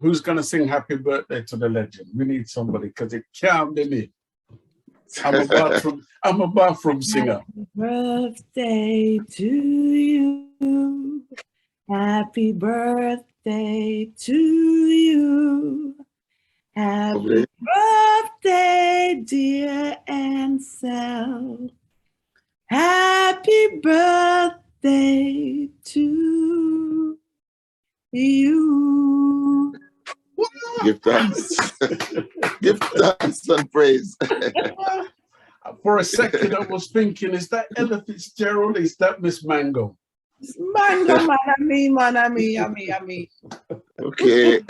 Who's going to sing happy birthday to the legend? We need somebody because it can't be me. I'm a bathroom singer. Happy birthday to you. Happy birthday to you. Happy birthday, dear Ansel. Happy birthday to you. Give thanks. Give thanks and praise. For a second, I was thinking, is that Ella Fitzgerald? Is that Miss Mango? Mango, manami. Okay.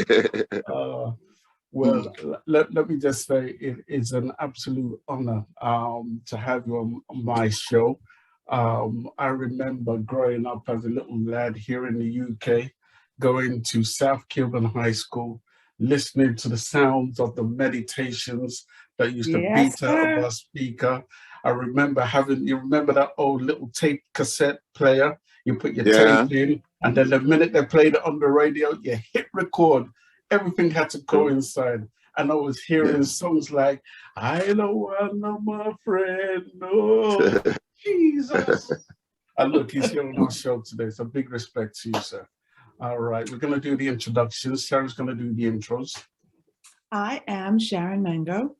Well, let me just say it is an absolute honor to have you on my show. I remember growing up as a little lad here in the UK, going to South Cridland High School, listening to the sounds of the meditations that used to beat out of our speaker. I remember you remember that old little tape cassette player? You put your tape in, and then the minute they played it on the radio, you hit record. Everything had to coincide. And I was hearing songs like, I don't want no my friend, no, Jesus. And look, he's here on our show today, so big respect to you, sir. All right, we're going to do the introductions. Sharon's going to do the intros. I am Sharon Mango,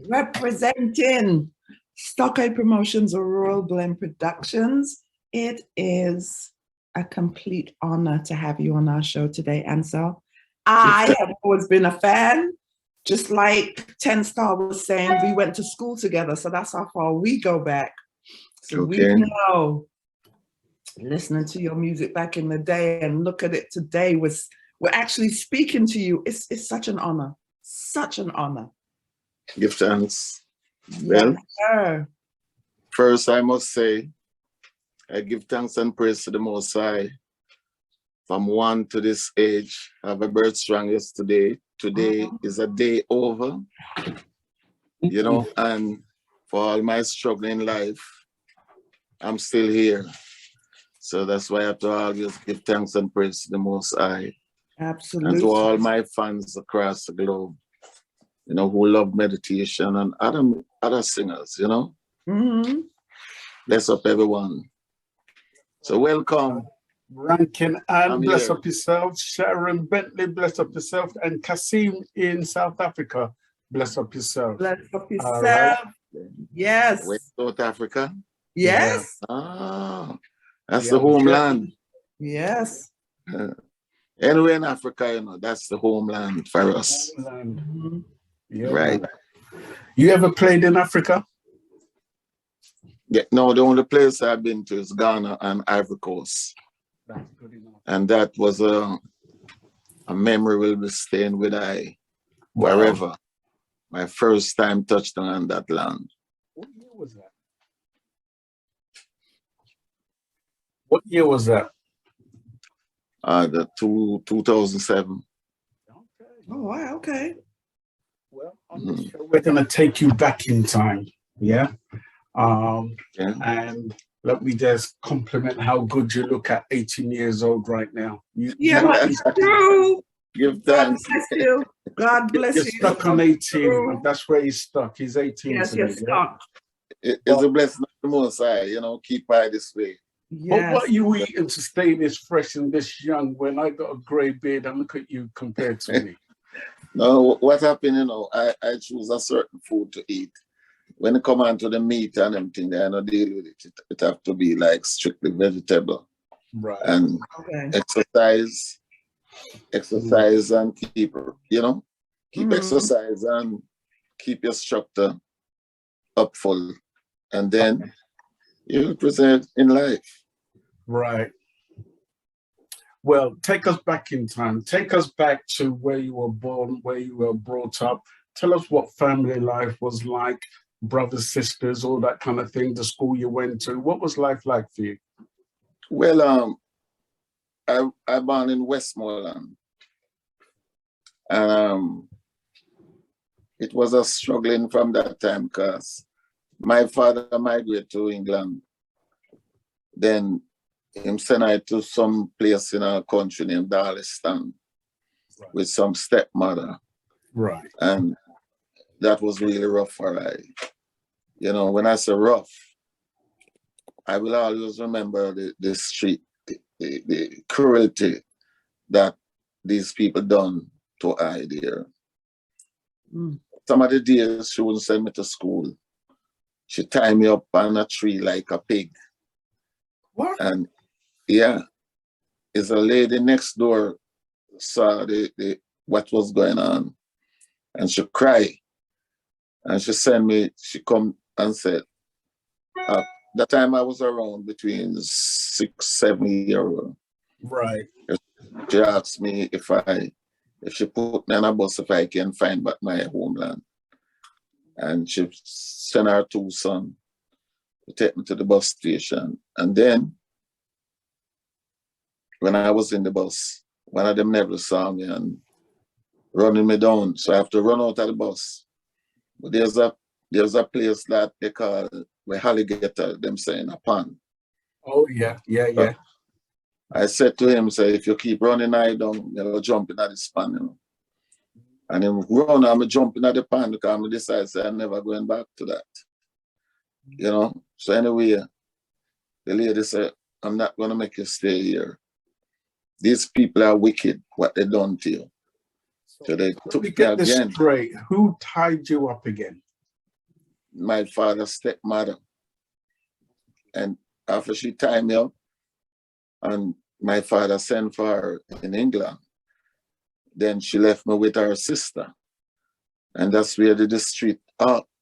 representing Stockade Promotions Rural Blend Productions. It is a complete honor to have you on our show today, Ansel. I have always been a fan, just like 10 Star was saying, we went to school together, so that's how far we go back. So we know, listening to your music back in the day and look at it today, we're actually speaking to you. It's such an honor, such an honor. Give thanks. Well, first I must say, I give thanks and praise to the Most High. From 1 to this age, I have a birth strong yesterday. Today is a day over, you know, and for all my struggle in life, I'm still here. So that's why I have to always give thanks and praise to the Most High. Absolutely. And to all my fans across the globe, you know, who love meditation and other singers, you know. Bless up everyone. So welcome. Rankin and bless up yourself. Sharon Bentley, bless up yourself. And Kasim in South Africa, bless up yourself. Bless up yourself. Right. Yes. West South Africa? Yes. Yeah. Ah, that's the homeland. Yes. Anywhere in Africa, you know, that's the homeland for us. Yeah, right. Man. You ever played in Africa? Yeah, no, the only place I've been to is Ghana and Ivory Coast. That's good enough. And that was a memory will be staying with I wherever. My first time touched on that land. What year was that? What year was that? The 2007. Okay. Oh, wow, okay. Well, on this show, we're going to take you back in time. Yeah. And let me just compliment how good you look at 18 years old right now. That's true. Give thanks. God bless you. God bless you. You're stuck on 18. And that's where he's stuck. He's 18 yes, today. You're stuck. It's a blessing of the Most High, you know, keep by this way. Yes. But what are you eating to stay this fresh and this young when I got a grey beard and look at you compared to me? No, what happened, you know, I choose a certain food to eat. When it come on to the meat and everything, I don't deal with it. It have to be like strictly vegetable. Right. And exercise and keep, you know, keep exercise and keep your structure up full. And then you present in life. Right. Well, take us back in time. Take us back to where you were born, where you were brought up. Tell us what family life was like, brothers, sisters, all that kind of thing, the school you went to. What was life like for you? Well, I born in Westmoreland. And it was a struggling from that time because my father migrated to England. Then him sent I to some place in our country named Darliston. with some stepmother. Right. And that was really rough for her. You know, when I say rough, I will always remember the street, the cruelty that these people done to I there. Some of the days she wouldn't send me to school. She tied me up on a tree like a pig. What? And yeah, it's a lady next door saw what was going on, and she cried, and she sent me. She come and said, that time I was around between 6, 7 years old. Right. She asked me if she put me on a bus if I can find back my homeland. And she sent her 2 sons to take me to the bus station. And then when I was in the bus, one of them never saw me and running me down. So I have to run out of the bus. But there's a place that they call where alligator, them saying a pond. Oh yeah. So I said to him, say, if you keep running I down, you'll jump in at this pond, you know. And then run, I'm jumping at the pond because I decided say, I'm never going back to that. You know? So anyway, the lady said, I'm not gonna make you stay here. These people are wicked, what they done to you. So they took me get this again. straight. Who tied you up again? My father's stepmother. And after she tied me up, and my father sent for her in England, then she left me with her sister. And that's where the street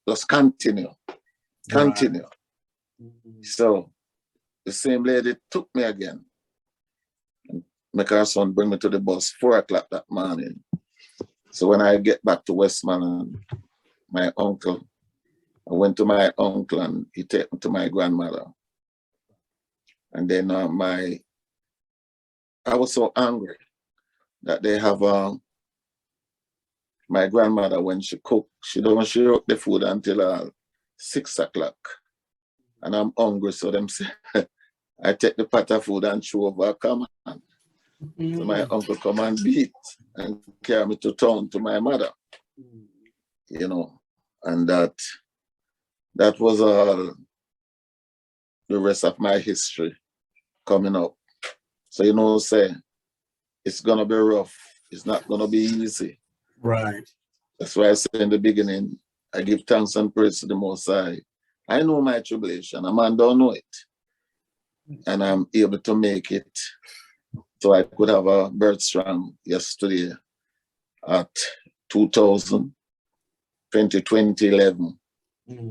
just continue. Right. So the same lady took me again. And make her son bring me to the bus 4 o'clock that morning. So when I get back to Westmoreland, my uncle, I went to my uncle and he took me to my grandmother. And then I was so angry that they have my grandmother, when she cooked, she don't cook the food until 6 o'clock. And I'm hungry, so them say, I take the pot of food and chew over, come on. So my uncle come and beat and carry me to town to my mother. You know, and that was all the rest of my history coming up. So, you know, say, it's gonna be rough. It's not gonna be easy. Right. That's why I said in the beginning, I give thanks and praise to the Most High. I know my tribulation. A man don't know it. And I'm able to make it. So I could have a birth strong yesterday at 2011.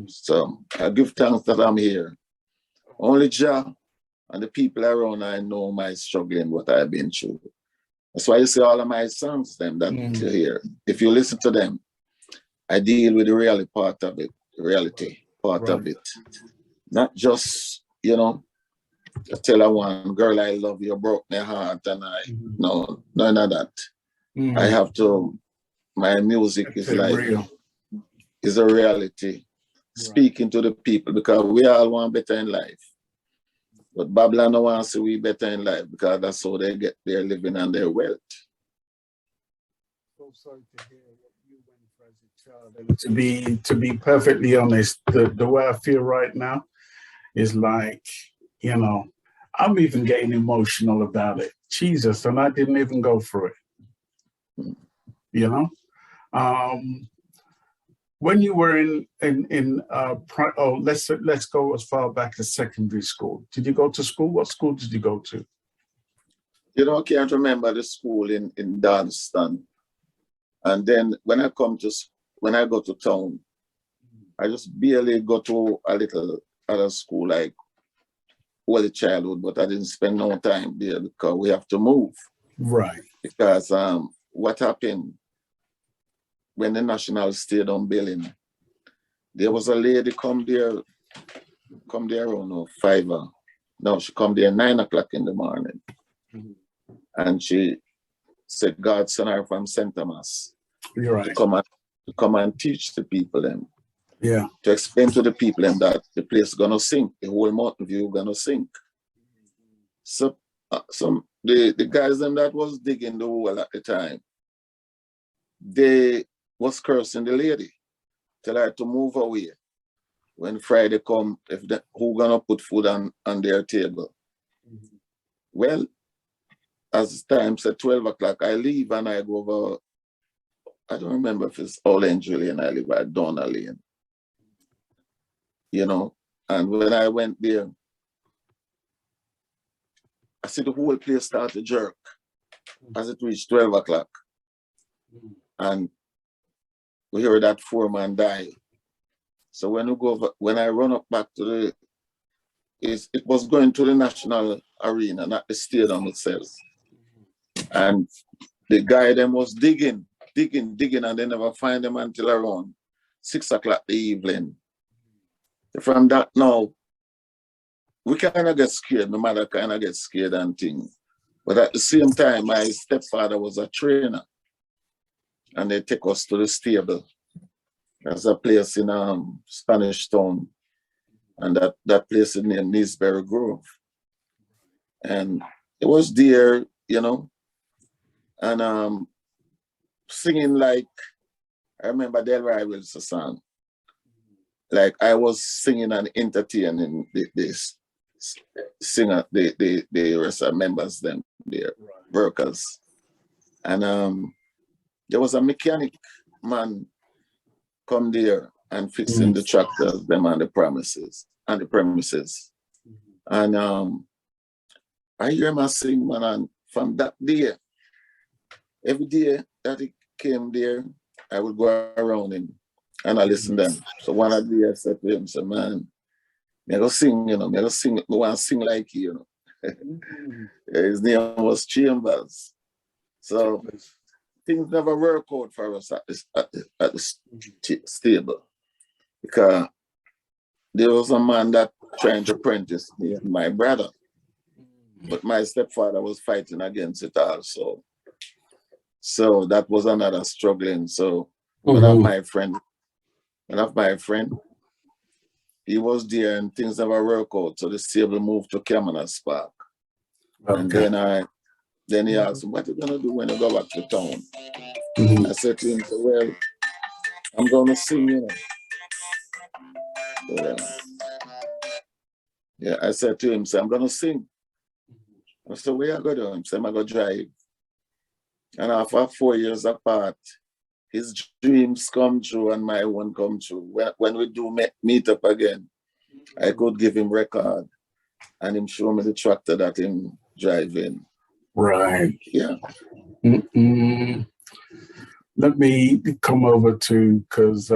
So I give thanks that I'm here. Only Jah and the people around I know my struggling, what I've been through. That's why you see all of my songs, them that you hear. If you listen to them, I deal with the reality part of it, of it. Not just, you know, I tell her one girl I love you broke my heart and no, none of that. I have to, my music is like, real. Is a reality. Speaking to the people because we all want better in life. But Babylon don't want to see we better in life because that's how they get their living and their wealth. So sorry to hear what you went through as a child. And to be perfectly honest, the way I feel right now is like, you know, I'm even getting emotional about it. Jesus, and I didn't even go through it. You know? When you were let's go as far back as secondary school. Did you go to school? What school did you go to? You know, I can't remember the school in Darmstadt. And then when I go to town, I just barely go to a little other school like early childhood, but I didn't spend no time there because we have to move. Right. Because what happened when the National Stadium building, there was a lady come there around 5 no, she come there 9 o'clock in the morning. And she said God sent her from St. Thomas. You're right. To come and teach the people them. Yeah. To explain to the people them that the place is gonna sink, the whole mountain view gonna sink. So the guys them that was digging the hole at the time, they was cursing the lady, tell her to move away. When Friday come, who gonna put food on their table? Mm-hmm. Well, as time said 12 o'clock, I leave and I go over, I don't remember if it's Orange Lane, I live at Donna Lane. You know, and when I went there, I see the whole place start to jerk as it reached 12 o'clock. And we heard that 4-man die. So when we go over, when I run up back to it was going to the national arena, not the stadium itself. And the guy them was digging, and they never find them until around 6 o'clock the evening. From that now, we kind of get scared. My mother kind of get scared and things. But at the same time, my stepfather was a trainer. And they take us to the stable. There's a place in Spanish Town. And that place is named Nisberry Grove. And it was there, you know, and singing like, I remember Delroy Wilson song. Like I was singing and entertaining this singer, the rest of members, them, their workers. And there was a mechanic man come there and fixing the tractors, them on the premises. And I hear him sing, man, and from that day, every day that he came there, I would go around him and I listen to them. So one of the days I said to him, so man, I go sing, you know, I want to sing like you, you know. His name was Chambers. So things never work out for us at the stable. Because there was a man that trying to apprentice me and my brother. But my stepfather was fighting against it also. So that was another struggling. So one of my friend, he was there and things never work out. So the stable moved to Cameras Park. Okay. And then he asked me, what are you gonna do when you go back to town? I said to him, well, I'm gonna sing, you know. Yeah, I said to him, I'm gonna sing. I said, where you gonna do? He said, I'm gonna drive. And after 4 years apart, his dreams come true and my one come true. When we do meet up again, I could give him record and him show me the tractor that him driving. Right. Yeah. Let me come over to, because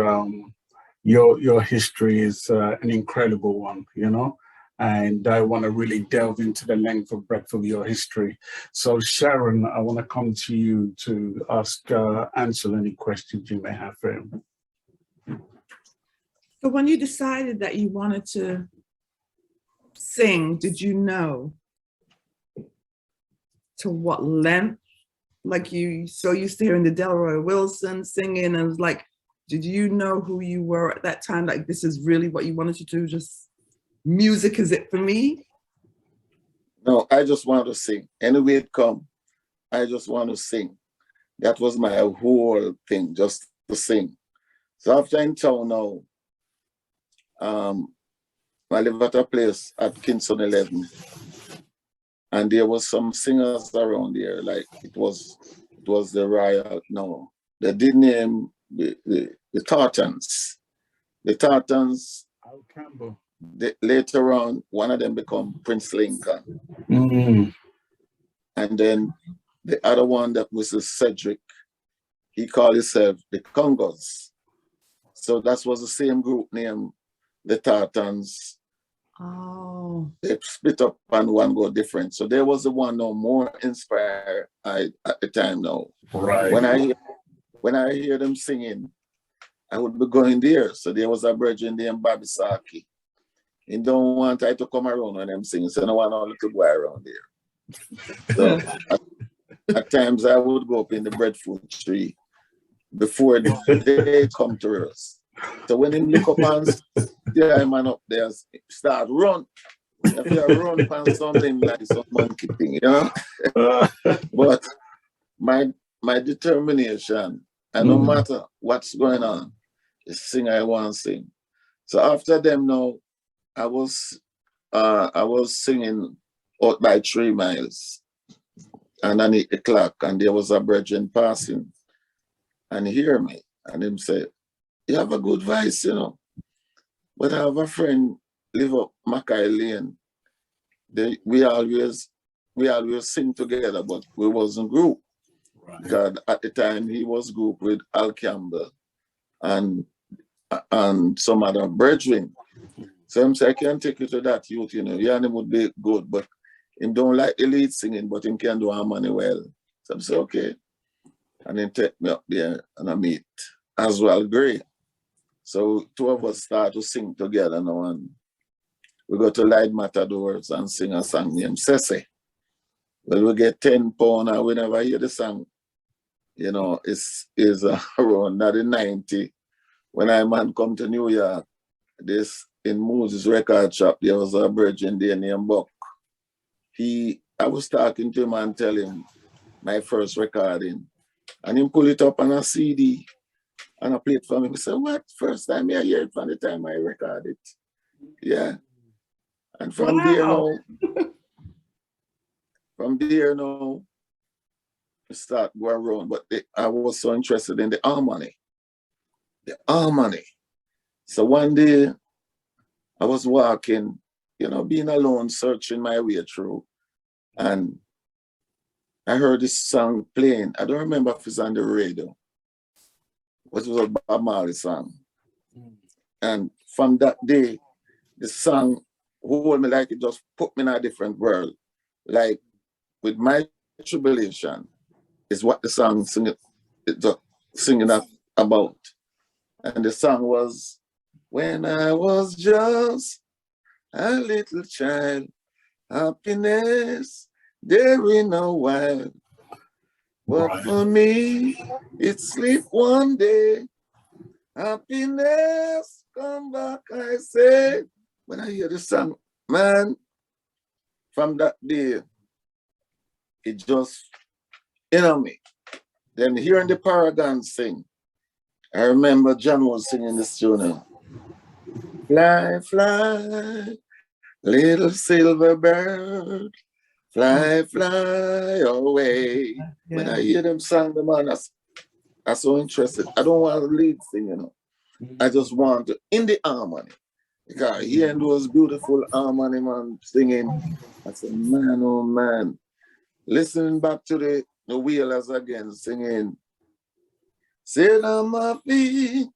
your history is an incredible one, you know, and I want to really delve into the length and breadth of your history. So Sharon, I want to come to you to ask Ansel any questions you may have for him. So when you decided that you wanted to sing, did you know to what length? Like you so used to hearing the Delroy Wilson singing, and it was like, did you know who you were at that time? Like, this is really what you wanted to do? Just music is it for me? No, I just want to sing. Any way it come, I just want to sing. That was my whole thing, just to sing. So after in town now, I live at a place at Kingston 11. And there was some singers around there, like it was the Royal, no, they did name the Tartans. The Tartans, Al Campbell. Later on, one of them become Prince Lincoln. And then the other one that was Cedric, he called himself the Congos. So that was the same group name, the Tartans. Oh. They split up and one go different. So there was the one no more inspired at the time now. Right. When I hear them singing, I would be going there. So there was a virgin named Bobby Saki. He don't want I to come around when I'm singing, so no one only to go around there. So at times I would go up in the breadfruit tree before they come to us. So when him look up and yeah, man up there, start run. If you run from something like some monkey thing, you know. But my determination And no matter what's going on, it's sing I want to sing. So after them now, I was singing out by 3 miles. And I hit the clock, and there was a brethren passing. And he hear me. And him say, you have a good voice, you know. But I have a friend live up Mackay Lane. We always sing together, but we wasn't group. Right. Because at the time he was group with Al Campbell and some other brethren. So him say, I can take you to that youth, you know. Yeah, and him would be good, but him don't like the lead singing, but him can do harmony well. So I say, okay. And then take me up there and I meet Ansel Gray. So 2 of us start to sing together now, and we go to Light Matadors and sing a song named Sese. Well, we get 10 pounds, and we never hear the song. You know, it's around 90. When I man come to New York, this in Moses record shop, there was a virgin there named Buck. I was talking to him and tell him my first recording. And he pull it up on a CD and I play it for me. He said, what? First time I hear it from the time I record it. Yeah. And from there now, we start going around. But I was so interested in the harmony. The harmony. So one day I was walking, you know, being alone, searching my way through. And I heard this song playing. I don't remember if it's on the radio. It was a Bob Marley song. And from that day, the song hold me like it just put me in a different world. Like with my tribulation is what the song singing about. And the song was, when I was just a little child, happiness there in a while. But for me, it's sleep one day. Happiness come back, I say. When I hear the song, man, from that day, it just, you know me. Then hearing the Paragon sing, I remember John was singing this tune. Fly, fly, little silver bird, fly, fly away. Yeah. When I hear them sing, the man, I'm so interested. I don't want to lead sing, you know. I just want to, in the harmony. Because hearing those beautiful harmony, man, singing, I said, man, oh man. Listening back to the Wheelers again, singing, sit on my feet.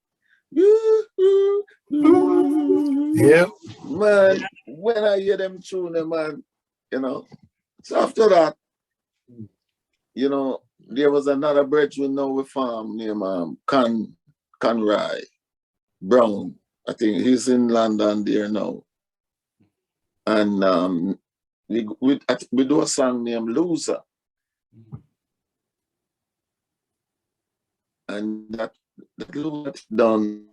Yeah. Man, when I hear them tune, man, you know. So after that, you know, there was another bridge we know we farm named Conroy Brown. I think he's in London there now. And we do a song named Loser. And that Loser done,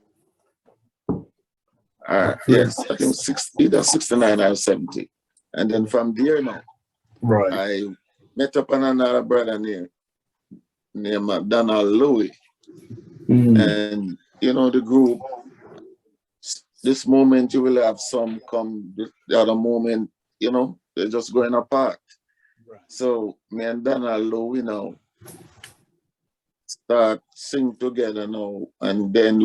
yes, I think either 69 or 70. And then from there now, I met up on another brother named Donald Louis. And, you know, the group, this moment you will have some come, the other moment, you know, they're just going apart. So me and Donald Louis now start sing together now. And then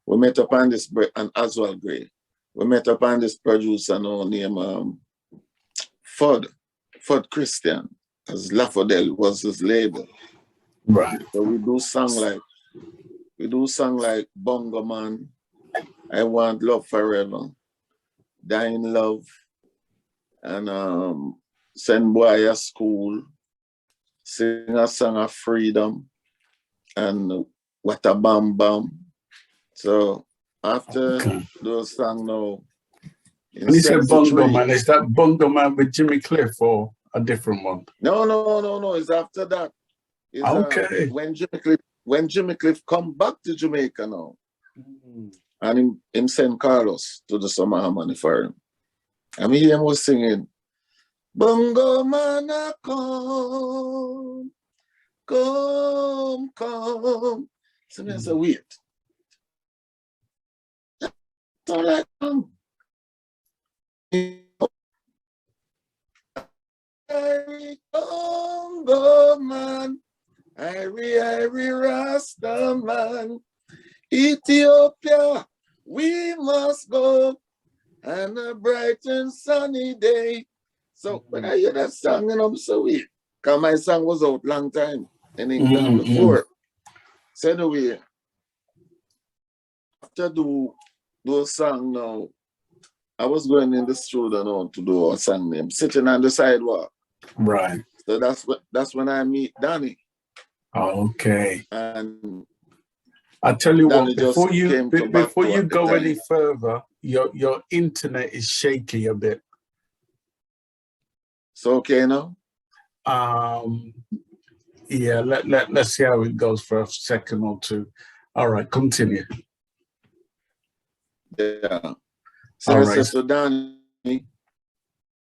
we met up on this, and Ansel Gray. We met up on this producer now named Ford Christian, as Lafodel was his label. Right. So we do song like Bongo Man, I Want Love Forever, Dying Love, and Send Boy a School, sing a song of Freedom, and What a Bam Bam. So after those songs now, when you said Bongo Man, is that Bongo Man with Jimmy Cliff or a different one? No. It's after that. It's, okay. When Jimmy Cliff come back to Jamaica now, and him send Carlos to the Summer Harmony for him. I mean, he was singing, Bongo Man, come, So I said, wait. So like, Congo man, Irie Rasta man, Ethiopia, we must go, and a bright and sunny day. So when I hear that song, and I'm so weird, because my song was out long time in England before. So anyway, after do a song now, I was going in the studio now to do a song name, Sitting on the Sidewalk. Right. So that's when I meet Danny. Okay. And I tell you Danny what, before you go time. any further, your internet is shaky a bit. So okay now? Yeah, let's see how it goes for a second or two. All right, continue. Yeah. All right. So Danny.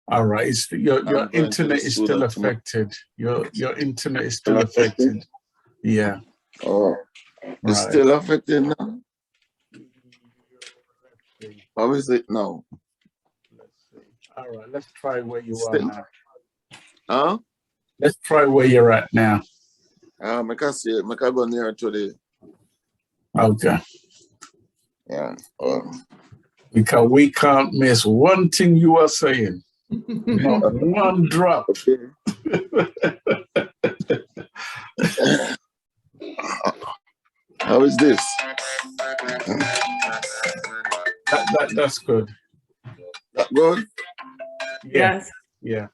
All right. Your internet is still affected. Your internet is still affected. Yeah. Oh, it's still affected now? How is it now? Let's see. All right, let's try where you Still. are now. Huh? Let's try where you're at now. I can see it. I can go near to the. Okay. Yeah. Because we can't miss one thing you are saying. Not one drop. Okay. How is this? That's good. That good? Yes. Yeah.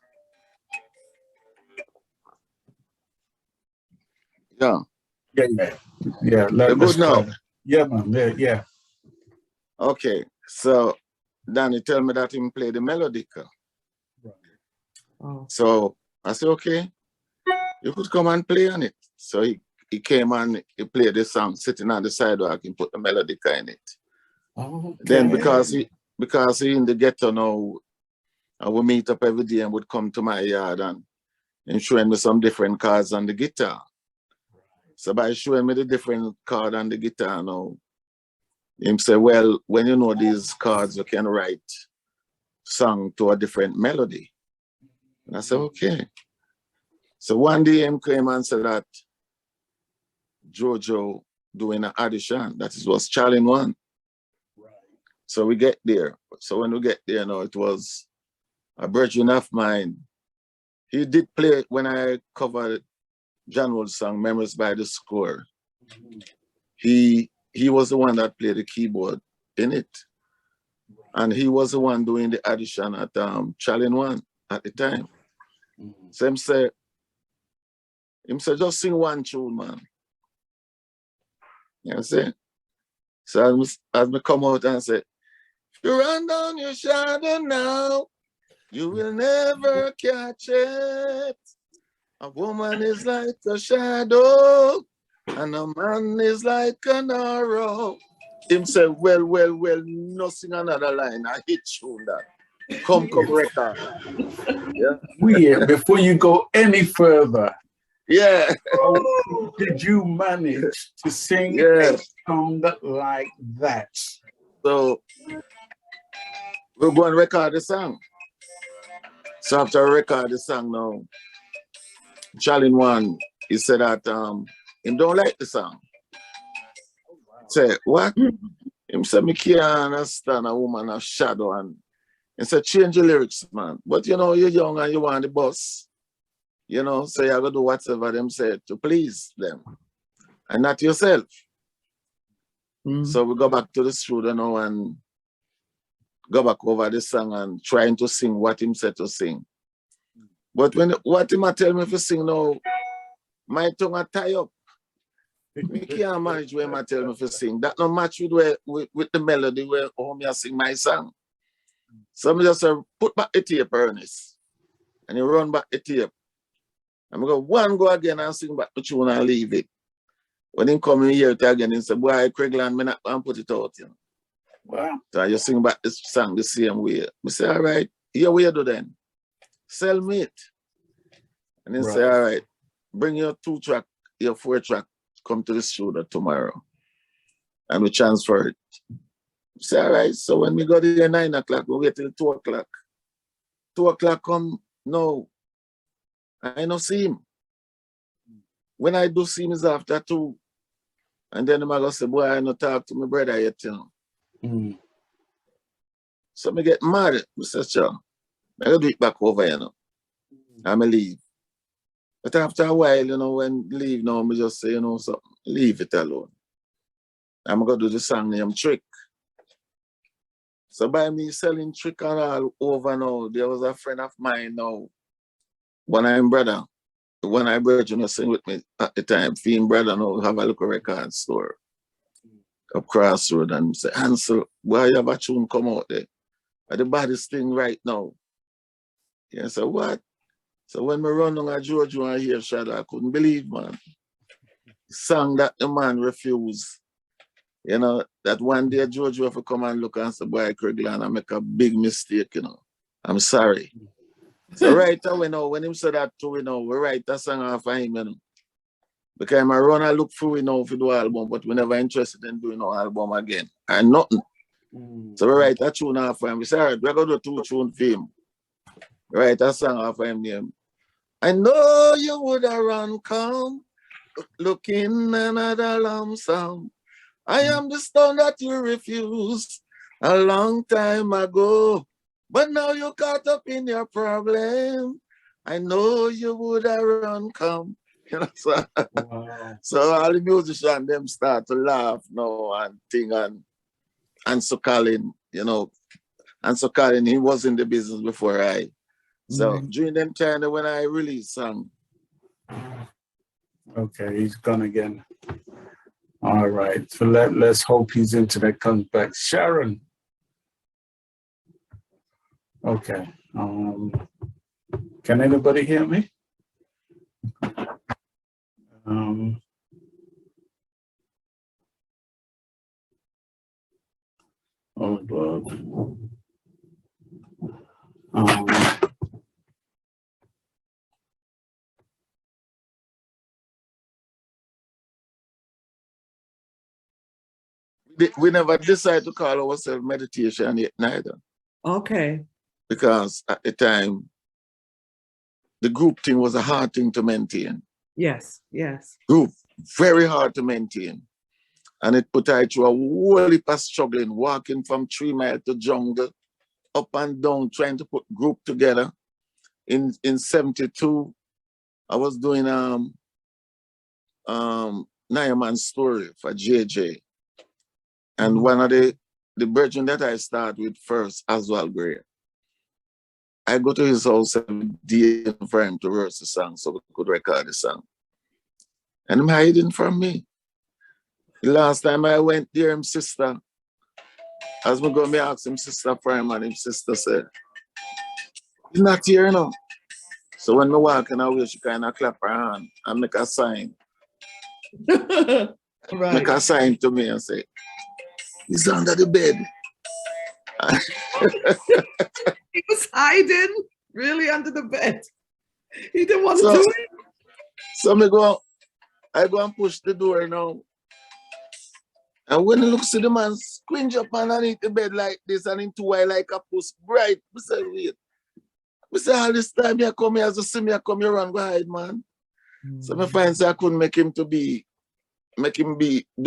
Yeah. Yeah. You're good now? Yeah, man. Yeah. Okay. So, Danny tell me that him play the melodica. Oh. So, I said, okay, you could come and play on it. So, he came and he played the song, Sitting on the Sidewalk, and put the melodica in it. Okay. Then because he in the ghetto now, I would meet up every day and would come to my yard and showing me some different chords on the guitar. So by showing me the different chord on the guitar now, him say, well, when you know these chords, you can write song to a different melody. And I said, okay. So one day him came and said that Jojo doing an audition, that was Challenge 1. So we get there. So when we get there now, it was a virgin of mine. He did play when I covered John Wood's song, Memories by the Score. He was the one that played the keyboard in it. And he was the one doing the audition at Challenge 1 at the time. So him say, just sing one tune, man. You know what I'm saying? So as I come out and say, if you run down your shadow now, you will never catch it. A woman is like a shadow, and a man is like an arrow. Him say, well, no sing another line. I hit you that. Come record. Yeah. Before you go any further, yeah. How did you manage to sing a song like that? So we're going to record the song. So after I record the song now, Challenge 1, he said that him don't like the song. Say, what? Him said, me can't understand a woman of shadow. And he said, change the lyrics, man. But you know, you're young and you want the boss. You know, so you have to do whatever them say to please them. And not yourself. So we go back to the studio now and go back over the song and trying to sing what him said to sing. But when what him tell me to sing now, my tongue a tie up. Me can't manage when him tell me to sing. That no match with the melody where me sing my song. So I just say, put back the tape, Ernest. And you run back the tape. And I go again and sing back the tune and leave it. When he come in here again, he say, boy, Cridland, me not and put it out, you know. Wow. So I just sing back this song the same way. I say, all right, here we do then. Sell me it. And then say, all right, bring your 2-track, your 4-track come to the studio tomorrow. And we transfer it. Say, all right, so when we go there 9 o'clock, we wait till 2 o'clock. 2 o'clock come, no, I no see him. When I do see him is after 2. And then I'm going to say, boy, I no talk to my brother yet, you know. Mm. So I get mad. I say, sure, I go do it back over, you know. I'm going to leave. But after a while, you know, when leave now, I just say, you know, something, leave it alone. I'm going to do the song named Trick. So by me selling Trick and all over now, there was a friend of mine now, one of my brother, one of my brothers, you know, sing with me at the time, Fiend brother now have a local record store up Crossroad, and say, Ansel, why you have a tune come out there? The baddest thing right now. Yeah, so what? So when we run on a Jojo and hear Shadow, I couldn't believe, man. Song that the man refused. You know, that one day Jojo have to come and look and say, boy, Cridland, I make a big mistake, you know. I'm sorry. So right away now, when him said that too, you know, we write a song off of him, you know. Because I run and look through, you know, for the album, but we never interested in doing no album again. And nothing. So we write a tune off of him. We say, all right, we're going to do 2 tunes for him. We write a song off of him named, I know you would have run come, looking another lump sum. I am the stone that you refused a long time ago. But now you caught up in your problem. I know you would have run come. You know, so, Wow. so all the musicians them start to laugh now and thing and so Colin, you know, and so Colin, he was in the business before I. So during them time when I released song. Okay, he's gone again. All right. So let's hope his internet comes back. Sharon. Okay. Can anybody hear me? Oh God. We never decided to call ourselves meditation yet neither. Okay. Because at the time, the group thing was a hard thing to maintain. Yes, yes. Group, very hard to maintain. And it put I through a whole heap of struggling, walking from 3 Mile to jungle, up and down, trying to put group together. In 72, I was doing Nyaman story for JJ. And one of the brethren that I start with first, Oswald Gray, I go to his house every day for him to rehearse the song so we could record the song. And him hiding from me. The last time I went there, his sister, as we go, me ask him sister for him, and his sister said, he's not here now. So when me walking away, she kind of clap her hand and make a sign. Right. Make a sign to me and say, he's under the bed. He was hiding really under the bed. He didn't want to do it. So I go and push the door now. And when I look see the man squinch up underneath the bed like this and into eye like a puss bright, I say, wait. I say, all this time you come here, as you see me, I come here and go hide, man. So I find I couldn't make him do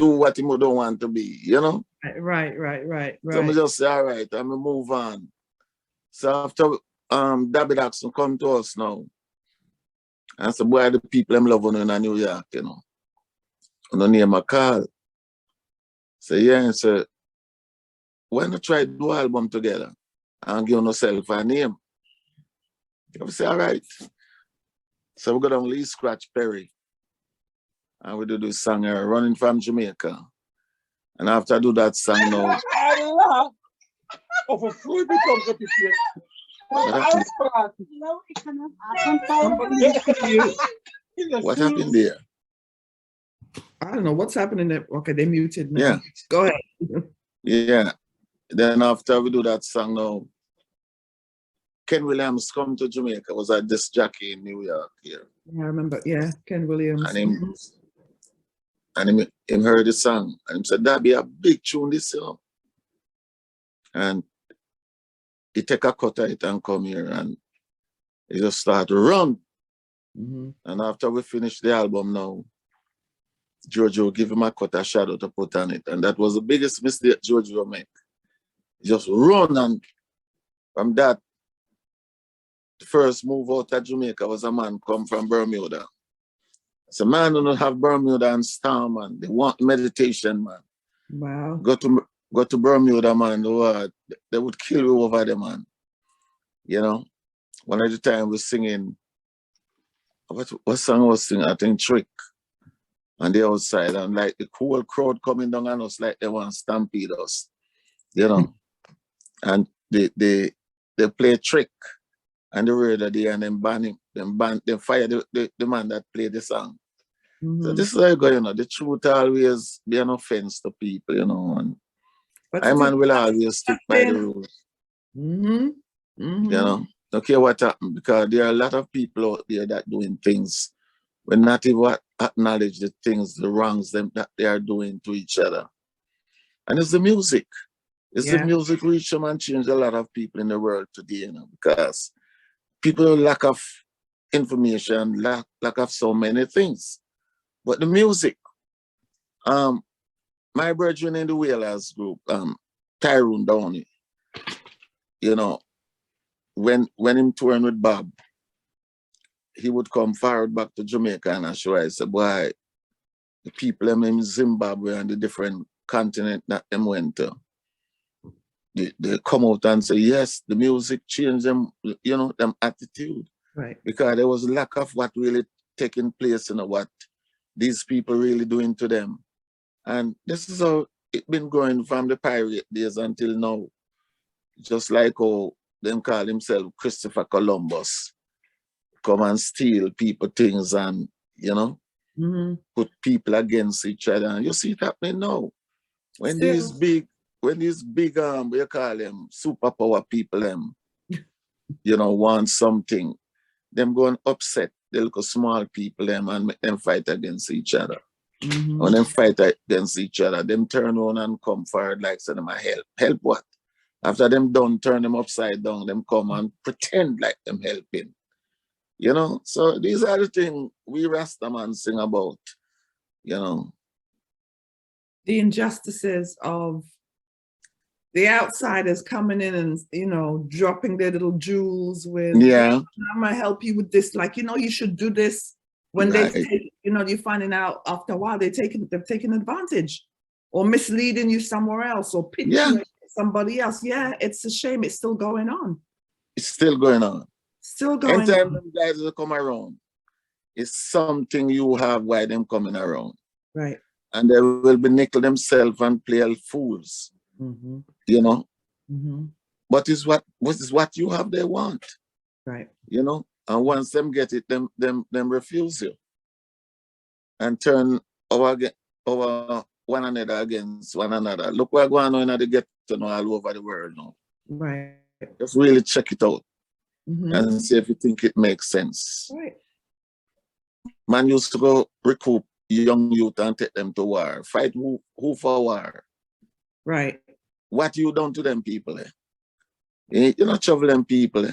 what he don't want to be, you know? Right. So I just say, all right, I'm going to move on. So after Dabby Daxon come to us now, and say, boy, the people I'm loving in New York, you know. And I name a call. Say, yeah, and say, why not try to do an album together and give yourself a name? I say, all right. So we go down Lee Scratch Perry. And we do this song here, Running from Jamaica. And after I do that song now. What happened there? I don't know what's happening there. Okay, they muted now. Yeah. Go ahead. Yeah. Then after we do that song now, Ken Williams come to Jamaica, was a disc jockey in New York here. Yeah, I remember. Yeah, Ken Williams. And him heard the song. And he said, that be a big tune this song. And he take a cut of it and come here and he just start to run. Mm-hmm. And after we finish the album now, Giorgio give him a cut of shadow to put on it. And that was the biggest mistake Giorgio made. He just run, and from that, the first move out of Jamaica was a man come from Bermuda. It's a man who don't have Bermuda and Star, man. They want meditation, man. Wow. Go to Bermuda, man. They would kill you over there, man. You know? One of the time we singing, what song I was singing? I think Trick. On the outside, and like the whole crowd coming down on us like they want to stampede us. You know? And they play Trick. And the radio there, and then they fire the man that played the song. Mm-hmm. So this is how you go, you know. The truth always be an offense to people, you know. And I man will always stick by the rules. Mm-hmm. Mm-hmm. You know, don't care what happens, because there are a lot of people out there that doing things when not even acknowledge the things, the wrongs that they are doing to each other. And it's the music. It's the music reach them and change a lot of people in the world today, you know, because people lack of information, lack of so many things. But the music, my brethren in the Whalers group, Tyrone Downey, you know, when him touring with Bob, he would come forward back to Jamaica and I show I said, boy, the people in Zimbabwe and the different continent that them went to, they come out and say, yes, the music changed them, you know, them attitude. Right. Because there was a lack of what really taking place, you know, what these people really doing to them. And this is how it's been going from the pirate days until now. Just like how them call himself Christopher Columbus. Come and steal people things and, you know, put people against each other. And you see it happening now. When these big, we call them superpower people, you know, want something, them go and upset the little small people and make them fight against each other. When them fight against each other, them turn around and come forward like say them a help. Help what? After them done, turn them upside down, them come and pretend like them helping. You know, so these are the things we Rastaman sing about, you know. The injustices of the outsiders coming in and, you know, dropping their little jewels with, I'm gonna help you with this, like, you know, you should do this. When they take, you know, you're finding out after a while they've taken advantage or misleading you somewhere else or pitching you somebody else. Yeah, it's a shame. It's still going on. It's still going on. Still going on. Anytime them guys will come around, it's something you have why them coming around. Right. And they will be nickel themselves and play fools. You know? But it's what you have they want. Right. You know? And once them get it, them refuse you. And turn over one another against one another. Look what's going on in the ghetto now all over the world now. Right. Just really check it out. And see if you think it makes sense. Right. Man used to go recruit young youth and take them to war. Fight who for war? Right. What you done to them people? You're not trouble them people.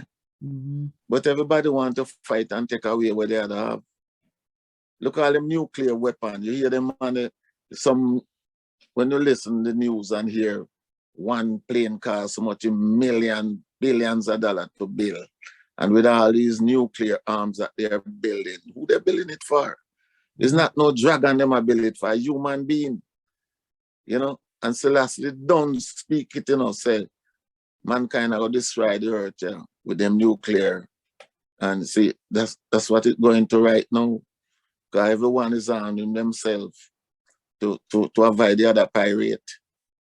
But everybody want to fight and take away what they have. Look at them nuclear weapon. You hear them on when you listen to the news and hear one plane costs so much billions of dollars to build. And with all these nuclear arms that they're building, who they're building it for? It's not no dragon them are building it for, a human being. You know? And Selassie don't speak it, you know, say, mankind are going to destroy the earth with them nuclear. And see, that's what it's going to right now. Because everyone is arming themselves to avoid the other pirate.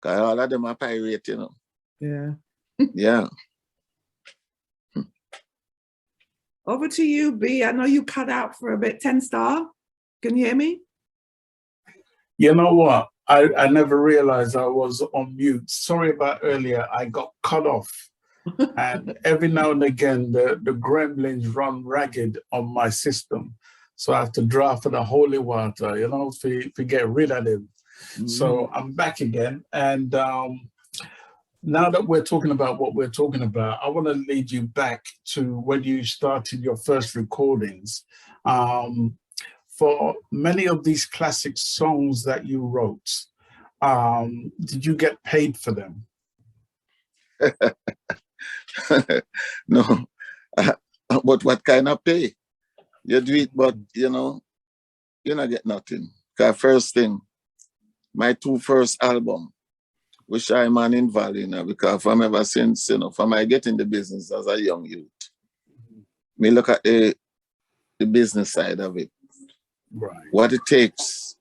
Because all of them are pirate, you know. Yeah. Yeah. Over to you, B. I know you cut out for a bit. 10 Star, can you hear me? You know what? I never realized I was on mute. Sorry about earlier. I got cut off. And every now and again, the gremlins run ragged on my system. So I have to draw for the holy water, you know, to get rid of them. So I'm back again. And now that we're talking about what we're talking about, I want to lead you back to when you started your first recordings. For many of these classic songs that you wrote, did you get paid for them? No. But what kind of pay? You do it, but you know, you not get nothing. Because first thing, my 2 first album, which I'm an involved in, because from ever since, you know, from I get in the business as a young youth, me look at the business side of it. Right. What it takes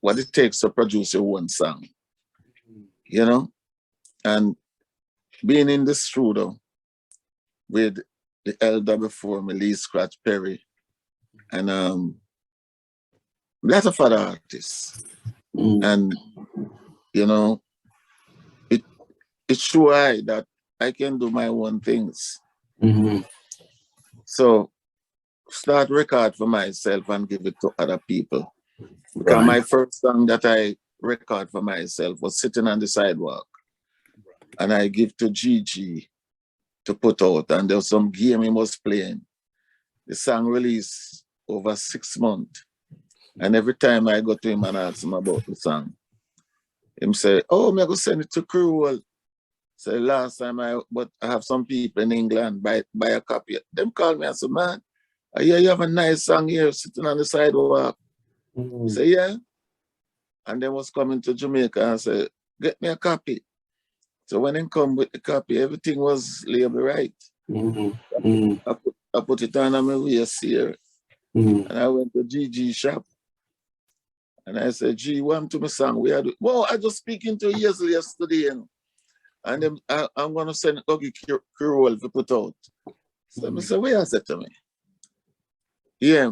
to produce your one song, you know, and being in the studio with the elder before me, Lee Scratch Perry, and lot of other artists, and you know, it sure that I can do my own things. So start record for myself and give it to other people. Because my first song that I record for myself was Sitting on the Sidewalk. And I give to Gigi to put out. And there was some game he was playing. The song released over 6 months. And every time I go to him and ask him about the song, him say, oh, I'm going to send it to Cridland. So last time I have some people in England buy a copy. Them call me and say, man, I hear you have a nice song here, Sitting on the Sidewalk. Say, yeah. And then was coming to Jamaica and said, get me a copy. So when they come with the copy, everything was labeled right. I put it on my waist here. And I went to Gigi shop. And I said, G, welcome to my song. Well, I just speaking to you yesterday. And then I'm going to send Oggy Cruel to put out. So I said, where I said to me? Yeah.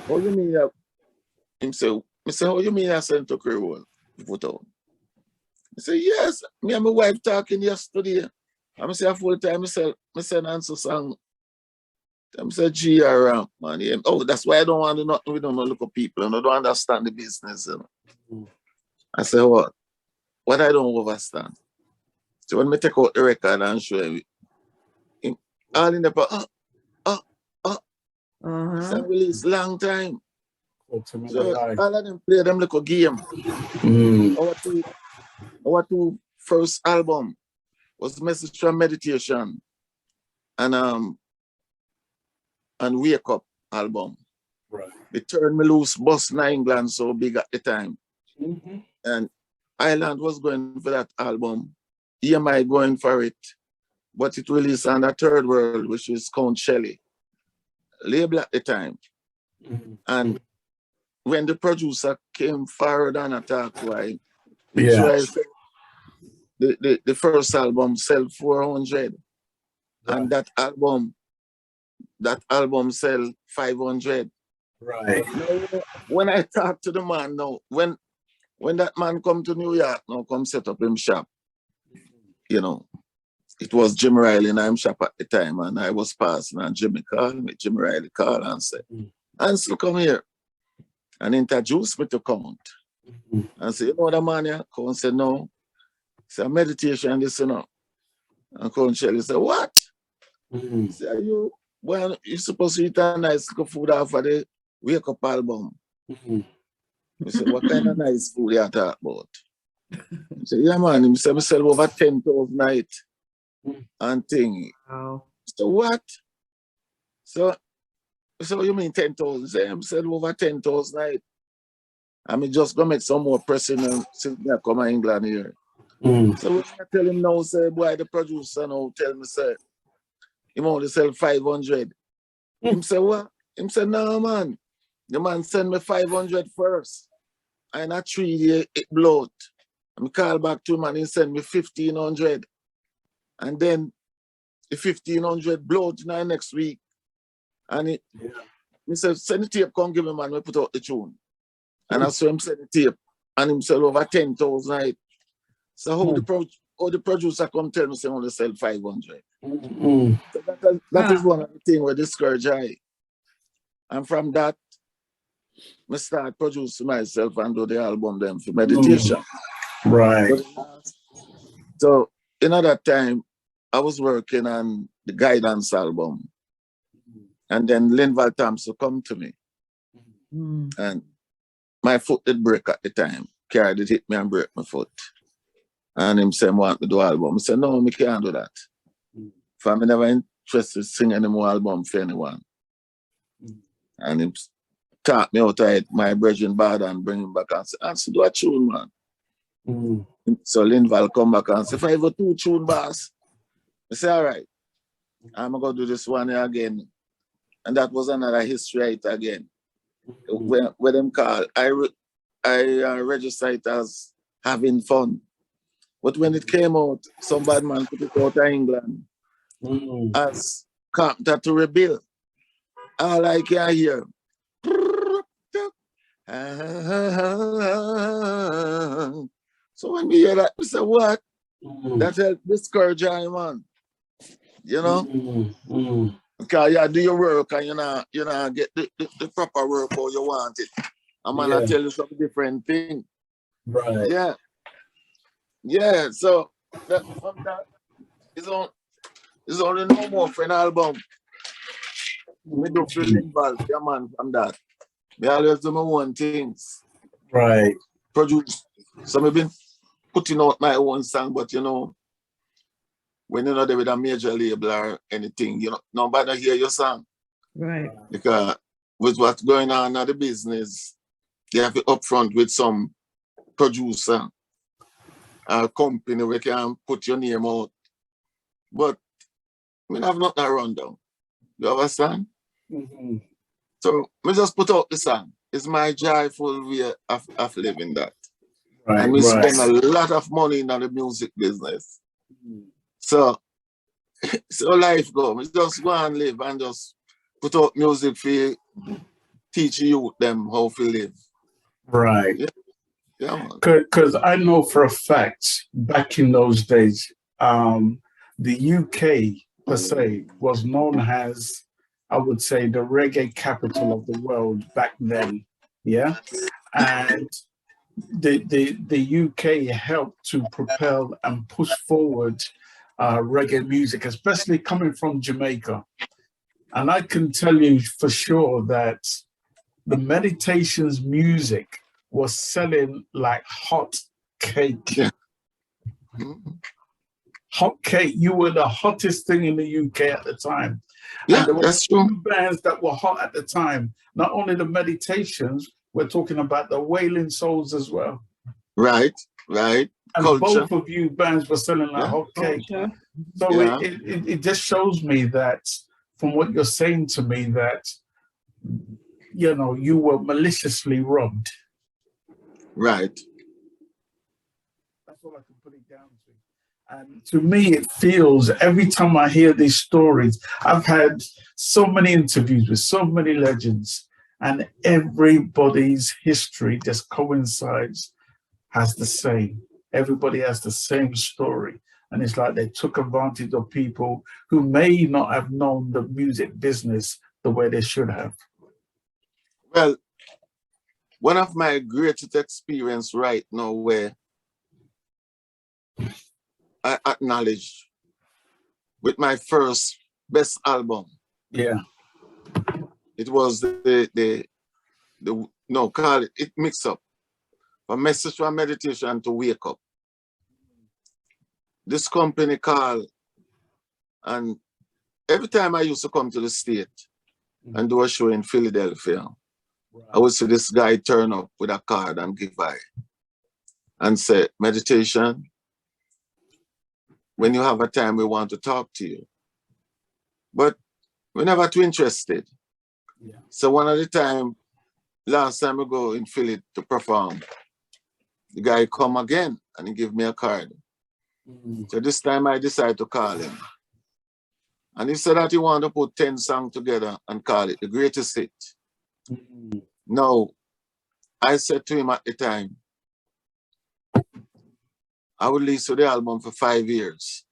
What you mean? Him say, how you mean I sent to Cruel to put out? I said, yes. Me and my wife talking yesterday. I say a full time, I send Ansel song. I say, G around, man. Yeah. Oh, that's why I don't want to know. We don't know look at people and I don't understand the business. You know? I say, what? What I don't understand. So when I take out the record and show him, all in the so release long time. So all of them play them little game. Our 2 first album was Message from Meditation and Wake Up album. Right. They turned me loose, bus in England so big at the time. And Ireland was going for that album. EMI going for it. But it released on the Third World, which is Count Shelley. Label at the time. And when the producer came forward and attacked, why? So I said, the first album sell 400. And that album sell 500. Right. Now, when I talk to the man now, when that man come to New York now, come set up him shop, you know, it was Jim Riley in him shop at the time, and I was passing, and Jimmy called me. Jim Riley called and said, Ansel, come here, and introduced me to Count. And say, you know the man here? Count said, no. It's a meditation, this, you know. And Count Shelley said, what? Say, well, you're supposed to eat a nice food after the Wake Up album. I said, what kind of nice food you talk about? He said, yeah, man. He said, I sell over 10,000 night and thing. Wow. So what? So you mean 10,000? He said, I sell over 10,000 night. I'm just going to make some more pressing and since I come to England here. So when I tell him now, say, boy, the producer now tell me, say, he only sell 500. Him say, what? Him say, no, man. The man send me 500 first. And at 3 days, it blowed. I call back to him and he send me 1,500. And then the 1,500 blowed next week. And he said, send the tape, come give me, man, we put out the tune. And I saw him send the tape. And him sell over 10,000. So how the producer come tell me say only sell 500. So that is one of the things where discourage I. And from that, I start producing myself and do the album then for meditation. Right. So in that time, I was working on the Guidance album. And then Linval Thompson come to me. And my foot did break at the time. Car did hit me and break my foot. And him said, I want to do album. I said, no, I can't do that. For me never interested in singing any more album for anyone. And him taught me how to hit my brethren bad and bring him back and say, Ansel, do a tune, man. So Linval come back and say, if I have a 2 tune, boss. I say, all right, I'm going to do this one here again. And that was another history right again. When them call, I register it as having fun. But when it came out, some bad man put it out of England as Carpenter to Rebuild. All I can hear. So when we hear that, we say, what? That helped discourage I, man. You know? Because you do your work and you know get the proper work how you want it. I'm gonna tell you some different thing. Right. Yeah. Yeah. So that from that it's only no more for an album. We do feel involved, yeah, man, from that. We always do my own things. Right. Produce. So I've been putting out my own song, but you know, when you're not there with a major label or anything, you know, nobody hear your song. Right. Because with what's going on in the business, they have to upfront with some producer or company where you can put your name out. But I mean, I've not that rundown. You understand? So I just put out the song. It's my joyful way of living that. Right. And we spend a lot of money in the music business. So life go. We just go and live and just put out music for teach you them how to live. Right. Yeah, man. Because I know for a fact, back in those days, the UK per se was known as, I would say, the reggae capital of the world back then. Yeah. And the UK helped to propel and push forward reggae music, especially coming from Jamaica. And I can tell you for sure that the Meditations music was selling like hot cake. Hot cake. You were the hottest thing in the UK at the time. Yeah, and there were that's true. bands that were hot at the time. Not only the Meditations, we're talking about the Wailing Souls as well. Right, right. And Culture. both of you bands were selling like hot cake. So it just shows me that, from what you're saying to me, that, you know, you were maliciously robbed. Right. That's all I can put it down to. And to me, it feels, every time I hear these stories, I've had so many interviews with so many legends, and everybody's history just coincides, has the same. Everybody has the same story. And it's like they took advantage of people who may not have known the music business the way they should have. Well, one of my greatest experience right now where I acknowledge with my first best album. Yeah. It was call it mix up. A message from meditation to wake up. This company called, and every time I used to come to the state and do a show in Philadelphia, I would see this guy turn up with a card and give by and say, meditation, when you have a time, we want to talk to you. But we're never too interested. Yeah. So one of the time, last time we go in Philly to perform, the guy come again and he give me a card. So this time I decided to call him. And he said that he wanted to put 10 songs together and call it the greatest hit. Now, I said to him at the time, I would listen to the album for 5 years.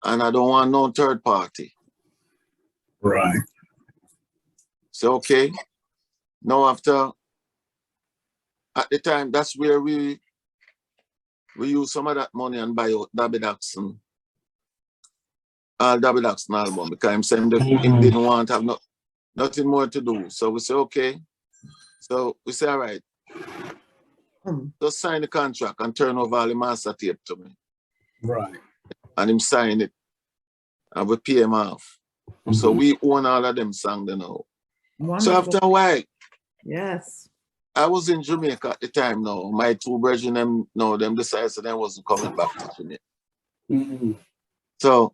And I don't want no third party. Right. So, okay. Now after, at the time, that's where we use some of that money and buy out Dabby Daxon album, because him saying that he didn't want to have nothing more to do. So we say, okay. So we say, all right, just sign the contract and turn over all the master tape to me. Right. And him sign it and we pay him off. So we own all of them songs now. Wonderful. So after a while, yes, I was in Jamaica at the time now. My two brethren, them decided that I wasn't coming back to Jamaica. So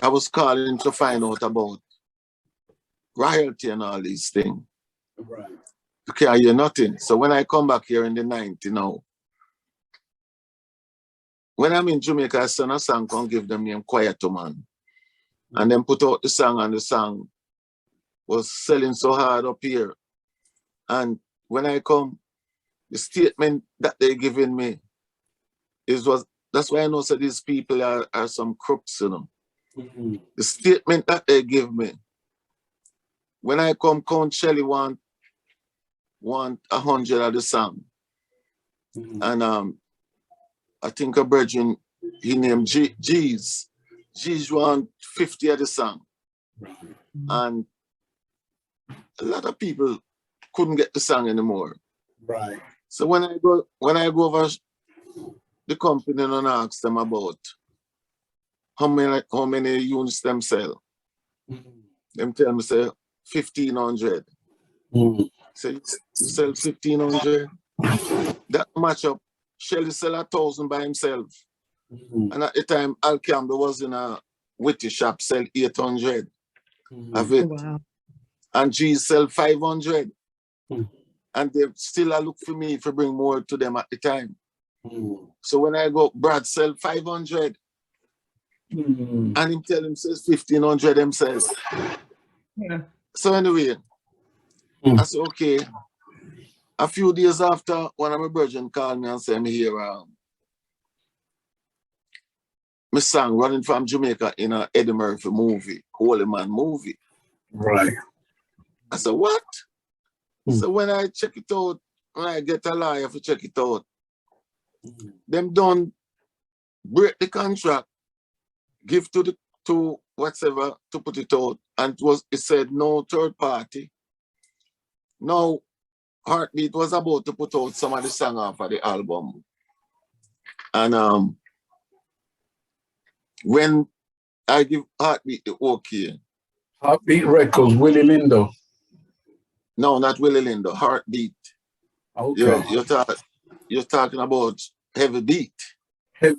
I was calling to find out about royalty and all these things. Right. You can't hear nothing. So when I come back here in the 90s now, when I'm in Jamaica, I send a song, can give them name Quiet Man. And then put out the song, and the song was selling so hard up here. And when I come, the statement that they're giving me that's why I know that these people are some crooks, you know. The statement that they give me, when I come, Count Shelley want 100 of the song. And I think a virgin, he named G's want 50 of the song. And a lot of people couldn't get the song anymore. Right. So when I go over the company and ask them about how many units them sell, them tell me say 1,500. So you sell 1,500. That match up. Shelley sell 1,000 by himself. And at the time, Al Campbell was in a witty shop, sell 800 of it. Wow. And G sell 500. And they still look for me to bring more to them at the time. So when I go, Brad sell 500. And him tell him says 1,500 himself. Yeah. So anyway, I said, okay. A few days after, one of my brethren called me and said, me here, my song running from Jamaica in a Eddie Murphy movie, Holy Man movie. Right. I said, what? So when I check it out, when I get a lawyer to check it out, them done break the contract, give to whatever to put it out, and it said no third party. Now Heartbeat was about to put out some of the song off of the album. And when I give Heartbeat the okay. Heartbeat Records, Willie Lindo. No, not Willie Lindo, Heartbeat. Okay. You're talking about Heavy Beat.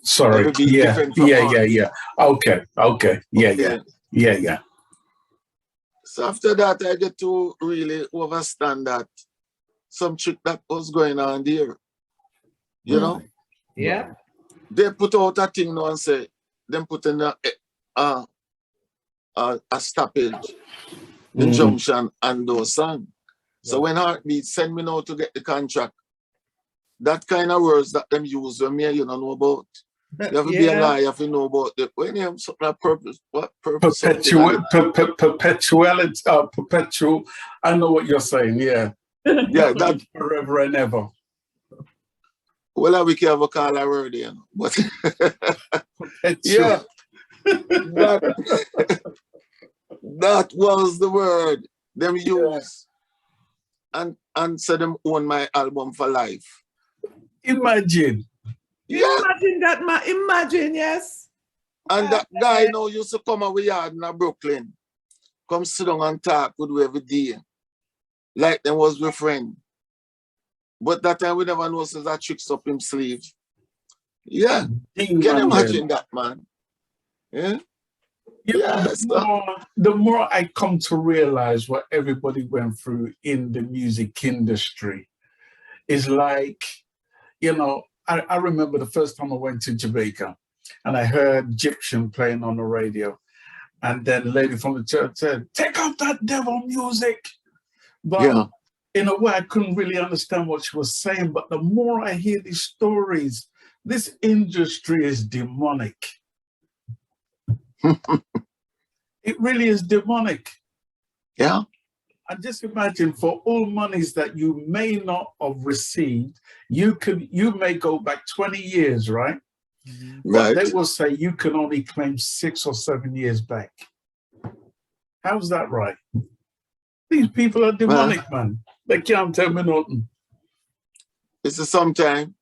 Sorry. Heavy Beat Yeah. different from Yeah. Okay. Yeah. So after that, I get to really understand that some trick that was going on there. You know? Yeah. They put out a thing now and say, them put in a stoppage, injunction and those songs. So when Heartbeat send me now to get the contract, that kind of words that them use when me you don't know about. You have to be a liar if you know about it. When you have something like purpose, what purpose? Perpetual. I know what you're saying, yeah. Yeah, that forever and ever. Well, we can have a call a word, you know. But yeah. That was the word them use. And so them own my album for life. Imagine. Yeah. Imagine that, man. Imagine, yes. And that guy now used to come our yard in Brooklyn. Come sit down and talk with we every day. Like them was my friend. But that time we never know since that tricks up him sleeve. Yeah. Can you imagine that, man? Yeah. The more I come to realize what everybody went through in the music industry is like, you know, I remember the first time I went to Jamaica and I heard Egyptian playing on the radio. And then a lady from the church said, take out that devil music. But in a way, I couldn't really understand what she was saying. But the more I hear these stories, this industry is demonic. It really is demonic. Yeah. And just imagine, for all monies that you may not have received, you may go back 20 years, right? But they will say you can only claim 6 or 7 years back. How's that right? These people are demonic, man. They can't tell me nothing. It's sometimes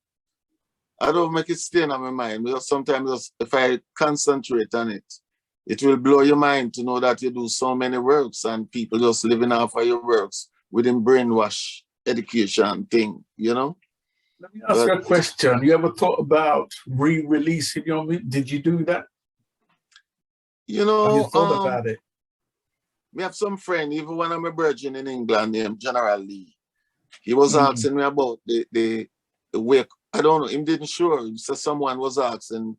I don't make it stay in my mind, because sometimes if I concentrate on it, it will blow your mind to know that you do so many works and people just living off of your works within brainwash education thing, you know? Let me ask you a question. You ever thought about re-releasing your music? Did you do that? You know, have you thought about it? We have some friend, even one of my brethren in England named General Lee. He was asking me about the wake. I don't know, he didn't sure. So someone was asking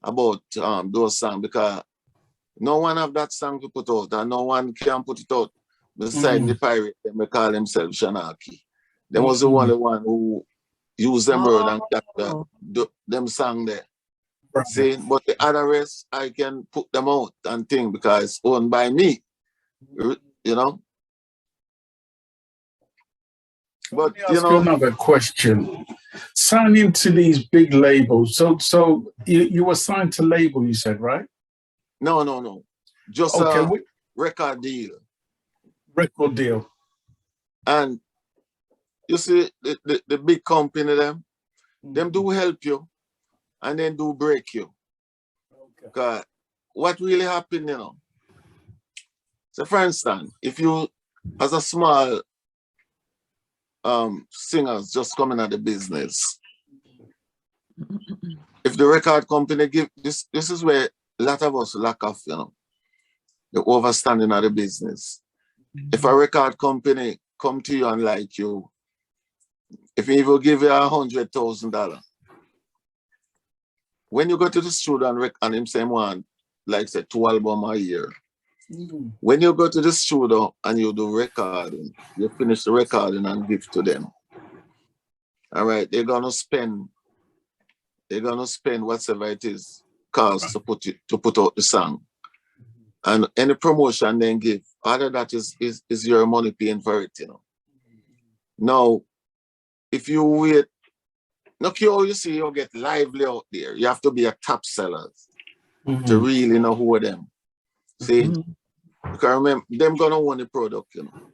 about those songs, because no one have that song to put out, and no one can put it out beside the pirate. They call themselves Shanaki. They was the only one who used them word and kept them song there. Right. See, but the other rest, I can put them out and thing because it's owned by me, you know. But let me ask you another question. Signing to these big labels. So you were signed to label, you said, right? No. Just a record deal. Record deal. And you see, the big company, them do help you and then do break you. Okay. Because what really happened, you know? So for instance, if you, as a small singers just coming out of the business, if the record company give, this is where a lot of us lack of, you know, the overstanding of the business. If a record company come to you and like you, if he will give you $100,000, when you go to the studio and him say one, like say 2 albums a year, when you go to the studio and you do recording, you finish the recording and give to them. All right, they're gonna spend whatever it is cost to put out the song. And any promotion they give, all of that is your money paying for it, you know. Now, if you wait, look, you see, you get lively out there. You have to be a top seller to really know who are them. See? Because remember, them gonna want the product, you know.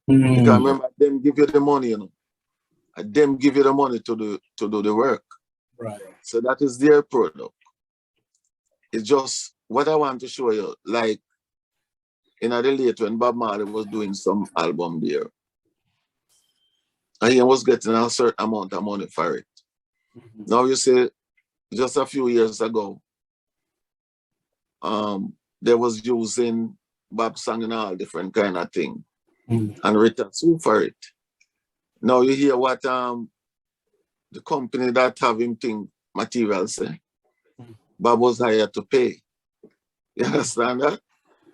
Because remember, them give you the money, you know. And them give you the money to do the work. Right. So that is their product. It's just what I want to show you, like in the late when Bob Marley was doing some album there. And he was getting a certain amount of money for it. Now you see, just a few years ago, they was using Bob song and all different kind of thing, and Rita sue for it. Now you hear what the company that have him thing material say. Bob was hired to pay. You understand that?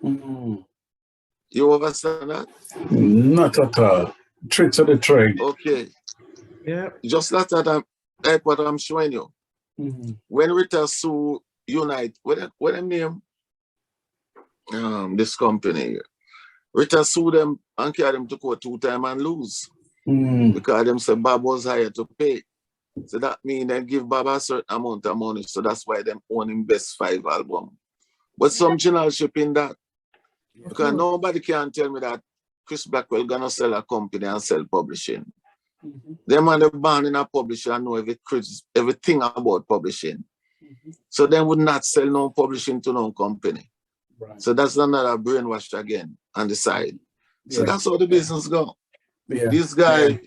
You understand that? Not at all. Tricks of the trade. Okay. Yeah. Just like what I'm showing you. When Rita sue Unite, what them name? This company. Rita sue them and carry them to court 2 times and lose. Because them say Bob was hired to pay. So that means they give Bob a certain amount of money. So that's why them own him best 5 album. But some generalship in that. Because nobody can tell me that Chris Blackwell gonna sell a company and sell publishing. Them and the band in a publisher know everything about publishing. So they would not sell no publishing to no company. Right. So that's another brainwash again on the side. So that's how the business go. This guy.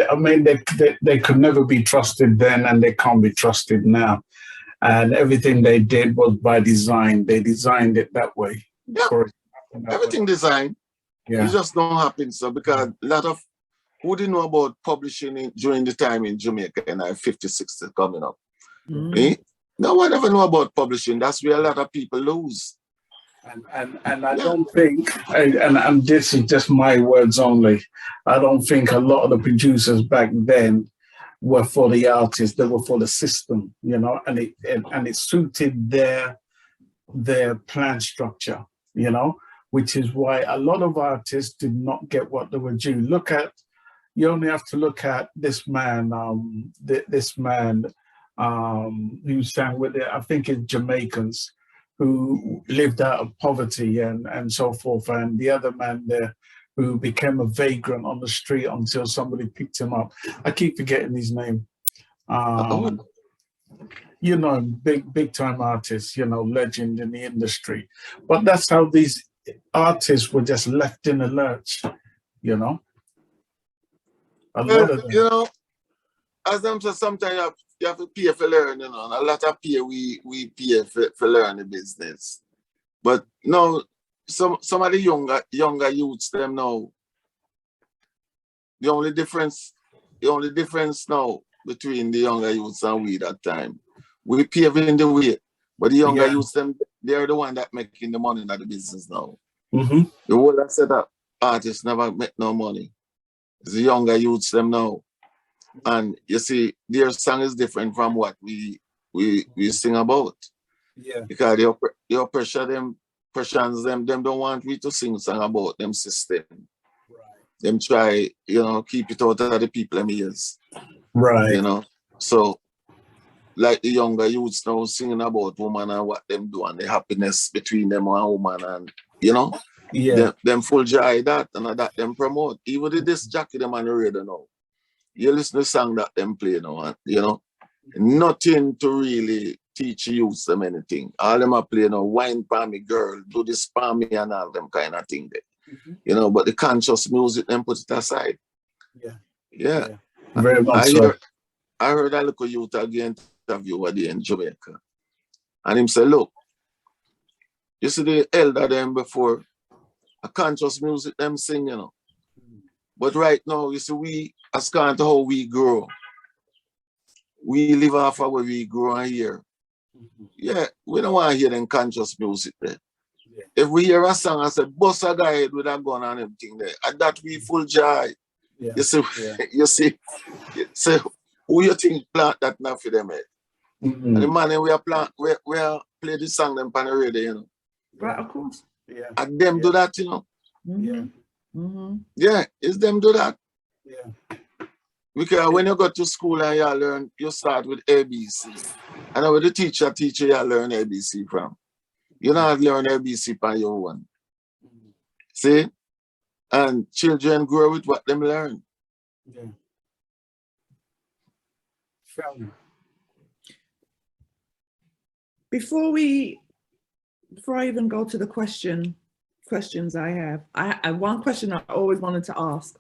I mean, they could never be trusted then, and they can't be trusted now. And everything they did was by design. They designed it that way. Yeah. Everything designed. Yeah. It just don't happen. So because a lot of who didn't know about publishing during the time in Jamaica and 50, 60 coming up. No one ever know about publishing. That's where a lot of people lose. And I don't think, and this is just my words only, I don't think a lot of the producers back then were for the artists, they were for the system, you know, and it suited their their plan structure, you know, which is why a lot of artists did not get what they were due. You only have to look at this man, who sang with it, I think it's Jamaicans, who lived out of poverty and so forth, and the other man there who became a vagrant on the street until somebody picked him up. I keep forgetting his name. You know, big time artist, you know, legend in the industry. But that's how these artists were just left in the lurch, you know. A lot of them. You know, as them say, sometimes you have to pay for learning, you know, and a lot of pay we pay for learning the business. But no, some of the younger youths them now, the only difference now between the younger youths and we that time, we paving the way, but the younger youths them, they're the one that making the money in the business now. The whole I said that artists never make no money. It's the younger youths them now. And you see, their song is different from what we sing about. Yeah. Because your pressures them don't want we to sing song about them system. Right. Them try, you know, keep it out of the people them ears. Right. You know. So like the younger youths now singing about woman and what them do and the happiness between them and woman, and you know. Yeah. Them full joy that and that them promote. Even the disc jockey them on the radio now. You listen to the song that them play now, and, you know, nothing to really teach youths them anything. All them are playing now, wine for me girl, do this for me and all them kind of thing there. You know, but the conscious music them put it aside. Yeah. Very much so. I heard a little youth again interview with in Jamaica. And him say, look, you see the elder them before, a conscious music them sing, you know. But right now, you see, we, as kind to how we grow, we live off of where we grow and hear. Yeah, we don't want to hear them conscious music there. If we hear a song and say, bust a guy with a gun and everything there, and that we full joy. You see, you see, who you think plant that now for them? And the man we are play this song them on the radio, you know. Right, of course. Yeah. And them do that, you know. Yeah, it's them do that. Yeah. Because when you go to school and you learn, you start with ABC. And when the teacher teach you, you learn ABC from. You not learn ABC by your own. See? And children grow with what them learn. Yeah. Before I even go to the questions I have one question I always wanted to ask.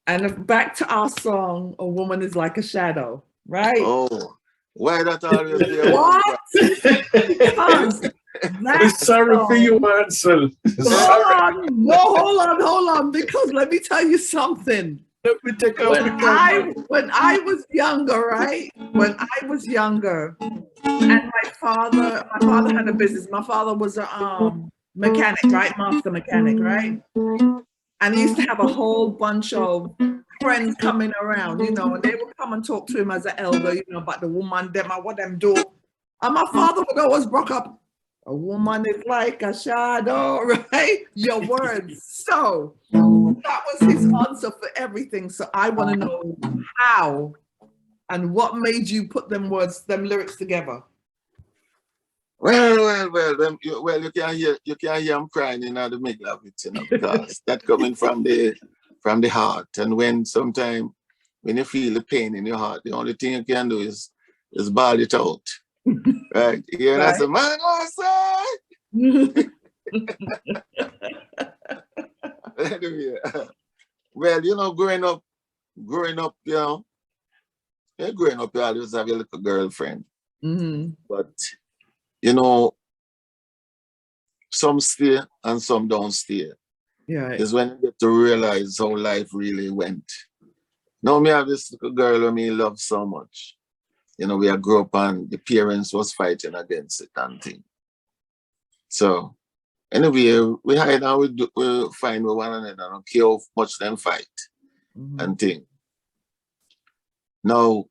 And back to our song, A Woman is Like a Shadow, right? Oh, why that always there? What? Because sorry for you, Ansel. Hold on, because let me tell you something. Let me take off the camera. When I was younger, right? When I was younger, and my father had a business. My father was a mechanic, right? Master mechanic, right? And he used to have a whole bunch of friends coming around, you know, and they would come and talk to him as an elder, you know, about the woman, them and what them do. And my father would always broke up, a woman is like a shadow, right? Your words. So that was his answer for everything. So I want to know how and what made you put them lyrics together. Well, you can hear him crying in the middle of it, you know, because that coming from the heart. And sometimes when you feel the pain in your heart, the only thing you can do is bawl it out. Right? Yeah, that's a man anyway, well, you know, growing up, you know, you always have your little girlfriend. But you know, some stay and some don't stay. Yeah. It's when you get to realize how life really went. Now me have this little girl who me love so much. You know, we grew up and the parents was fighting against it and thing. So anyway, we hide and we find with one another. I don't care how much them fight and thing. Now,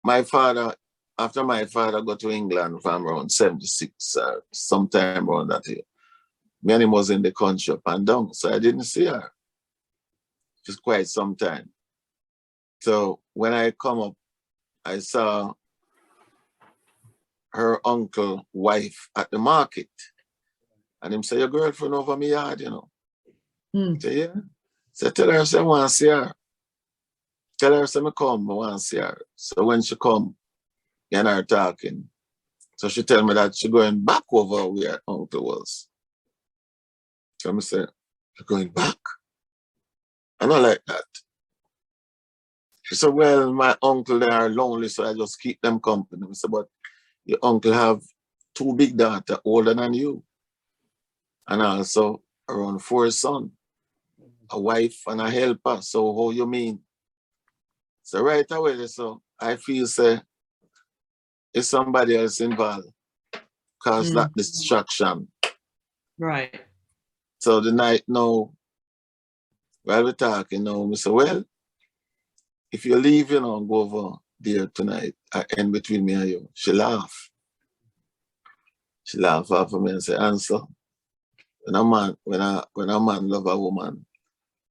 my father, after my father got to England from around 76, sometime around that year, me and him was in the country up and down, so I didn't see her. Just quite some time. So when I come up, I saw her uncle wife at the market. And him say, your girlfriend over me yard, you know. I say, yeah. So tell her, say, I want to see her. Tell her, say, I come, I want to see her. So when she come, me and her talking. So she tell me that she going back over where her uncle was. So I say, you're going back? I don't like that. She said, well, my uncle, they are lonely, so I just keep them company. I said, but your uncle have 2 big daughters older than you. And also around 4 sons, a wife and a helper. So how you mean? So right away, so I feel say it's somebody else involved. Cause that distraction. Right. So the night now, while we're talking now, we say, well, if you leave, you know, go over there tonight, I end between me and you. She laugh. She laugh after me and say, Ansel, when a man love a woman,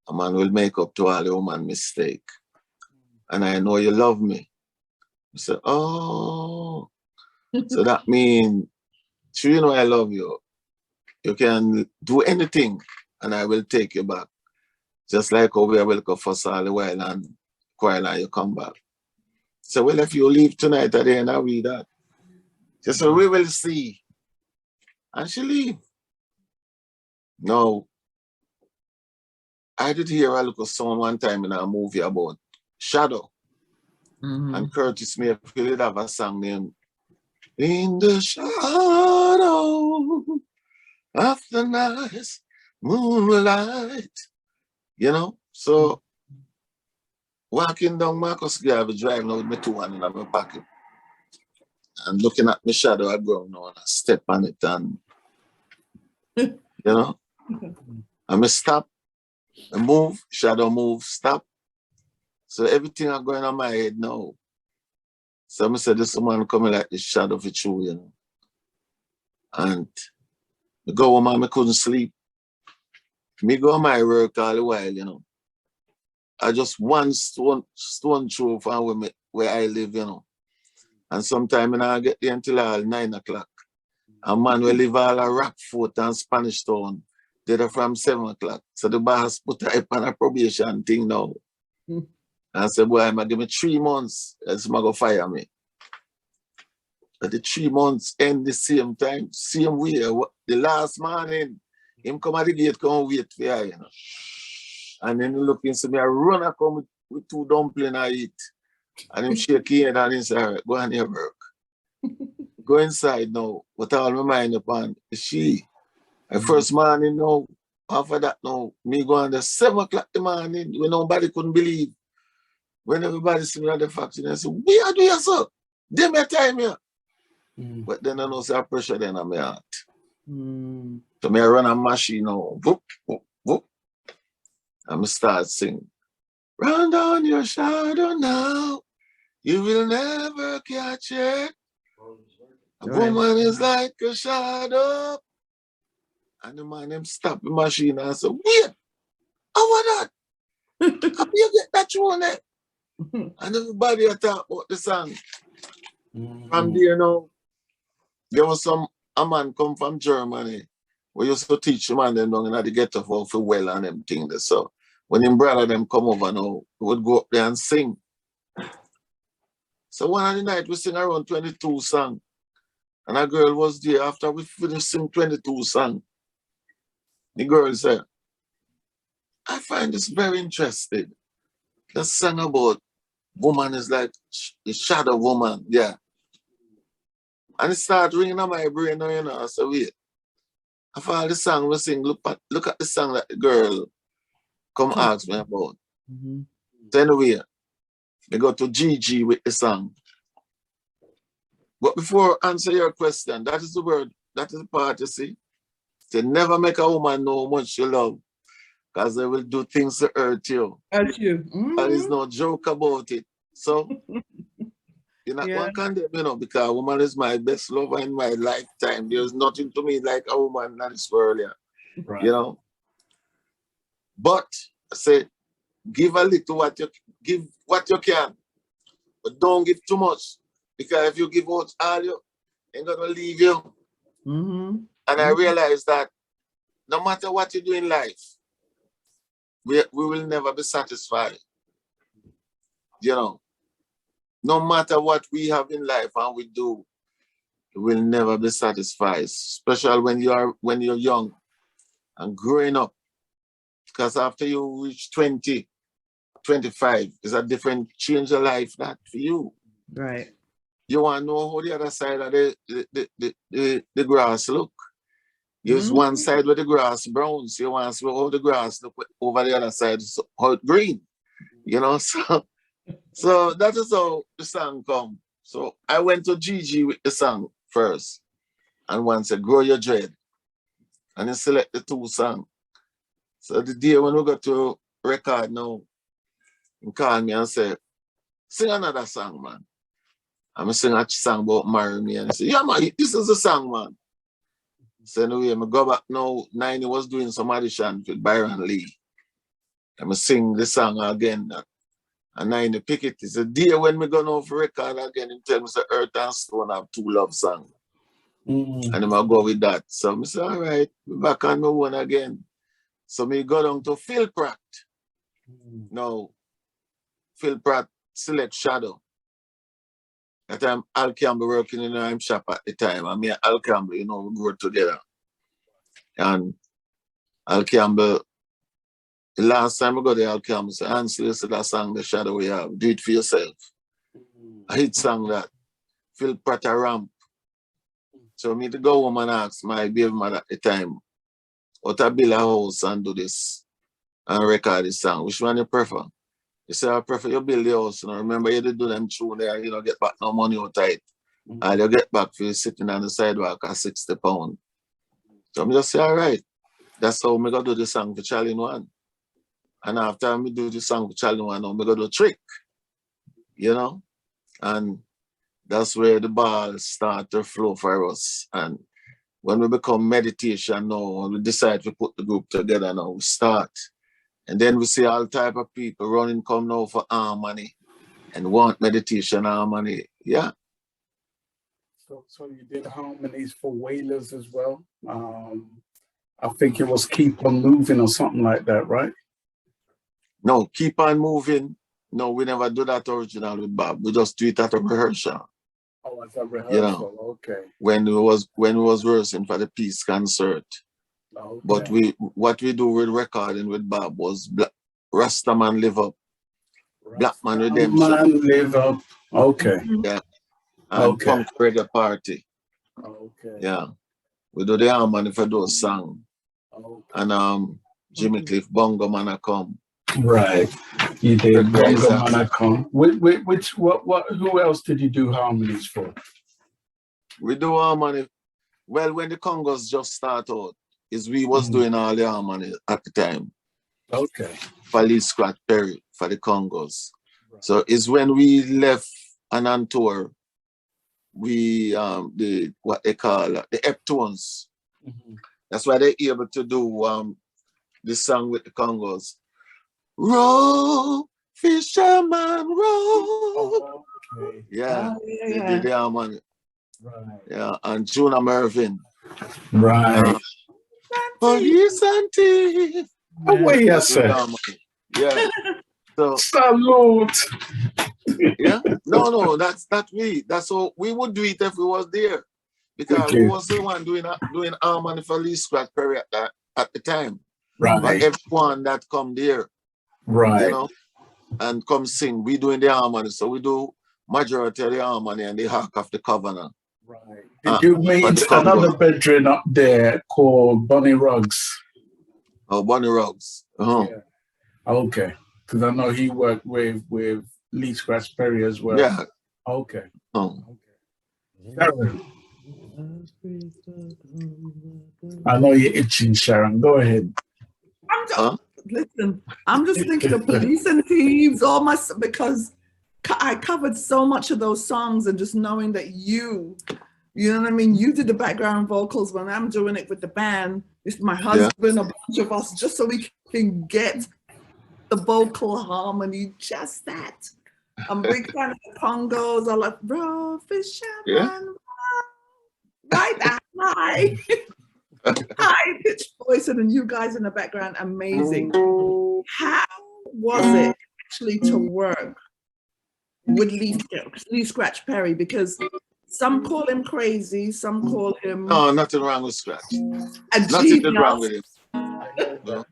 a man will make up to all the woman mistake. And I know you love me. I say, oh, so that means, sure you know I love you. You can do anything and I will take you back. Just like how we will go fuss all the while and quarrel and you come back. So, well, if you leave tonight at the end, I'll read that. She said, we will see. And she leave. No. I did hear a little song one time in a movie about shadow. And Curtis Mayfield have a song named In the Shadow of the Night Moonlight. You know? So walking down Marcus Garvey, driving out with my 2 hands in my pocket. And looking at my shadow, I go now and I step on it and you know? And I stop, I move, shadow move, stop. So everything is going on my head now. So I said, this woman coming like this shadow for true, you know. And I go home and I couldn't sleep. Me go on my work all the while, you know. I just one stone throw from where I live, you know. And sometimes I get there until 9 o'clock. A man will live all a Rockfort and Spanish Town. They're from 7 o'clock. So the boss put her on a probation thing now. And I said, boy, I'm going to give me 3 months. Else I'm going to fire me. But the 3 months end the same time, same way. The last morning, him come at the gate, come wait for her, you know. And then he look into me, I run and come with 2 dumplings I eat. And him shake his head and he say, all right, go on your work. Go inside now. But all my mind upon is she. The first morning now, after that now, me go on the 7 o'clock in the morning when nobody couldn't believe. When everybody see me at the factory, I say, we are doing so. Give me time here. But then I know say pressure then on my heart. So me I run a machine now. Whoop, whoop, whoop. And I start singing. Run down your shadow now. You will never catch it. A woman is like a shadow. And the man them stop the machine and say, wait, how was that? How do you get that tune there? And everybody talk about the song. From there, you know, there was a man come from Germany. We used to teach the man them down in the ghetto for well and them things. So when him brother them come over now, we would go up there and sing. So one of the night we sing around 22 songs. And a girl was there after we finished sing 22 songs. The girl said, I find this very interesting. The song about woman is like the shadow woman, yeah. And it started ringing on my brain now, you know. I said, wait. After all the song we sing, look at the song that the girl come ask me about. So anyway, we go to Gigi with the song. But before I answer your question, that is the word, that is the part you see. They never make a woman know how much you love, because they will do things to hurt you. Hurt you. There is no joke about it. So You're not one condemn, you know, because a woman is my best lover in my lifetime. There's nothing to me like a woman that is earlier, you know. But I say, give a little give what you can, but don't give too much, because if you give out all, you ain't gonna leave you. And I realize that no matter what you do in life, we will never be satisfied. You know, no matter what we have in life and we do, we will never be satisfied, especially when you're young and growing up. Because after you reach 20, 25, is a different change of life that for you. Right. You want to know how the other side of the grass look. Use one side where the grass browns. You want to see how the grass look over the other side, so how it green. You know, so that is how the song come. So I went to Gigi with the song first. And one said, Grow Your Dread. And he select the two songs. So the day when we got to record now, he called me and said, sing another song, man. I'm sing a song about marry me. And he said, yeah, man, this is the song, man. So anyway, I go back now. 90 was doing some audition with Byron Lee. I'm sing the song again. And 90 pick it. It's a day when we go now for record again. He tell me, say, Earth and Stone have two love songs. And I'm going to go with that. So I say, all right, we're back on my one again. So me go down to Phil Pratt. Now, Phil Pratt select Shadow. That time Al Campbell working in the shop at the time. And me and Al Campbell, you know, we grew together. And Al Campbell, the last time I got there, Al Campbell said, Ansel, said that song, The Shadow We Have, do it for yourself. I hit song that. Phil Pratt a ramp. So me to go home and ask my baby mother at the time, what I build a house and do this and record this song, which one you prefer? You say, I prefer you build the house. You know, remember, you did do them through there, you know, get back no money out of it. And you get back for you sitting on the sidewalk at 60 pounds. So I just say, all right. That's how I'm going to do the song for Charlie One. And after I do the song for Charlie One, I'm going to do a trick. You know? And that's where the ball start to flow for us. And when we become meditation now, we decide to put the group together now, we start. And then we see all type of people running come now for harmony and want meditation harmony. Yeah. So you did harmonies for Wailers as well. I think it was Keep On Moving or something like that, right? No, Keep On Moving. No, we never do that original with Bob. We just do it at a rehearsal. Oh, as a rehearsal, you know, okay. When we was rehearsing for the peace concert. Okay. But what we do with recording with Bob was Rastaman Live Up, Black Man Redemption. Man Live Up, okay. Yeah. And Punk Reggae Party. Okay. Yeah. We do the harmony for those songs. Okay. And Jimmy Cliff Bongo Man a come. Right. You did Bongo Man a come. Who else did you do harmonies for? We do harmony. Well, when the Congos just start out, we was doing all the harmony at the time. Okay. For Lee Scratch Perry, for the Congos. Right. So it's when we left and on tour, we what they call the Eptones. That's why they're able to do this song with the Congos. Row, fisherman, row. Okay. Yeah. They did the harmony. Right. Yeah, and Juna Mervin. Right. Police and thief. Oh, wait, yes, sir. Yeah. So salute. Yeah. No, that's not we. That's all we would do it if we was there. Because we was the one doing harmony for Lee Scratch Perry at the time. Right. But everyone that come there. Right. You know, and come sing. We doing the harmony. So we do majority of the harmony and the Hark of the Covenant. Right. Did you meet another bedroom up there called Bonnie Ruggs? Oh, Bonnie Ruggs. Yeah. Okay. Because I know he worked with Lee Scratch Perry as well. Yeah. Okay. Okay. I know you're itching, Sharon. Go ahead. Listen, I'm just thinking of Police and Thieves, because I covered so much of those songs, and just knowing that you know what I mean? You did the background vocals when I'm doing it with the band. It's my husband, a bunch of us, just so we can get the vocal harmony, just that. I'm a big fan of the congos. I like raw fish and right that high, high pitched voice, and then you guys in the background, amazing. How was it actually to work with Lee Scratch Perry? Because some call him crazy, some call him... No, nothing wrong with Scratch. Nothing wrong with him. No.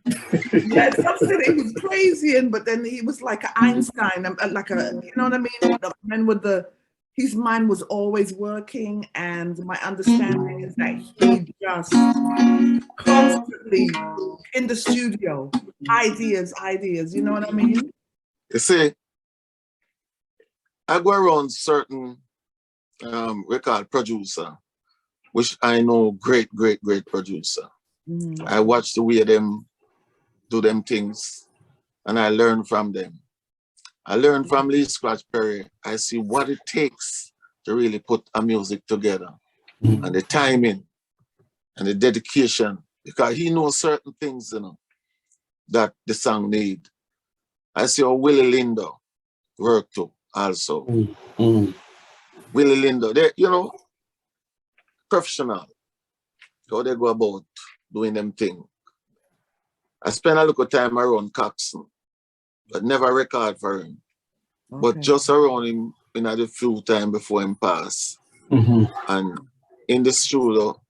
Yeah, some said he was crazy, but then he was like an Einstein, like a, you know what I mean? The man with his mind was always working, and my understanding is that he just constantly in the studio, ideas, you know what I mean? You see, I go around certain record producer, which I know great producer. I watch the way them do them things, and I learn from them. I learn from Lee Scratch Perry. I see what it takes to really put a music together, and the timing and the dedication, because he knows certain things, you know, that the song need. I see how Willie Lindo work too also. Willie Lindo, they, you know, professional, how they go about doing them thing. I spend a little time around Coxon, but never record for him. Okay. But just around him, you know, the few time before him pass. And in the studio,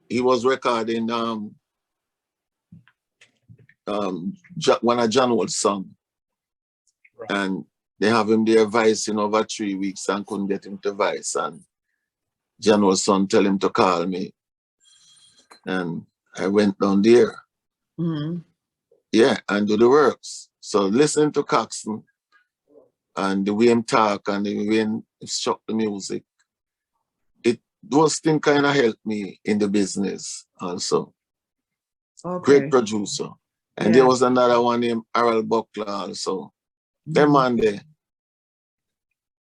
he was recording one of John Wood's song. Right. And they have him there vicing over 3 weeks and couldn't get him to vice. And John Wood's son tell him to call me. And I went down there. Yeah, and do the works. So listen to Coxon and the way him talk and the way him struck the music. Those things kind of helped me in the business also. Okay. Great producer. And there was another one named Harold Buckler also. Them man they,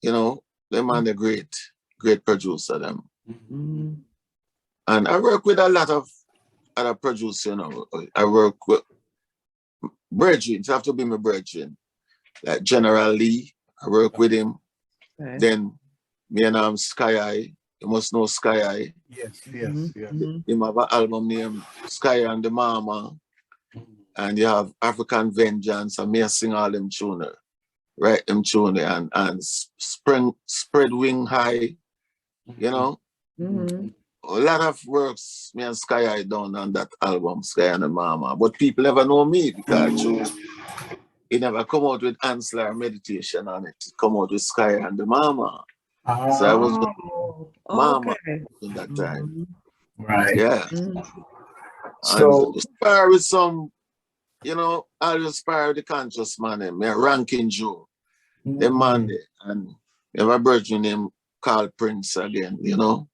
you know, them man they great producer them. And I work with a lot of other producers, you know. I work with brethren, it have to be my brethren. Like General Lee, I work with him. Okay. Then me and Sky Eye. You must know Sky Eye. Yes. He have an album named Sky and the Mama. And you have African Vengeance, and me I sing all them tuner. Write them tuner and Spread Wing High, you know. A lot of works me and Sky Eye done on that album, Sky and the Mama. But people never know me because it never come out with Ansel Meditation on it. It come out with Sky and the Mama. So I was Mama in that time. Right. Yeah. So inspire with some, you know, I inspire the conscious man, me Ranking Joe. The man there. And have a virgin named Carl Prince again, you know.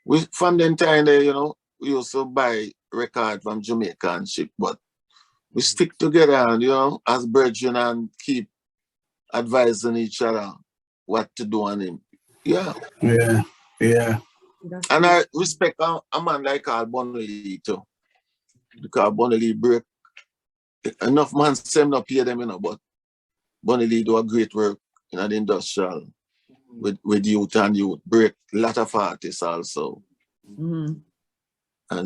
We from the time there, you know, we used to buy record from Jamaica and shit, but we stick together and, you know, as brethren and keep advising each other what to do on him. Yeah. And I respect a man like Carl Bonley too. Because Bonley break enough man same not pay them, you know, but Bonley do a great work in the industrial with youth and youth. Break a lot of artists also. And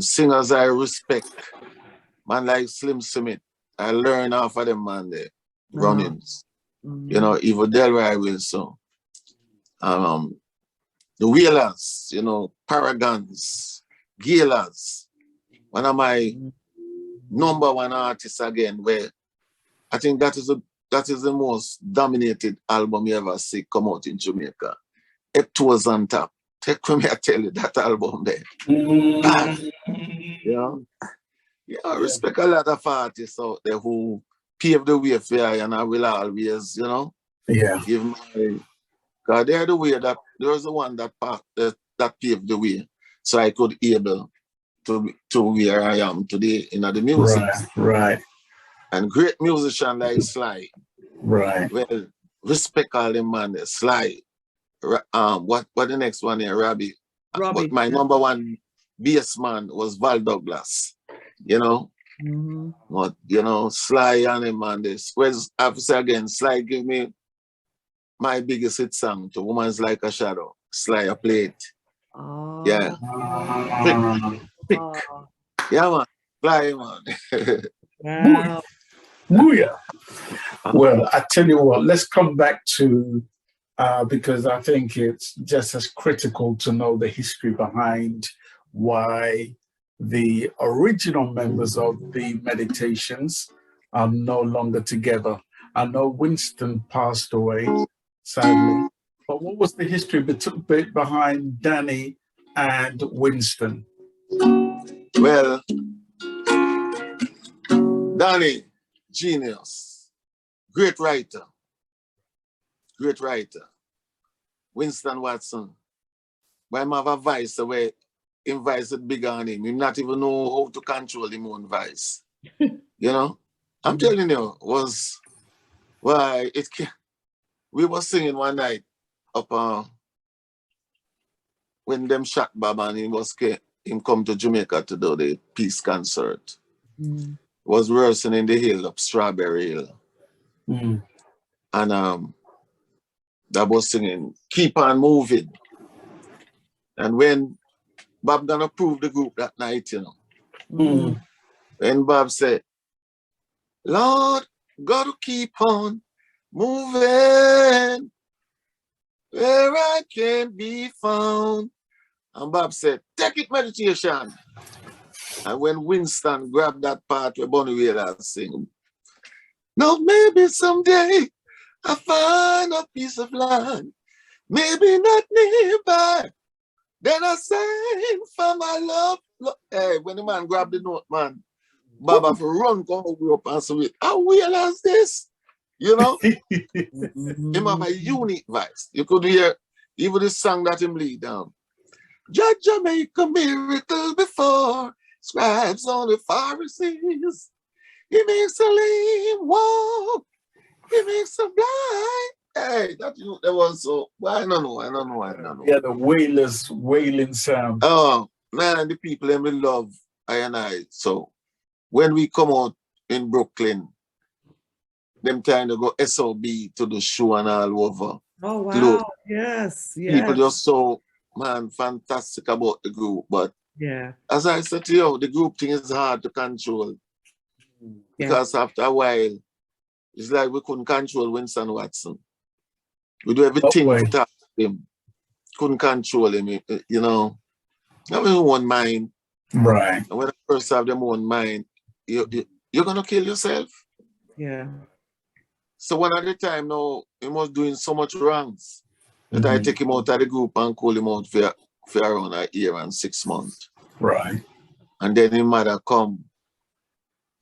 singers I respect. Man like Slim Smith. I learn off of them man there. Runnings. You know, even Delroy Wilson. The Wheelers, you know, Paragons, Gaylors. One of my #1 artists again, where I think that is the most dominated album you ever see come out in Jamaica. Eptoes on Top. Take me, I tell you, that album there. Yeah, I respect a lot of artists out there who paved the way for you, and I will always, you know, give my, because they're the way that there's the one that paved the way, so I could able to where I am today in the music. Right. And great musician like Sly. Right. Well, respect all them man there. Sly. What the next one here, Robbie? But my number one bass man was Val Douglas. You know? But you know, Sly and him man this. Where's I have to say again, Sly give me my biggest hit song to Woman's Like a Shadow. Sly I play it. Oh. Yeah. Pick. Yeah, man. Fly, man. Wow. Booyah. Well, I tell you what, let's come back to, because I think it's just as critical to know the history behind why the original members of the Meditations are no longer together. I know Winston passed away, sadly, but what was the history behind Danny and Winston? Well, Danny, genius, great writer. Winston Watson. Why have a voice the way him voice is bigger on him. He not even know how to control him own voice. You know? I'm telling you, was why it we were singing one night up when them shot Bob and him come to Jamaica to do the peace concert. Was rehearsing in the hill up Strawberry Hill. And that was singing Keep On Moving. And when Bob gonna prove the group that night, you know. And Bob said, Lord, gotta keep on moving where I can be found. And Bob said, take it meditation. And when Winston grabbed that part where Bonnie Wheeler sing, now maybe someday I find a piece of land, maybe not nearby. Then I sang for my love. Hey, when the man grabbed the note, man, Bob have to run, come over up and say, how real as this? You know? Him have a unique voice. You could hear even the song that him lead down. Judge make a miracle before scribes on the Pharisees. He makes a lame walk. He makes a blind. Hey, that was so. Well, I don't know. Yeah, the wailers wailing sound. Oh man, the people them will love I and I. So when we come out in Brooklyn, them time to go SOB to the show and all over. Oh wow! Look, yes. People just so man fantastic about the group, but yeah, as I said to you, the group thing is hard to control because after a while, it's like we couldn't control Winston Watson. We do everything to talk to him. Couldn't control him, you know. Have your own mind. Right. And when a person have their own mind, you're going to kill yourself. Yeah. So one at a time now, he was doing so much wrongs that I take him out of the group and call him out for around a year and 6 months. Right. And then his mother come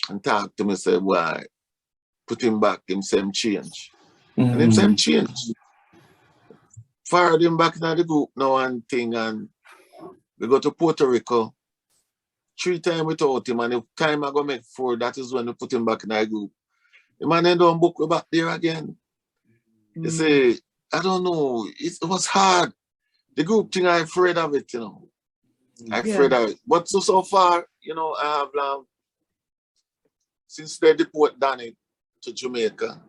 and talk to me, say, why? Put him back, him same change. And him same change. Fired him back into the group now and thing, and we go to Puerto Rico 3 times without him, and the time I go make 4, that is when we put him back in the group. The man then don't book me back there again. You say, I don't know, it was hard. The group thing, I'm afraid of it, you know. I'm afraid of it. But so far, you know, I have, since they deport Danny to Jamaica,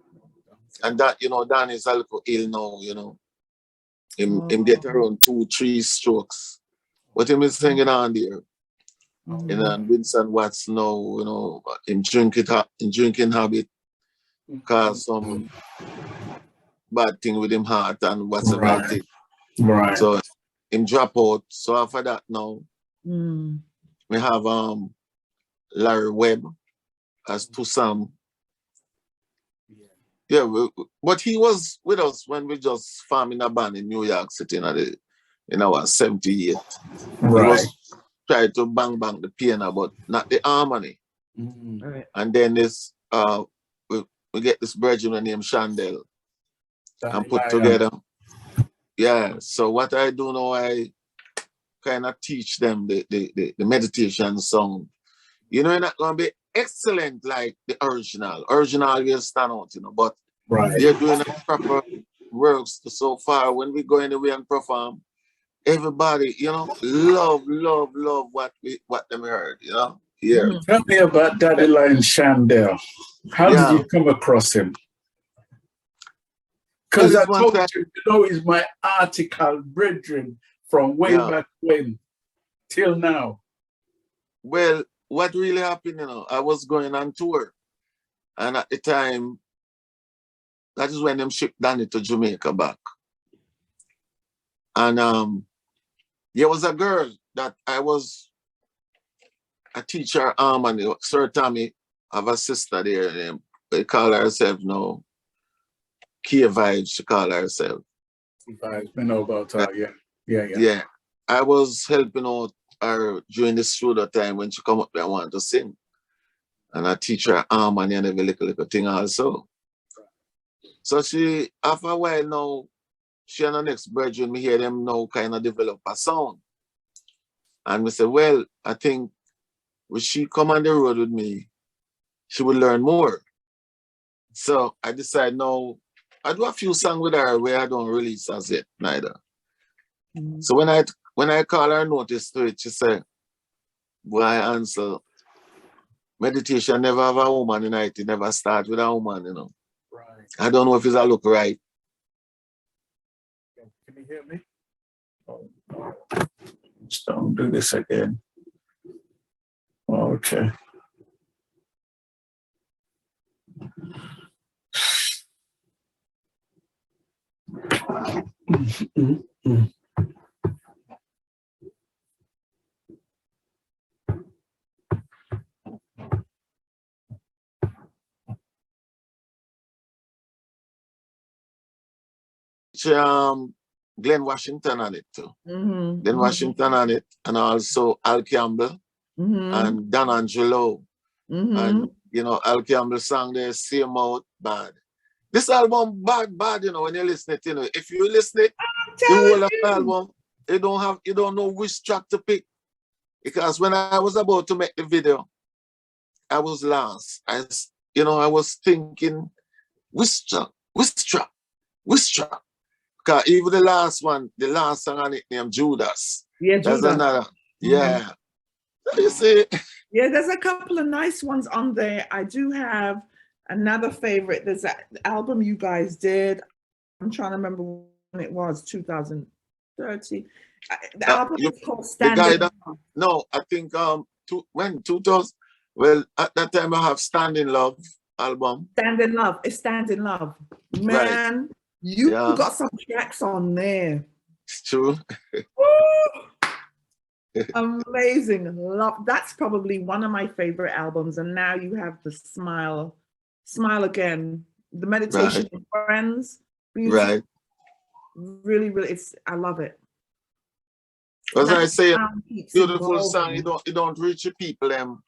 and that, you know, Danny is a little ill now, you know. Him get around 2-3 strokes. But him is hanging on there. You know, and Winston Watson now, you know, him drinking habit cause some bad thing with him heart and whatsoever. Right. So him drop out. So after that now, we have Larry Webb as Tusam. Yeah, but he was with us when we just farming a band in New York City in our 78. Right. He was trying to bang the piano, but not the harmony. Right. And then this we get this brethren named Shandell and put together. Yeah. So what I do now, I kind of teach them the meditation song. You know, it's not gonna be excellent like the original. Original will stand out, you know, but Right. They're doing a proper works so far. When we go anywhere and perform, everybody, you know, love what them heard, you know. Yeah. Tell me about Daddy Lion Shandell. How did you come across him? Because I told you, you know, he's my article brethren from way back when till now. Well, what really happened, you know, I was going on tour, and at the time, that is when them shipped Danny to Jamaica back. And there was a girl that I was a teacher, and Sir Tommy have a sister there. They call herself now Key Vibes, she call herself. Vibes, I know about her, yeah. Yeah. I was helping out her during the studio time when she come up there and want to sing. And I teach her harmony and every little thing also. So she, after a while now, she and her next brethren, me hear them now kind of develop a sound. And we say, well, I think when she come on the road with me, she will learn more. So I decide now, I do a few songs with her where I don't release as yet, neither. So when I call her notice to it, she said, boy, Ansel, meditation never have a woman in it. It never start with a woman, you know. Right. I don't know if it's a look right. Can you hear me? Oh, just don't do this again. Okay. Glenn Washington on it too. Glenn Washington on it, and also Al Campbell and Dan Angelo. And you know, Al Campbell sang there, Same Out Bad. This album bad, you know, when you listen it, you know, if you listen it, the whole of the album, you don't know which track to pick. Because when I was about to make the video, I was lost. I was thinking, which track? Because even the last song on it named Judas. Yeah, That's Judas. another. Yeah. You see? Yeah, there's a couple of nice ones on there. I do have another favorite. There's an album you guys did. I'm trying to remember when it was, 2013. The album is called Standing Love. No, I think 2000. Well, at that time I have Standing Love album. Standing Love. It's Standing Love. Man, right. You got some tracks on there. It's true. Amazing. Love. That's probably one of my favorite albums. And now you have the Smile Again, the Meditation with Friends. Right. Really, I love it. As I say, beautiful song. You don't reach the people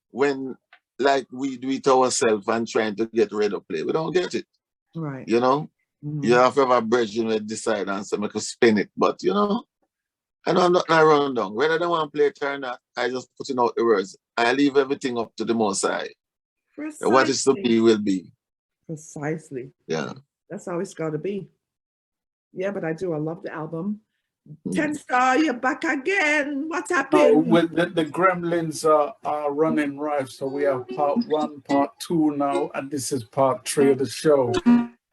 when like we do it ourselves and trying to get rid of play. We don't get it. Right. You know? You have to have a bridge and decide and say, make us spin it. But you know, I know I'm not run down. Whether they want to play it or not, I just putting out the words. I leave everything up to the Most High. What is to be will be. Precisely. Yeah. That's how it's got to be. Yeah, but I love the album. 10 Star, you're back again. What's happening? Well, the Gremlins are running rife, so we have part 1, part 2 now, and this is part 3 of the show.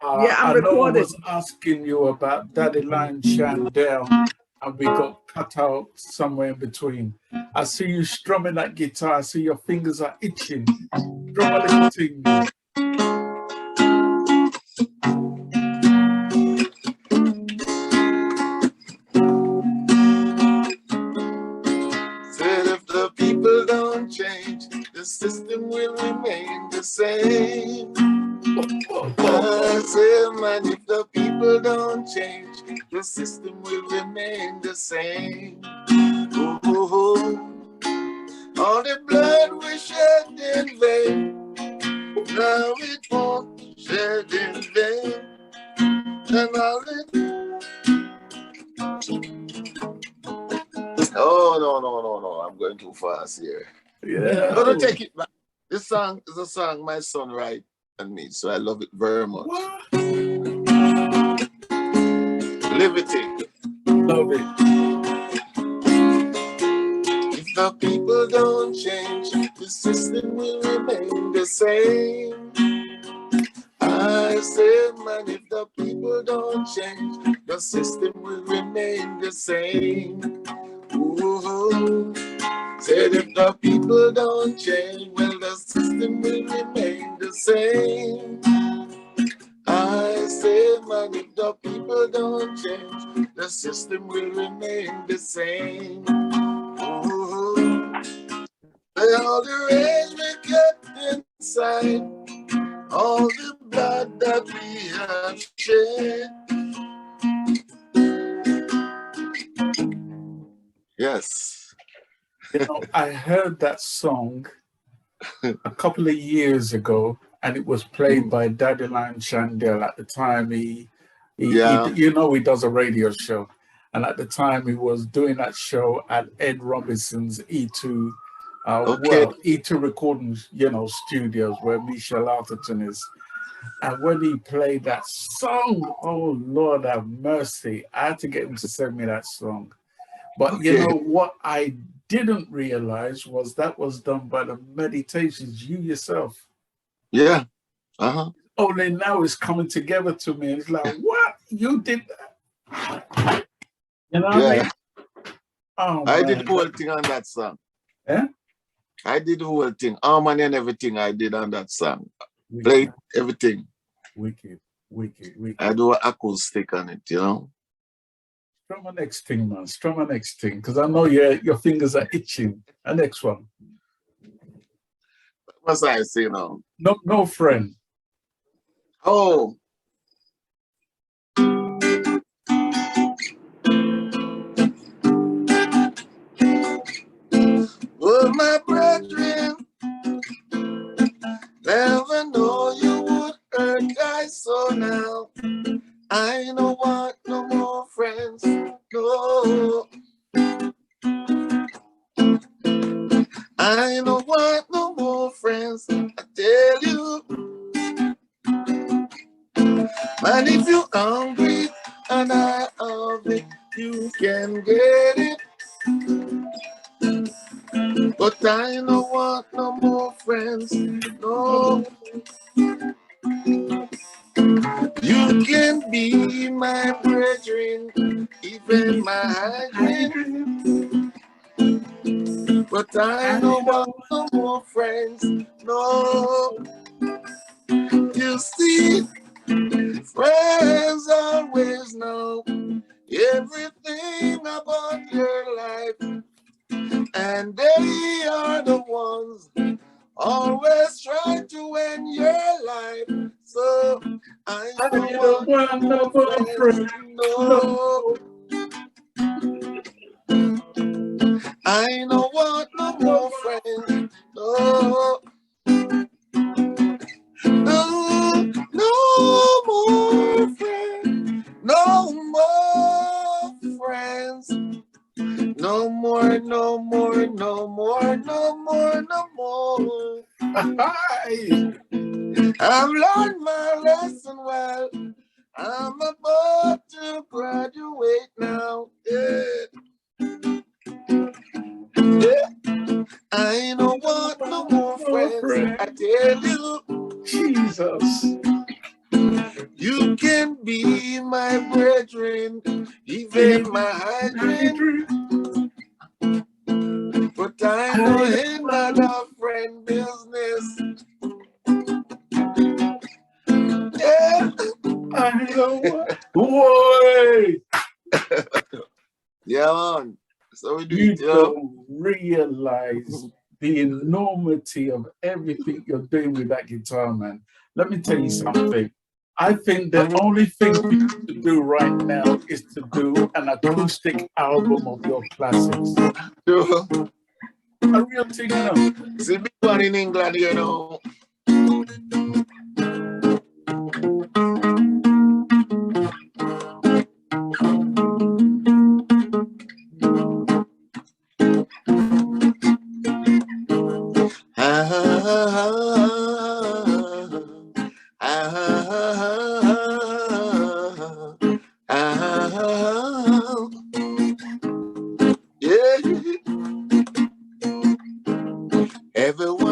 I'm recording. I was asking you about Daddy Lion Shandell, and we got cut out somewhere in between. I see you strumming that guitar. I see your fingers are itching. Drum a little thing. Said if the people don't change, the system will remain the same. I said, man, if the people don't change, the system will remain the same. All the blood we shed in vain, now it won't shed in vain. And all it... Oh, no, I'm going too fast here. Yeah. I'm gonna take it back. This song is a song my son write and me. So I love it very much. What? Liberty. Love it. If the people don't change, the system will remain the same. I said, man, if the people don't change, the system will remain the same. Ooh. Said if the people don't change, well, the system will remain the same. I said, man, if the people don't change, the system will remain the same. Ooh. All the rage we kept inside, all the blood that we have shed. Yes. You know, I heard that song a couple of years ago, and it was played by Daddy Lion Chandel. At the time, he you know, he does a radio show, and at the time he was doing that show at Ed Robinson's E2, E2 recording, you know, studios where Michelle Atherton is. And when he played that song, oh Lord have mercy, I had to get him to send me that song. But you know what I didn't realize was that was done by the Meditations, you yourself. Yeah. Uh-huh. Only now it's coming together to me. It's like, what? You did that? You know what I mean? Oh, I did the whole thing on that song. Yeah? I did the whole thing. Harmony and everything I did on that song. Played everything. Wicked. I do an acoustic on it, you know? Strum my next thing, man. Strum my next thing. Because I know your fingers are itching. The next one. What's I say now? No friend. Oh. Well, my brethren, never know you would hurt guys, so now I don't want no more friends, no. I don't want no more friends, I tell you. Man, if you're hungry and I have it, you can get it. But I don't want no more friends, no. You can be my brethren, even my hydrant. But I don't want no more friends, no. You see, friends always know everything about your life, and they are the ones always try to end your life. So I don't want no friends, no. I don't want no more friends, no. No more friends, no more friends. No more, no more, no more, no more, no more. I've learned my lesson well. I'm about to graduate now. I don't want no more friends, I tell you. Jesus. You can be my brethren, even my hydrant. But I know ain't not a friend business. Yeah. I know. Boy. Yeah, man. So we do you it, don't realize the enormity of everything you're doing with that guitar, man. Let me tell you something. I think the only thing for you to do right now is to do an acoustic album of your classics. A real thing, you know. It's a big one in England, you know.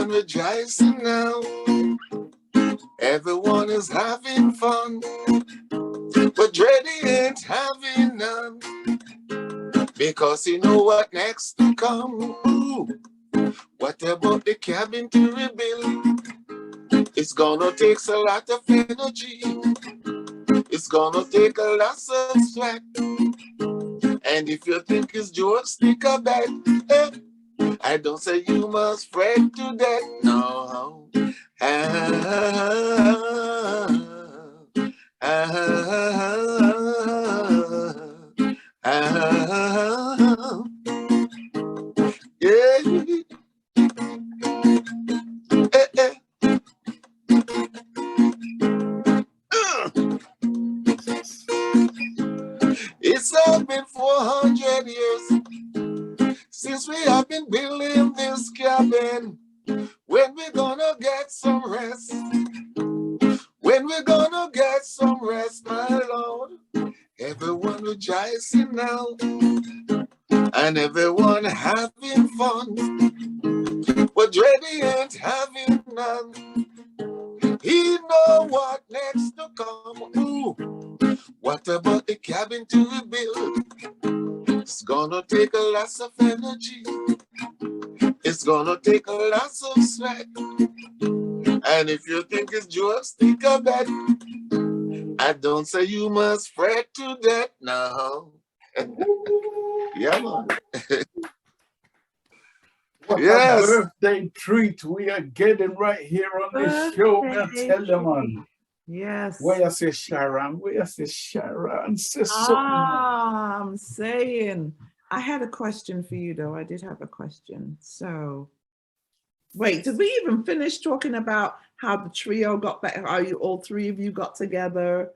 everyone rejoicing now. Everyone is having fun, but Dreddy ain't having none, because he know what next to come. Ooh, what about the cabin to rebuild? It's gonna take a lot of energy. It's gonna take a lot of sweat. And if you think it's jokes, think of that. I don't say you must fret to death. No. Yeah. It's all been 400 years since we have been building this cabin. When we gonna get some rest? When we gonna get some rest, my Lord? Everyone rejoicing now, and everyone having fun, but Dreddy ain't having none. He know what next to come. Ooh, what about the cabin to rebuild? It's gonna take a lot of energy. It's gonna take a lot of sweat. And if you think it's jokes, think of that. I don't say you must fret to death. No. Yeah, man. What Yes. a birthday treat we are getting right here on this show. I tell you, man. Yes. Where you say Sharon? Where you say Sharon? Say something. I'm saying. I had a question for you, though. I did have a question. So, wait, did we even finish talking about how the trio got back? How you all three of you got together?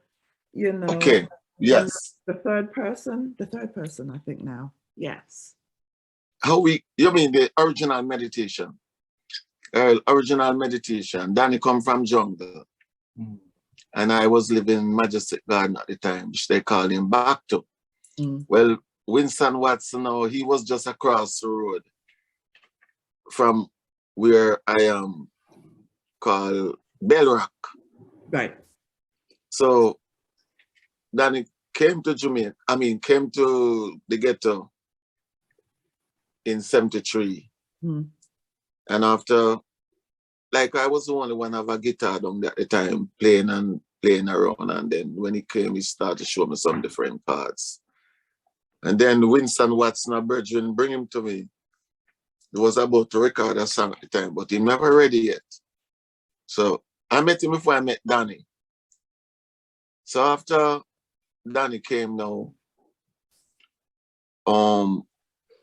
You know. Okay. Yes. The third person, I think now. Yes. You mean the original meditation? Original meditation. Danny come from jungle. Mm. And I was living in Majestic Garden at the time, which they call him back to. Mm. Well, Winston Watson, now, he was just across the road from where I am, called Bell Rock. Right. So Danny came to Jamaica, came to the ghetto in 73. Mm. And after, like, I was the only one have a guitar down there at the time, playing around. And then when he came, he started to show me some different parts. And then Winston Watson, a brethren, bring him to me. He was about to record a song at the time, but he never ready yet. So I met him before I met Danny. So after Danny came now,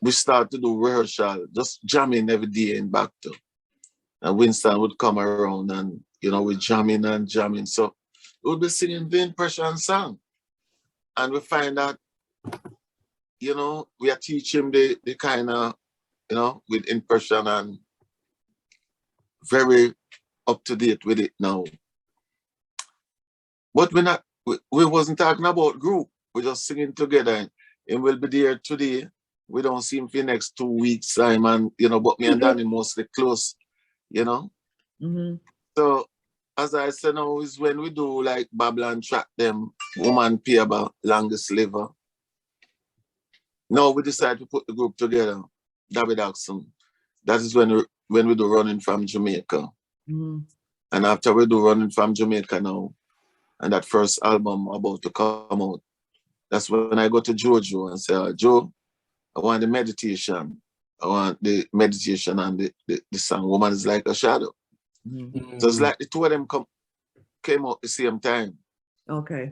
we started to do rehearsal, just jamming every day in Backto. And Winston would come around and, we jamming and jamming. So we would be singing the impression song. And we find that, we are teaching him the kind of, with impression, and very up to date with it now. But we wasn't talking about group. We're just singing together. And we'll be there today. We don't see him for the next 2 weeks time, and but me and Danny mostly close, Mm-hmm. So as I said now, is when we do like Babylon track them, Woman Pay About Longest Liver. Now we decide to put the group together, David Axon. That is when we do Running from Jamaica. Mm-hmm. And after we do Running from Jamaica now, and that first album about to come out, that's when I go to Jojo and say, Joe, I want the meditation. I want the meditation and the song Woman is Like a Shadow. Mm-hmm. So it's like the two of them came out the same time. Okay.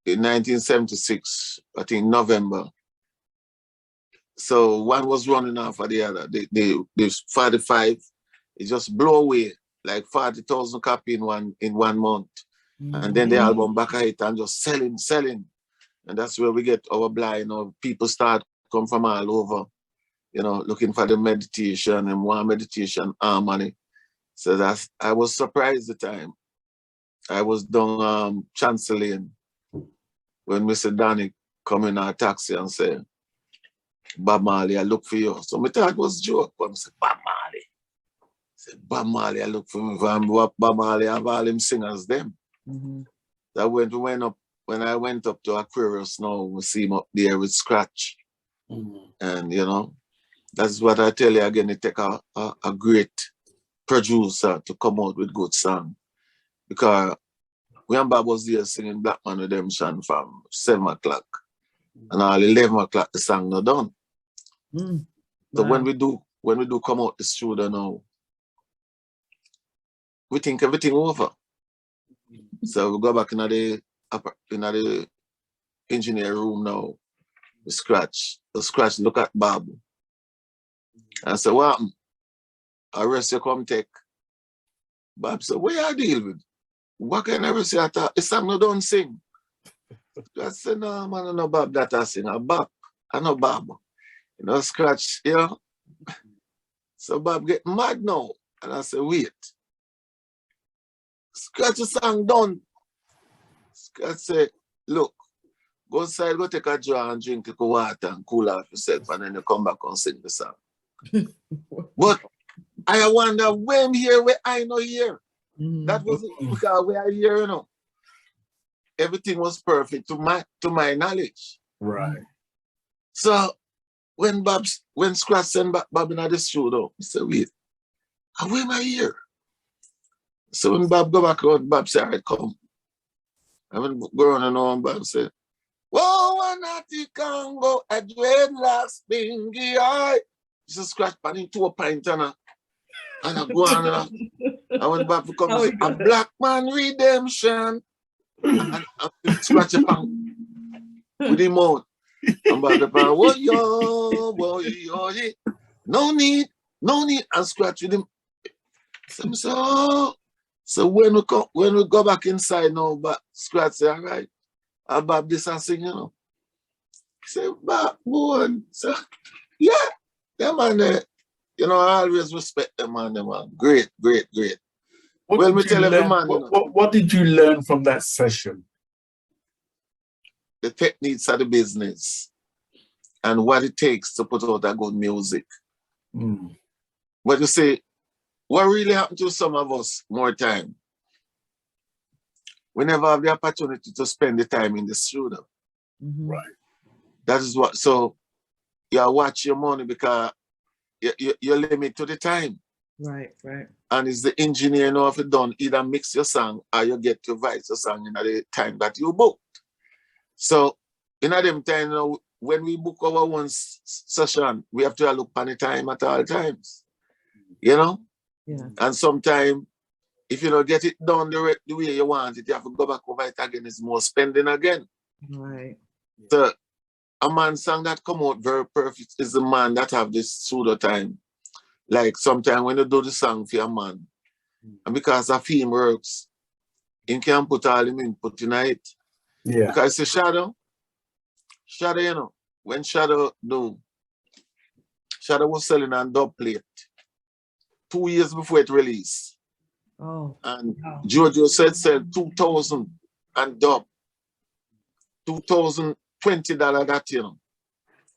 In 1976, I think November. So one was running off of the other. The 45, it just blew away, like 40,000 copies in one month. Mm-hmm. And then the album back at it and just selling. And that's where we get our blind, people start come from all over, looking for the meditation and one meditation harmony. So I was surprised the time. I was down Chancellian when Mr. Danny come in our taxi and said, Bob Marley, I look for you. So I thought it was a joke, but I said, Bob Marley. Bob Marley, I look for me from Bob Marley have all them singers them. That when I went up to Aquarius now, we see him up there with Scratch. And you know, that's what I tell you again, it take a great producer to come out with good song. Because when Bob was there singing Black Man Redemption from 7 o'clock and all 11 o'clock the song not done. So when we do come out the studio now, we think everything over. So we go back in the engineer room now. We scratch. Look at Bob. And say, what happened? I rest you come take. Bob said, what you deal with? What can I say? It's song no don't sing. I said, no, man, I know Bob that I sing. Bob. I know Bob. You know, Scratch, you know. So Bob get mad now. And I said, wait. Scratch the song done. Scratch say, look, go outside, go take a draw and drink a little water and cool off yourself, and then you come back and sing the song. But I wonder when here where I know here. That wasn't because we are here, you know. Everything was perfect to my knowledge. Right. So when Scratch sent Bob in the studio, he said, wait, where am I here? So when Bob go back on, Bob said, all right, come. I went go on and on, Bob said, whoa, Anati Congo, a dreadlocks bingy eye. He said, Scratch panning to a pint and I go on and when Bob comes, a Black Man Redemption. And Scratch a pan with him out. And Bob the pan, whoa, yo, no need, and Scratch with him. So when we go back inside now, but Scratch say, all right, Bob this and sing, you know. Say, Bob, go on. So, yeah, man, you know, I always respect them, man. Great. What did you learn from that session? The techniques of the business and what it takes to put out a good music. But you see, what really happened to some of us more time? We never have the opportunity to spend the time in the studio. Right. That is what, so you watch your money because you're limited to the time. Right. And it's the engineer know if you done either mix your song or you get to write your song in the time that you booked. So in them time, you know, when we book our one session, we have to look on the time at all times. You know? Yeah. And sometimes, if you don't get it done the way you want it, you have to go back over it again. It's more spending again. Right. So a man song that come out very perfect is the man that have this pseudo time. Like sometimes when you do the song for a man, and because a theme works, you can put all him input in it. Yeah. Because it's a shadow, you know, when Shadow was selling on dub plate 2 years before it released. Oh. And Jojo said sell 2,000 and dub. $2,020 that, you know.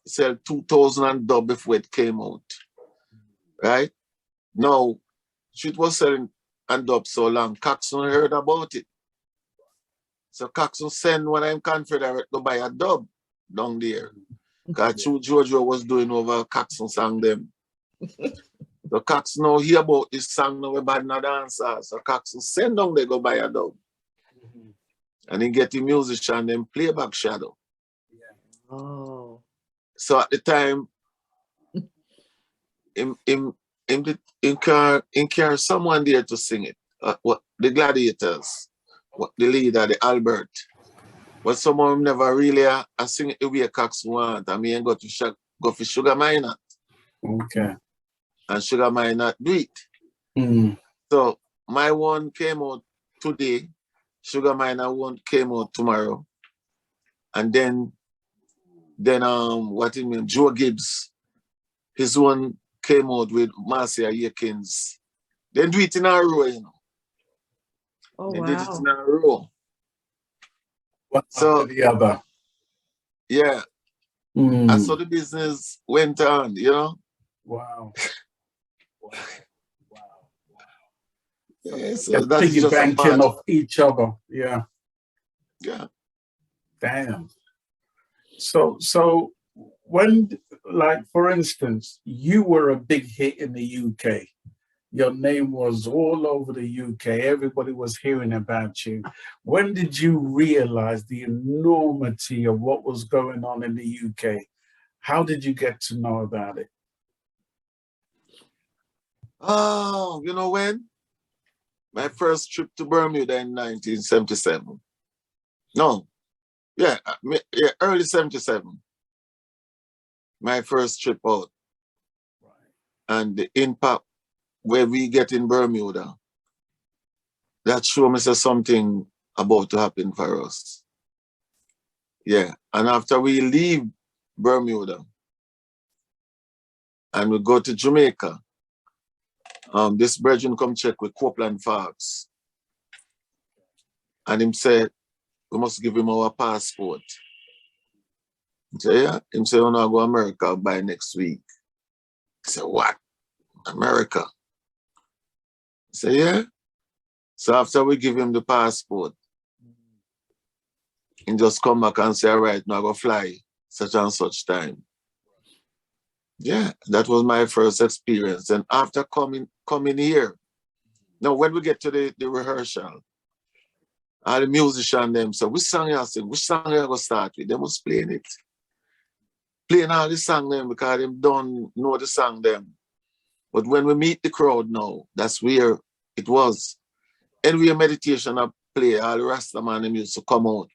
Sell 2,000 and dub before it came out. Right? Now, it was selling and dub so long, Coxon heard about it. So Coxon sent one of them Confederate to buy a dub down there. Because Jojo was doing over Coxon song them. So Coxon now hear about this song now about no dancer. So Coxon send down they go buy a dub. And he get the musician them play back Shadow. Yeah. Oh. So at the time, in carry someone there to sing it. What the Gladiators, what the leader, the Albert. But someone never really sing it the way Cox want. I mean, go for Sugar Minot. Okay. And Sugar Minot do it. So my one came out today. Sugar Minot one came out tomorrow. And then what you mean, Joe Gibbs, his one came out with Marcia Yakins. They do it in a row, you know. Oh, they wow. did it in a row. One so after the other. Yeah. And so the business went on, you know. Wow. Yeah, so Just that is piggy just a banking part. off each other. Yeah. Yeah. Damn. So when, like, for instance, you were a big hit in the UK. Your name was all over the UK. Everybody was hearing about you. When did you realize the enormity of what was going on in the UK? How did you get to know about it? Oh, you know when? My first trip to Bermuda in 1977. No, yeah, early 77. My first trip out. And the impact where we get in Bermuda, that show me something about to happen for us. Yeah, and after we leave Bermuda and we go to Jamaica, this brethren come check with Copeland Forbes. And him said, we must give him our passport. He said, yeah. Him said, we're not go to America by next week. I said, what? America? He said, yeah. So after we give him the passport, he just come back and say, all right, now I go fly such and such time. Yeah, that was my first experience. And after coming here, now when we get to the rehearsal, all the musicians them, so which song you sing? Which song you going to start with? They must playing it. Playing all the song them because they don't know the song them. But when we meet the crowd now, that's where it was. Anyway, meditation I play, all the Rastaman them used to come out.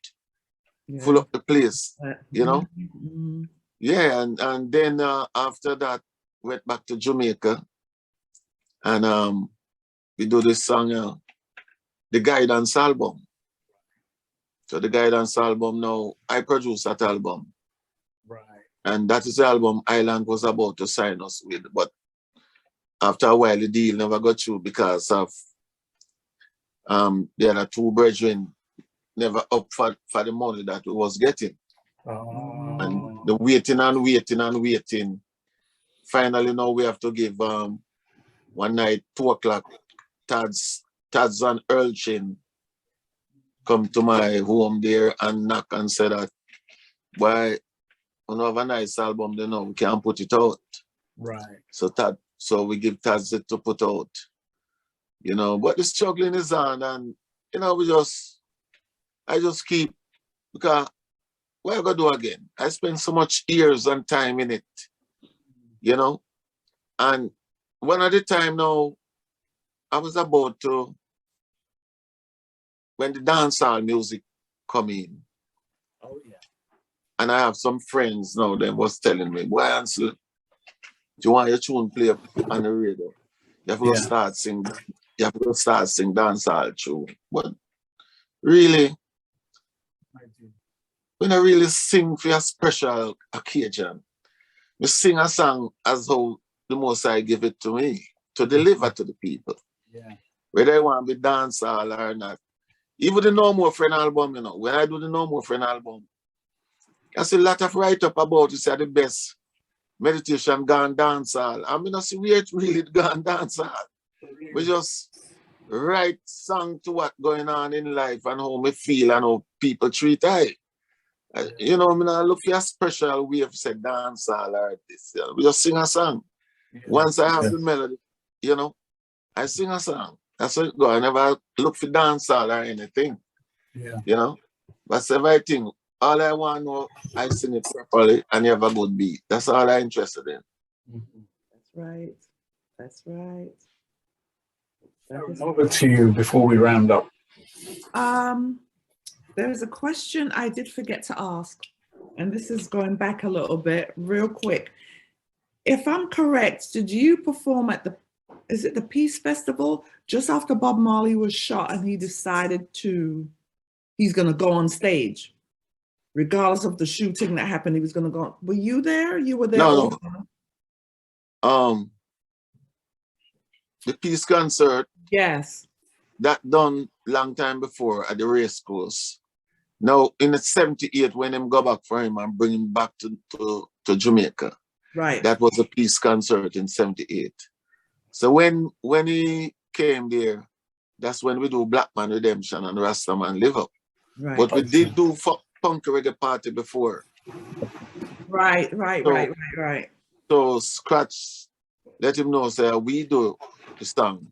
Yeah. Full up the place, you know? Mm-hmm. Yeah, and then after that, went back to Jamaica and we do this song, the Guidance album. So the Guidance album now, I produced that album. Right. And that is the album Island was about to sign us with. But after a while, the deal never got through because of the other two brethren never up for the money that we was getting. Oh. And the waiting and waiting and waiting. Finally, now we have to give one night, 2 o'clock, Tads and Urchin come to my home there and knock and say that, why, we have a nice album, you know, we can't put it out. Right. So we give Tads it to put out. You know, but the struggling is on and, you know, I just keep, because what I gotta do again? I spend so much years and time in it, you know? And one at the time now, I was about to, when the dancehall music come in. Oh, yeah. And I have some friends now that was telling me, boy, Ansel, do you want your tune play up on the radio? You have to go start sing. You have to go start sing dancehall tune. But really, when I really sing for a special occasion, we sing a song as how the Most High give it to me to deliver to the people. Yeah. Whether they want to be dancehall or not. Even the No More Friend album, you know, when I do the No More Friend album, I see a lot of write-up about it, say the best meditation gone dancehall. I mean, I see where it really gone dancehall. We just write song to what going on in life and how me feel and how people treat I. You know, I mean, I look for a special way of say dancehall or this. You know, we just sing a song. Yeah. Once I have the melody, you know, I sing a song. That's how it go. I never look for dancehall or anything. Yeah. You know, but everything, all I want to know, I sing it properly and you have a good beat. That's all I'm interested in. Mm-hmm. That's right. That's right. Over to you before we round up. There's a question I did forget to ask, and this is going back a little bit, real quick. If I'm correct, did you perform at is it the Peace Festival just after Bob Marley was shot and he decided he's going to go on stage? Regardless of the shooting that happened, he was going to go. Were you there? You were there? No. The Peace concert. Yes. That done long time before at the race course. Now in the 78, when him go back for him and bring him back to Jamaica. Right. That was a Peace concert in 78. So when he came there, that's when we do Black Man Redemption and Rasta Man Live Up. Right. But we did do Punk Reggae Party before. Right. So Scratch, let him know, say, we do the song,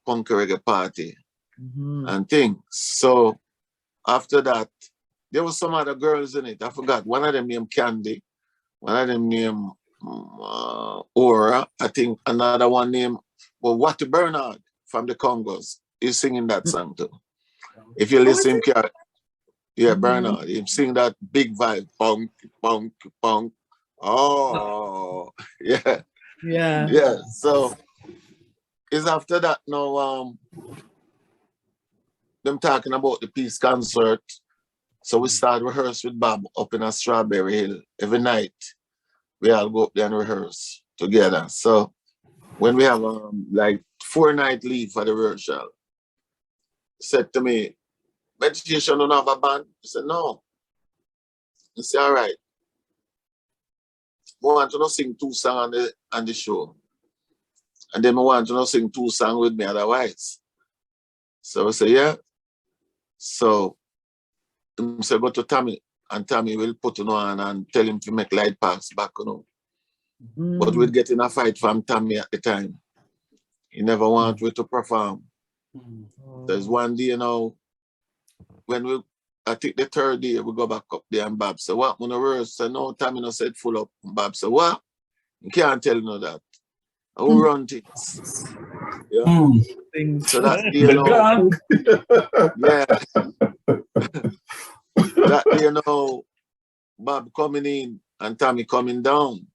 Punk Reggae Party and things. So after that, there was some other girls in it. I forgot. One of them named Candy. One of them named Aura. I think another one named Watty Bernard from the Congos. He's singing that song too. If you listen, Bernard, he sing that big vibe, punk, punk, punk. Oh, yeah. So it's after that now. Them talking about the peace concert. So we start rehearse with Bob up in a Strawberry Hill every night. We all go up there and rehearse together. So when we have like 4-night leave for the rehearsal, said to me, Meditation don't have a band? I said, no. I said, all right. I want to sing 2 songs on the show. And then I want to sing 2 songs with me otherwise. So I said, yeah. So I said, go to Tommy, and Tommy will put on and tell him to make light pass back, But we'd get in a fight from Tommy at the time. He never wanted me to perform. There's one day, when I think the 3rd day, we go back up there and Bob said, what? When I rehearse, said, no, Tommy no said full up. And Bob said, what? You can't tell that. I will run things. Yeah. So that day, that day, Bob coming in and Tommy coming down.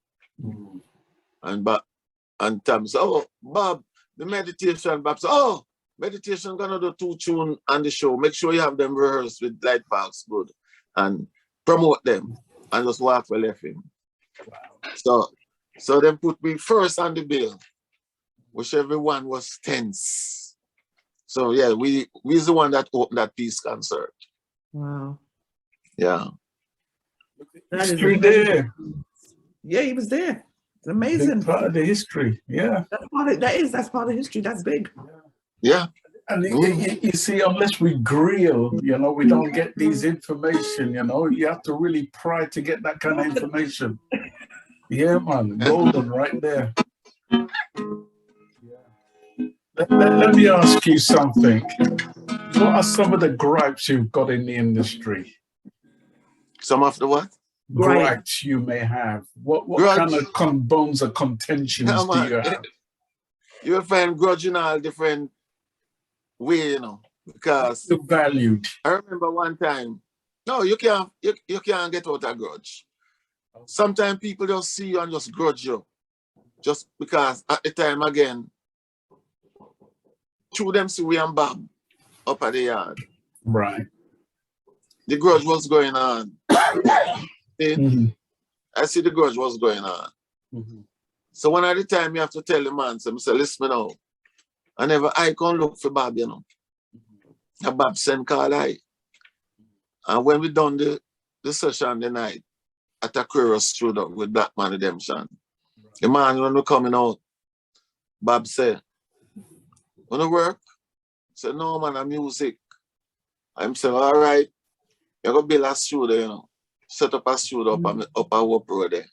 And Tommy said, oh, Bob, the meditation. Bob said, oh, meditation gonna do 2 tunes on the show. Make sure you have them rehearsed with light packs good and promote them. And just walk for left him. So they put me first on the bill, which everyone was tense. So yeah, we's the one that opened that peace concert. Wow. Yeah. That is there. Yeah, he was there. It's amazing. Big part of the history. Yeah. That's part of history. That's big. Yeah. And you see, unless we grill, we don't get these information, you have to really pry to get that kind of information. Yeah, man, golden right there. Let me ask you something. What are some of the gripes you've got in the industry? Some of the what? Gripes you may have. What kind of bones of contentions do you have? You'll find grudge in all different ways, because you're valued. I remember one time, no, you can't get out a grudge. Sometimes people just see you and just grudge you. Just because at the time again, 2 of them see we and Bob up at the yard. Right. The grudge was going on. I see the grudge was going on. So one at the time you have to tell the man, so I say, listen now, I can't look for Bob, And Bob sent call I. And when we done the session the night at a chorus studio with Black Man Redemption, the man when we coming out, Bob said, wanna work? I said, no man, I'm music. I'm saying, all right, you're gonna build a studio, set up a studio up a Whoop Road there.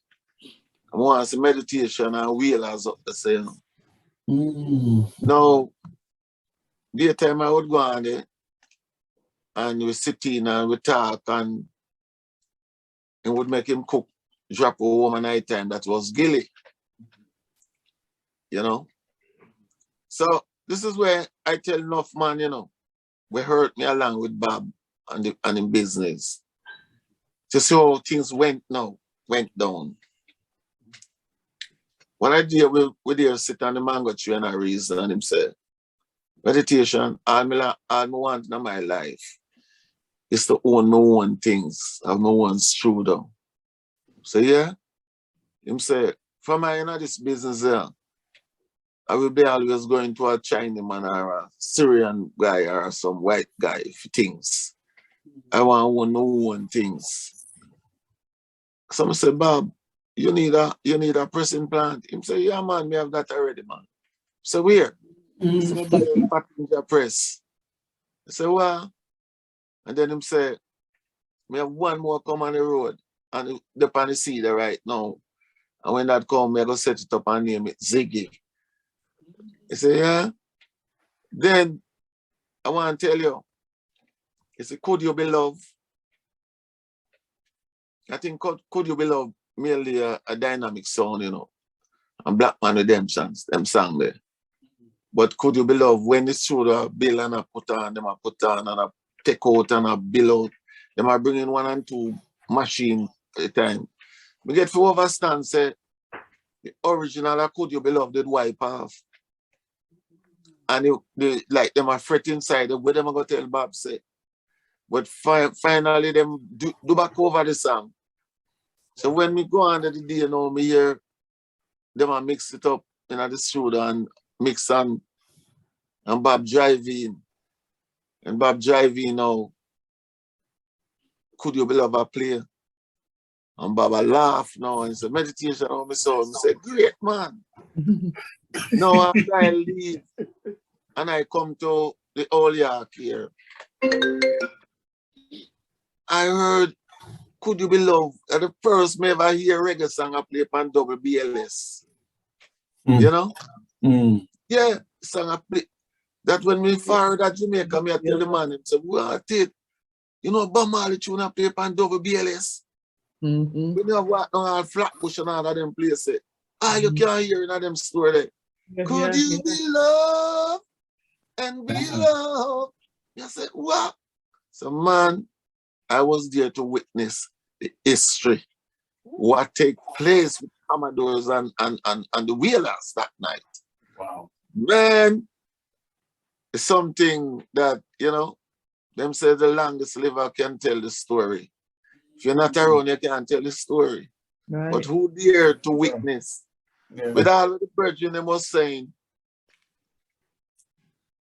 I want some meditation and wheelers up the same. Now, daytime I would go on there and we sit in and we talk and would make him cook, drop a woman night time that was Gilly. So this is where I tell enough man, we hurt me along with Bob and in business. To see how things went down. One idea we there sit on the mango tree and I reason and him say, meditation, all I want in my life is to own my own things, have my own studio. So yeah, him say, for my this business here, I will be always going to a Chinese man or a Syrian guy or some white guy for things. I want to own my own things. Some say, Bob, you need a pressing plant. Him say, yeah man, me have that already, man. So where? So I buy a passenger press. I say, well, and then him say, me have one more come on the road and the on the cedar right now. And when that come, I go set it up and name it Ziggy. He say, yeah. Then I want to tell you, he say, could you be loved? I think could you be loved merely a dynamic sound, you know, and Black Man Redemption, them song there. But could you be loved when it's true the bill and I put on, them I put on and I take out and I bill out, them are bringing 1 and 2 machine at a time. We get to understand, say, the original Could You Be Loved did wipe off. And they like them are fret inside, where them are going to tell Bob say. But finally them do back over the song. So when we go on the day, you know, me hear them and mix it up in the studio and mix and Bob drive in. And Bob drive in now. Could You Be Loved a play? And Bob a laugh now and say, meditation on my soul. I say, great man. Now after I leave and I come to the Old York here, I heard Could You Be Loved? The first me ever hear reggae song I play on double BLS. You know? Yeah, song I play. That when we fired at Jamaica, me I tell the man, him say, what it? You know, Bob Marley tune I play on double BLS. When you have walked down all Flatbush and all of them places, you can't hear in them story there. Could you be loved and be loved? You say, what? So man, I was there to witness the history, what take place with Commodores and the Wheelers that night. Wow. Man, it's something that, you know, them say the longest liver can tell the story. If you're not around, you can't tell the story. Right. But who dare to witness? Yeah. With all of the brethren they was saying,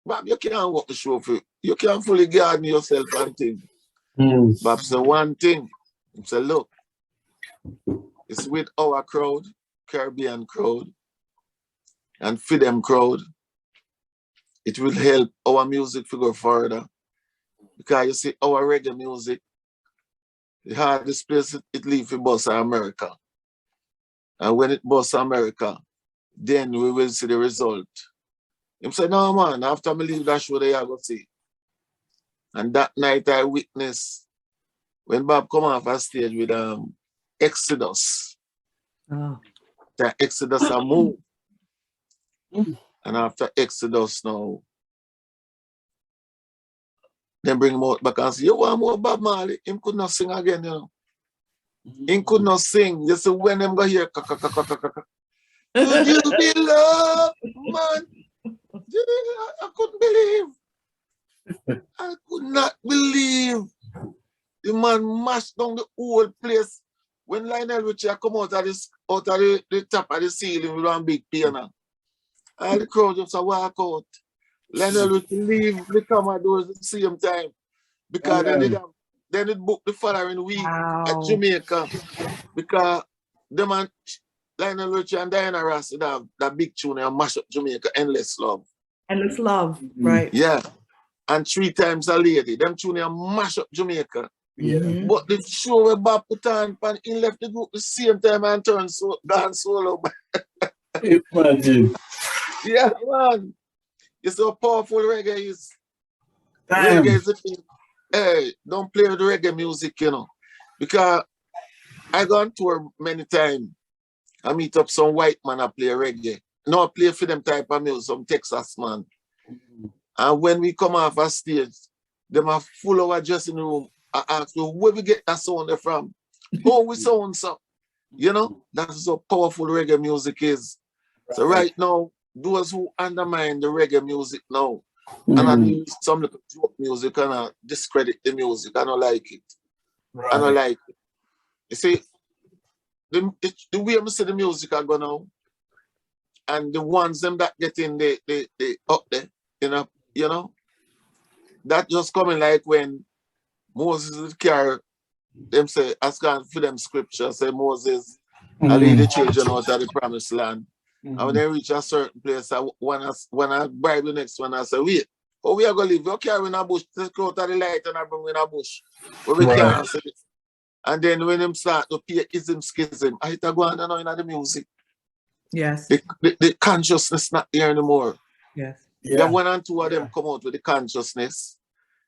Bob, you can't walk the show for you. You can't fully garden yourself and things. Bob said one thing. He said, look, it's with our crowd, Caribbean crowd, and for them crowd, it will help our music to go further. Because you see, our reggae music, the hardest place it leaves for bus America. And when it bus America, then we will see the result. He said, no man, after I leave that show, they are going to see. And that night I witnessed when Bob come off a stage with Exodus. Oh. The Exodus a move. And after Exodus now, then bring him out back and say, you want more Bob Marley? Him could not sing again, you know. Him could not sing. You see, when them go here, could you be loved, man? I couldn't believe. I could not believe. The man mashed down the whole place. When Lionel Richie come out of the top of the ceiling with one big piano, all the crowd just walk out. Lionel Richie leave the Commodores at the same time. Because then it booked the following week at Jamaica. Because the man, Lionel Richie and Diana Ross would have that big tune and mash up Jamaica, Endless Love. Endless Love, right. Yeah. And 3 Times a Lady. Them tune and mash up Jamaica. Yeah. But the show where Bob put on, he left the group the same time and turned gone solo. Imagine. Yeah, man. It's so powerful reggae is. Reggae is the thing. Hey, don't play with reggae music, you know. Because I go on tour many times. I meet up some white man I play reggae. No, I play for them type of music, some Texas man. And when we come off a stage, them are full of our dressing room. I ask you, where we get that sound from? Oh, we sound so. You know, that's how powerful reggae music is. So right now, those who undermine the reggae music now, and I do some little joke music and I discredit the music, I don't like it. Right. I don't like it. You see, the way I see the music I go now, and the ones them that get in they up there, you know, that just coming like when Moses would carry them say, ask God for them scripture, say Moses, I lead the children out of the promised land. And when they reach a certain place, when I bribe the next one, I say, wait, oh, we are going to leave. You carry in a bush, take out of the light and I bring in a bush. But we can't see it. And then when him start to pay ism, schism, I hit a go on and on in the music. Yes. The consciousness not there anymore. Yes. Yeah. One and two of them come out with the consciousness.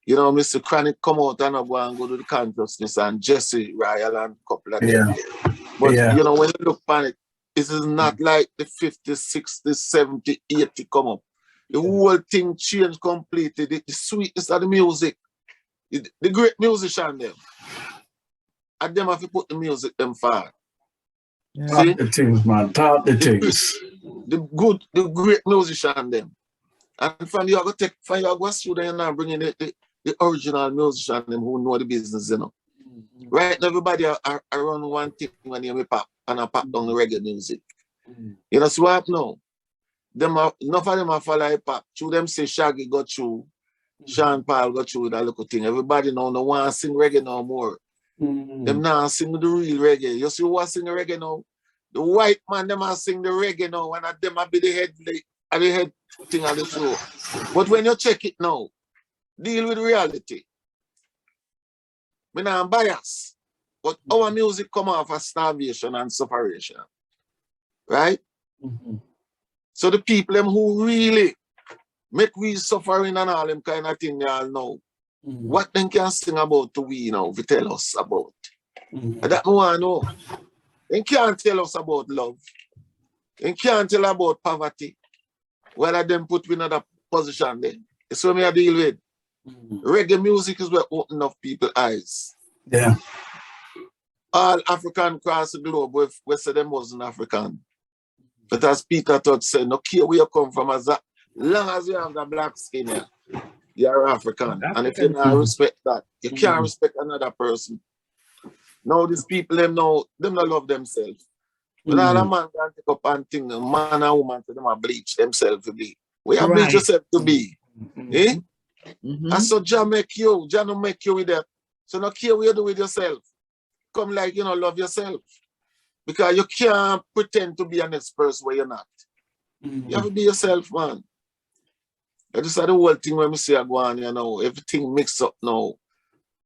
You know, Mr. Chronic come out and go and go to the consciousness, and Jesse Ryle and a couple of them. But you know, when you look on it, this is not like the 50s, 60s, 70s, 80s come up. The whole thing changed completely. The sweetness of the music. The great musician them. And them have to put the music them far. Talk the things, man. Talk the things. The great musician them. And from you go through there and now bringing the original musician them who know the business, you know. Right now, everybody are around one thing when you pop and I pop down the reggae music. You know, so what now? Enough of them are follow hip hop. Through them say Shaggy got through, Sean Paul got through that little thing. Everybody now no want to sing reggae no more. Them now sing the real reggae. You see who are singing reggae now? The white man, them are sing the reggae now, and them are be the head thing on the show. But when you check it now, deal with reality. I'm not biased, but our music come off of starvation and separation, right? So the people them who really make we suffering and all them kind of thing, y'all know, what them can sing about to we now, to tell us about. And that I want to know. They can't tell us about love. They can't tell about poverty. Whether them put me in another position there. It's what I deal with. Reggae music is what open up people's eyes. Yeah. All African across the globe, we say them wasn't African. But as Peter Todd said, no care where you come from, as long as you have the black skin here, you're African. And if you don't respect that, you can't respect another person. Now these people, them not love themselves. When all a man can take up and think, man and woman, them are bleach themselves to be. We have bleach yourself to be. Eh? And so Jah make you, Jah don't make you with that. So no care what you do with yourself. Come like, you know, love yourself. Because you can't pretend to be a next person where you're not. You have to be yourself, man. I just had the whole thing when we see I go on, you know, everything mixed up now.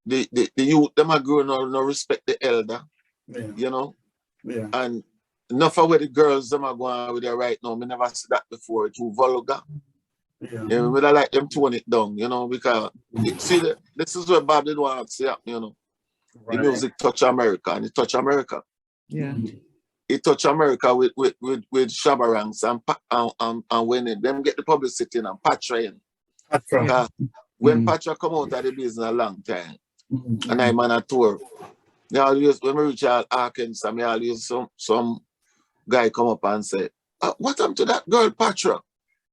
The youth, them are growing up, no respect the elder, you know. And enough of where the girls, them are going with their right now. I never see that before. It's too vulgar. Yeah, we don't like them tone it down, you know, because see, this is what Bob did want to say, you know. The music touch America, and it touch America. Yeah. It touch America with Shabarangs and when them get the publicity and Patra in. When Patra come out of the business a long time, and I'm on a tour, when we reach out Arkansas, I always some guy come up and say, what happened to that girl Patra?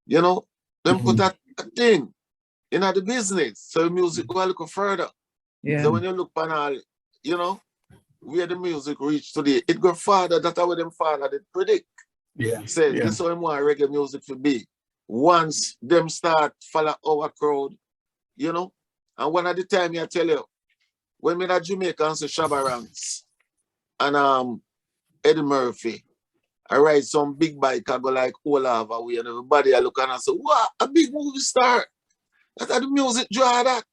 You know, them put that thing in the business, so the music go a little further. So when you look on all, you know, where the music reached today, it go farther. That's how them father did predict. Said this is how him want reggae music to be. Once them start follow our crowd, you know. And one at the time I tell you, when me that Jamaican say Shabarangs and Eddie Murphy, I ride some big bike, I go like all over way, and everybody I look and I say, what a big movie star. That's how the music draw that.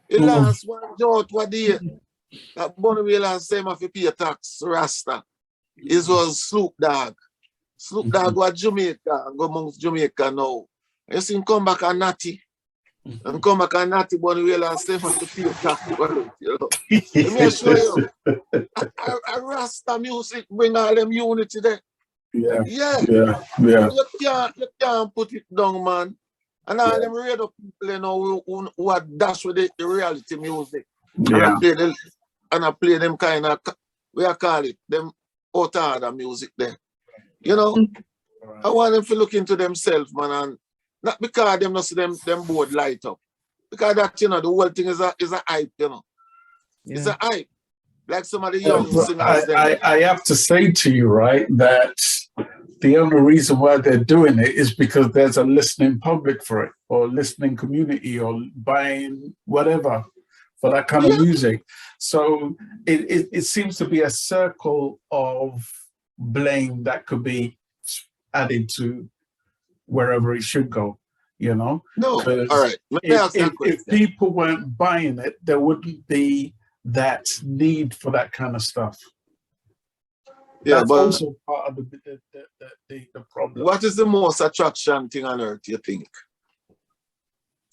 The last one out what day. That Bonnie last time if you pay tax, Rasta. It was Snoop Dogg. Snoop Dogg was Jamaica, go amongst Jamaica now. You see him come back and Natty. And come back and Natty Bonnie last time if you pay tax. You know. Let me show you. A Rasta music bring all them unity there. You can't put it down, man. And all them radio people, you know, who are dash with the reality music. And I play them kind of, we call it, them out order music there. You know, I want them to look into themselves, man, and not because them not see them board light up. Because that, you know, the whole thing is a hype, you know. It's a hype. Like some of the young singers there. I have to say to you, right, that the only reason why they're doing it is because there's a listening public for it, or listening community, or buying whatever for that kind of music. So it seems to be a circle of blame that could be added to wherever it should go, you know? No, all right. Let me ask you a question. If people weren't buying it, there wouldn't be that need for that kind of stuff. Yeah, that's but also part of the problem. What is the most attraction thing on earth, you think?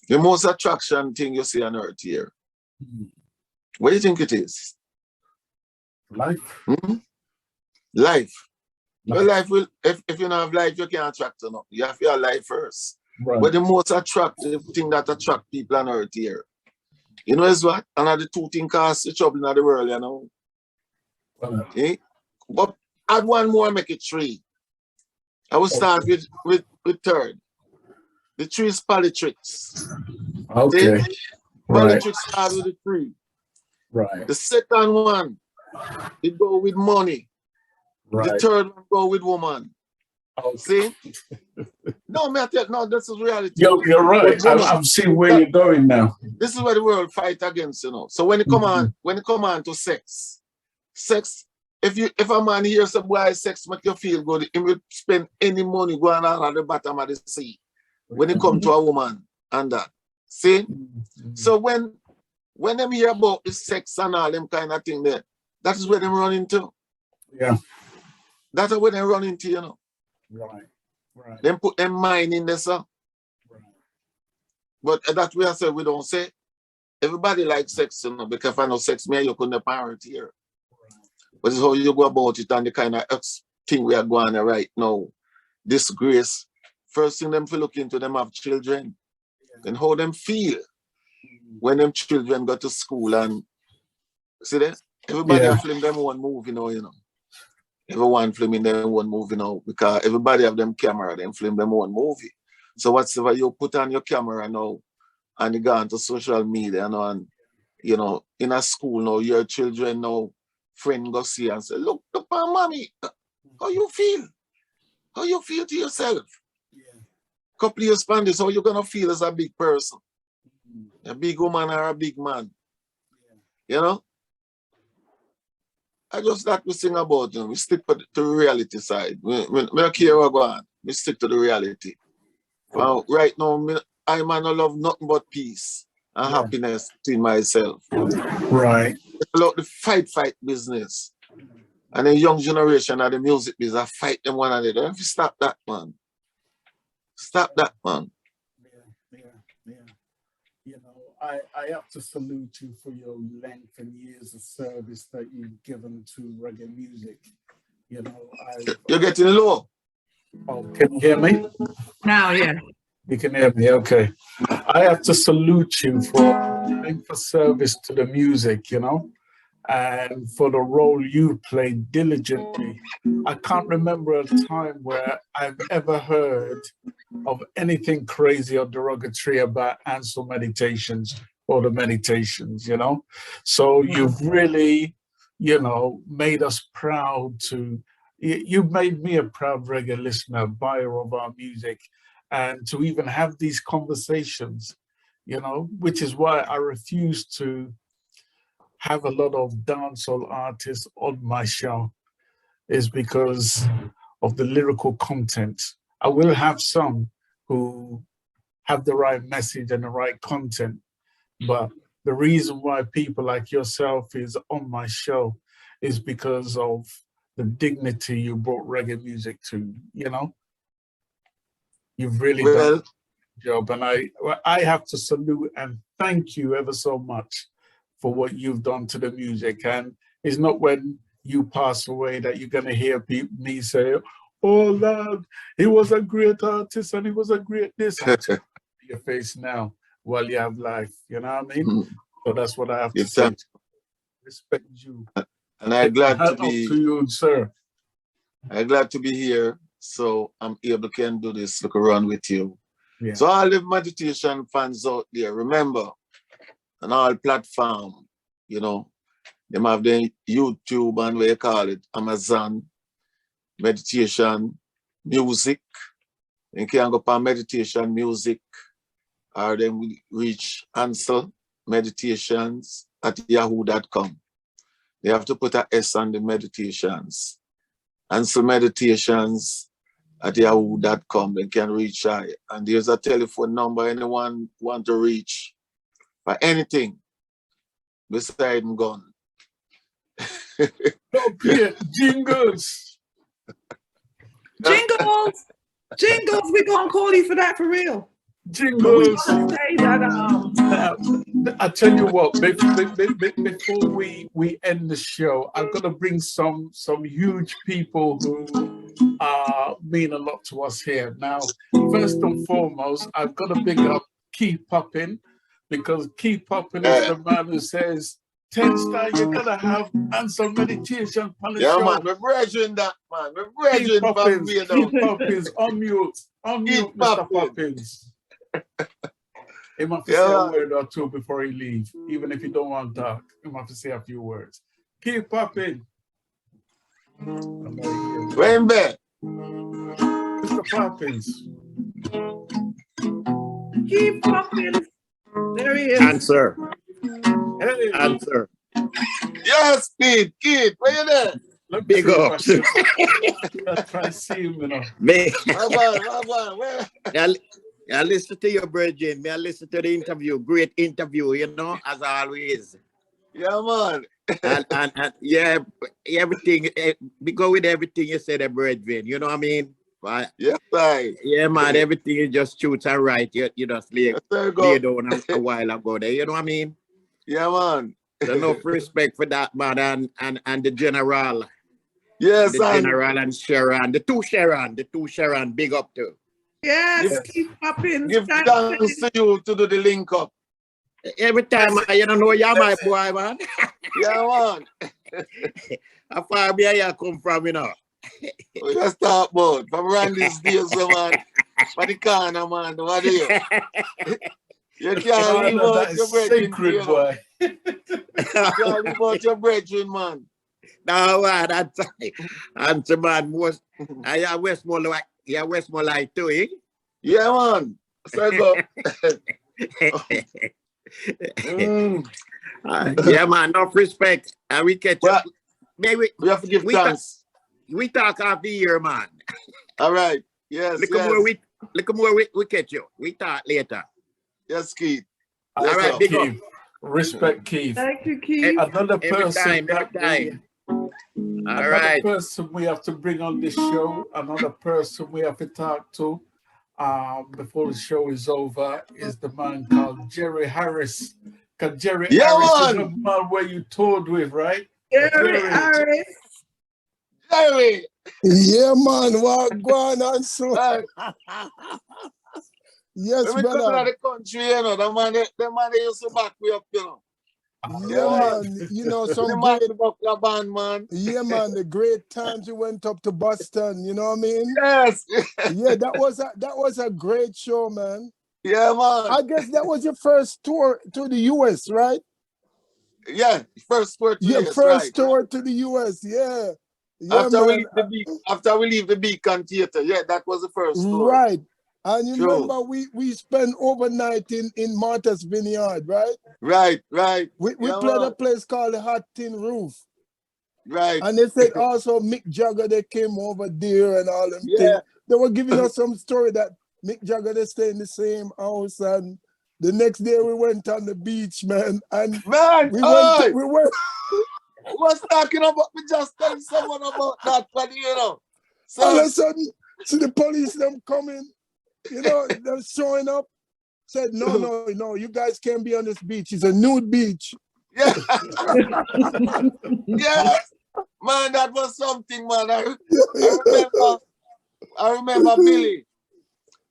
The most attraction thing you see on earth here? What do you think it is? Life. Life. Well, life will, if you don't have life, you can't attract enough. You have your life first. Right. But the most attractive thing that attract people on earth here, you know is what? Another two things cause the trouble in the world, you know. Okay? But add one more, make it three. I will start with third. The three is politics. Okay. See? Politics start with the three. Right. The second one, it go with money. Right. The third one go with woman. Okay. See? No, this is reality. You're right. I'm seeing where you're going now. This is where the world fight against, you know. So when it come on to sex, if a man hears some boy sex make you feel good, he will spend any money going on at the bottom of the sea. When it come to a woman and that. See? So when them hear about the sex and all them kind of thing there, that is where them run into. Yeah. That's where they run into, you know. Right. Right. Then put them mind in there, sir. Right. But that way I say we don't say. Everybody likes sex, you know, because if I know sex, me you couldn't parent here. Right. But it's how you go about it and the kind of thing we are going on right now. Disgrace. First thing them to look into, them have children. Yeah. And how them feel when them children go to school and see that? Everybody film them one movie now, you know. Everyone filming them one movie now because everybody have them camera, them film them one movie. So whatever you put on your camera now and you go onto social media, you know, and you know, in a school now, your children now, friend go see and say, look at mommy, how you feel? How you feel to yourself? Yeah. Couple years span this, how you gonna feel as a big person? A big woman or a big man? Yeah. You know? I just like to sing about, you know, we stick to the reality side. We don't care what go on. We stick to the reality. Right now, I man love nothing but peace and happiness between myself. Right. I love the fight business. And the young generation of the music business, I fight them one another. If you stop that, man. Stop that, man. Yeah. You know, I have to salute you for your length and years of service that you've given to reggae music. You know, you're getting low. Oh, can you hear me? Now, yeah. You can hear me, okay. I have to salute you for length of service to the music, you know, and for the role you played diligently. I can't remember a time where I've ever heard of anything crazy or derogatory about Ansel Meditations or the Meditations, you know? So you've really, you know, made us proud to, you've made me a proud reggae listener, buyer of our music, and to even have these conversations, you know, which is why I refuse to have a lot of dancehall artists on my show, is because of the lyrical content. I will have some who have the right message and the right content, but the reason why people like yourself is on my show is because of the dignity you brought reggae music to, you know? You've really done a job, and I have to salute and thank you ever so much for what you've done to the music. And it's not when you pass away that you're going to hear me say, oh, Lord, he was a great artist and he was a great this. Your face now while you have life, you know what I mean? So that's what I have to say. Respect you. And I'm glad to be to you, sir. I'm glad to be here. So I'm able to do this, look around with you. Yeah. So all the meditation fans out there, remember, on all platforms, you know, they have the YouTube and what you call it, Amazon, meditation, music. You can go for meditation music, or then we reach Ansel Meditations at yahoo.com. They have to put an S on the meditations. Ansel Meditations at yahoo.com. They can reach I. And there's a telephone number anyone want to reach for anything besides gun. Okay, jingles. Jingles. Jingles. We're going to call you for that for real. Jingles. Say that, I tell you what, before we end the show, I'm gonna bring some huge people who mean a lot to us here. Now, first and foremost, I've got to big up Keith Poppin, because Keith Poppin is the man who says, 10 star, you're gonna have Ansel Meditation on the show. Yeah, man, we're bridging that, man. We're bridging from me now. Keith Poppins, on mute, Mr. Poppins. He must say a word or two before he leaves, even if he don't want to talk. He must say a few words. Keep popping. Wembe. Mr. Poppins. Keep popping. There he is. Answer. Hey. Answer. Yes, Pete. Keith, where you there? Big up. Let's try to see him, you know. I listen to your brethren. May I listen to the interview. Great interview, you know, as always. Yeah, man. and yeah, everything. We go with everything you said, brethren. You know what I mean? Right? Yes, right. Yeah, man. Everything is just truth and right. You just lay down a while ago there. You know what I mean? Yeah, man. So enough respect for that, man, and the general. Yes, the general and Sharon, the two Sharon, big up to. Yes, keep popping. Give thanks to you to do the link up. Every time, you don't know you're my boy, man. Yeah, man. How far me I come from, you know? We just talk about from Randy's days, man. For the corner, man. What do you? You can't leave out your brethren, boy. You can't leave out your brethren, man. No, man, that's man. Most, I Westmore like too, eh? Yeah, man. So go. Yeah, man, enough respect. And we catch up. Maybe we have to give thanks. We talk after year, man. All right. Yes. Look more we catch you. We talk later. Yes, Keith. All right, big up. Respect, Keith. Thank you, Keith. Another person Another person we have to bring on this show, another person we have to talk to before the show is over is the man called Jerry Harris. Because Jerry Harris is the man where you toured with, right? Jerry Harris. Jerry. Yeah, man. What going on, so? Yes, when we brother. come to the country, you know, the man used to back me up, you know. Yeah, man. You know, some great band, man. Yeah, man. The great times you went up to Boston, you know what I mean? Yes. Yeah, that was a great show, man. Yeah, man. I guess that was your first tour to the US, right? Yeah, first tour to the US. First tour to the US, yeah. After we leave the Beacon Theater, yeah, that was the first tour. Right. And you remember we spent overnight in Martha's Vineyard, right? Right. We played a place called the Hot Tin Roof. Right. And they said also Mick Jagger, they came over there and all them things. They were giving us some story that Mick Jagger, they stay in the same house, and the next day we went on the beach, man. And we went what's talking about? We just telling someone about that, but you know. So all of a sudden, see the police them coming, you know, they're showing up. Said, no, you guys can't be on this beach. It's a nude beach. Yeah. Yes. Man, that was something, man. I remember Billy.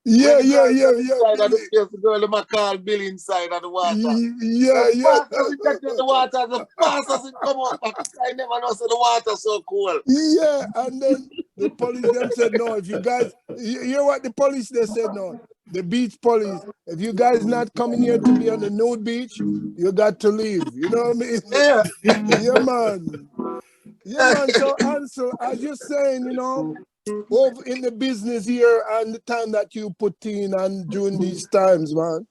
Yeah. The girl in call Billy inside of the water. Yeah. The water, the fast as it come up. I never know so the water so cool. Yeah, and then the police them said, no, if you guys, you know what the police they said, no, the beach police, if you guys not coming here to be on the nude beach, you got to leave. You know what I mean? Yeah. Yeah, man. Yeah, man. So, Ansel, as you're saying, you know, over in the business here and the time that you put in and during these times, man,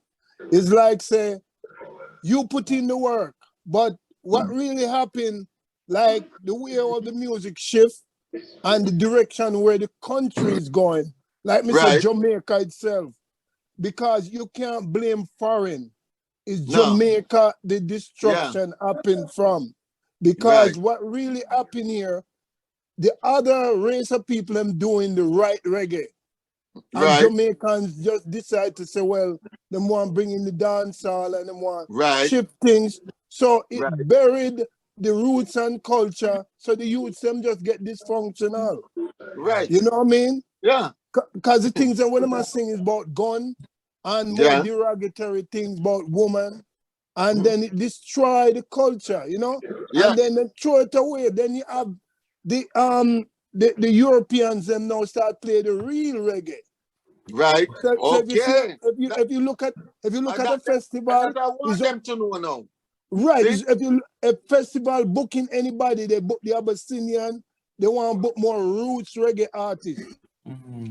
it's like, say, you put in the work, but what really happened, like the way of the music shift, and the direction where the country is going. Like me say, Jamaica itself. Because you can't blame foreign. It's Jamaica the destruction happened from. Because what really happened here, the other race of people them doing the right reggae. And Jamaicans just decide to say, well, they want to bring in the dancehall and they want to shift things. So it buried the roots and culture. So the youths them just get dysfunctional. Right. You know what I mean? Yeah. Because the things that when I'm saying is about gun and more derogatory things about woman. And then it destroy the culture, you know? And then they throw it away. Then you have the Europeans them now start playing the real reggae. Right. So Okay. if you look at a festival, I want them to know now. Right. If a festival booking anybody, they book the Abyssinian, they want to book more roots reggae artists.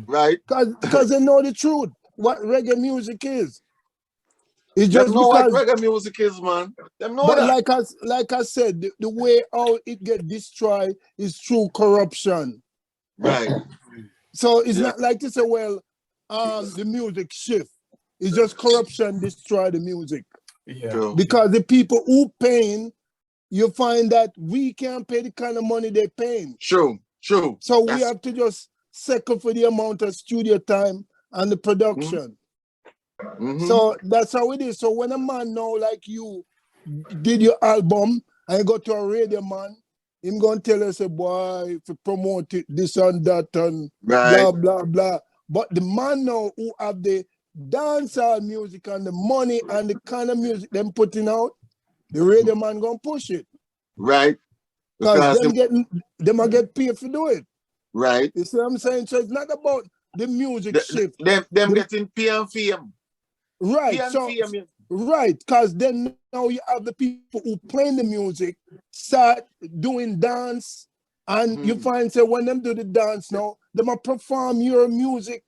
Right. Because they know the truth, what reggae music is. It's just know because what reggae music is, man. Them know but that. like I said, the way how it get destroyed is through corruption. Right. So it's not like to say, well, the music shift. It's just corruption destroy the music. Yeah. Because the people who paying, you find that we can't pay the kind of money they're paying. True. So we have to just settle for the amount of studio time and the production. So that's how it is. So when a man now like you did your album and you go to a radio man, him gonna tell us, boy, if you promote it, this and that and blah, blah, blah. But the man now who have the dancehall music and the money and the kind of music them putting out, the radio man gonna push it. Right. Because them are get paid for do it. Right. You see what I'm saying? So it's not about the music shift. Them getting pay and fame. Right. Right, because then now you have the people who play the music start doing dance, and you find say when them do the dance now, they might perform your music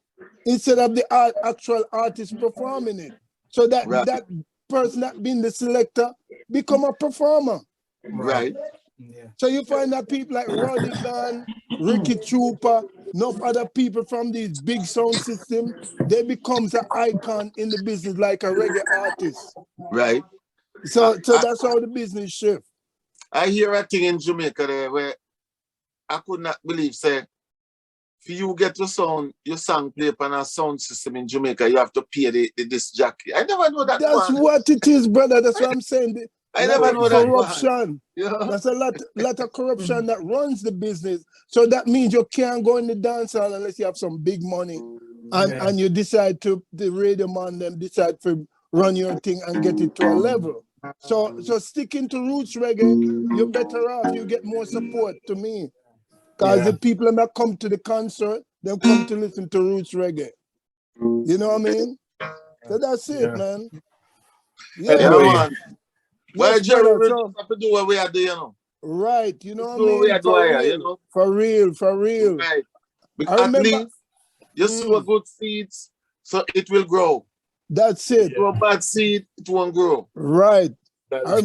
instead of the actual artist performing it. So that that person that being the selector become a performer. Right. Yeah. So you find that people like Roddy Gunn, Ricky Trooper, enough other people from these big sound systems, they becomes an icon in the business like a reggae artist. Right. So that's how the business shift. I hear a thing in Jamaica there where I could not believe, say, if you get your song play upon a sound system in Jamaica, you have to pay the disc jockey. I never know that. That's what it is, brother. That's what I'm saying. I never know corruption. Yeah. That's a lot of corruption that runs the business. So that means you can't go in the dance hall unless you have some big money. And you decide to, the radio man them decide to run your thing and get it to a level. So sticking to roots reggae, you're better off. You get more support to me. Because the people that come to the concert, they come to listen to roots reggae. You know what I mean? So that's it, man. Yeah, man. Well, Yes, Jerry, we brother, have to do what we are doing, you know. Right, you know what I Do what we mean? are doing here, you know. For real. Right. Because at least you sow good seeds, so it will grow. That's it. Grow bad seed, it won't grow. Right. I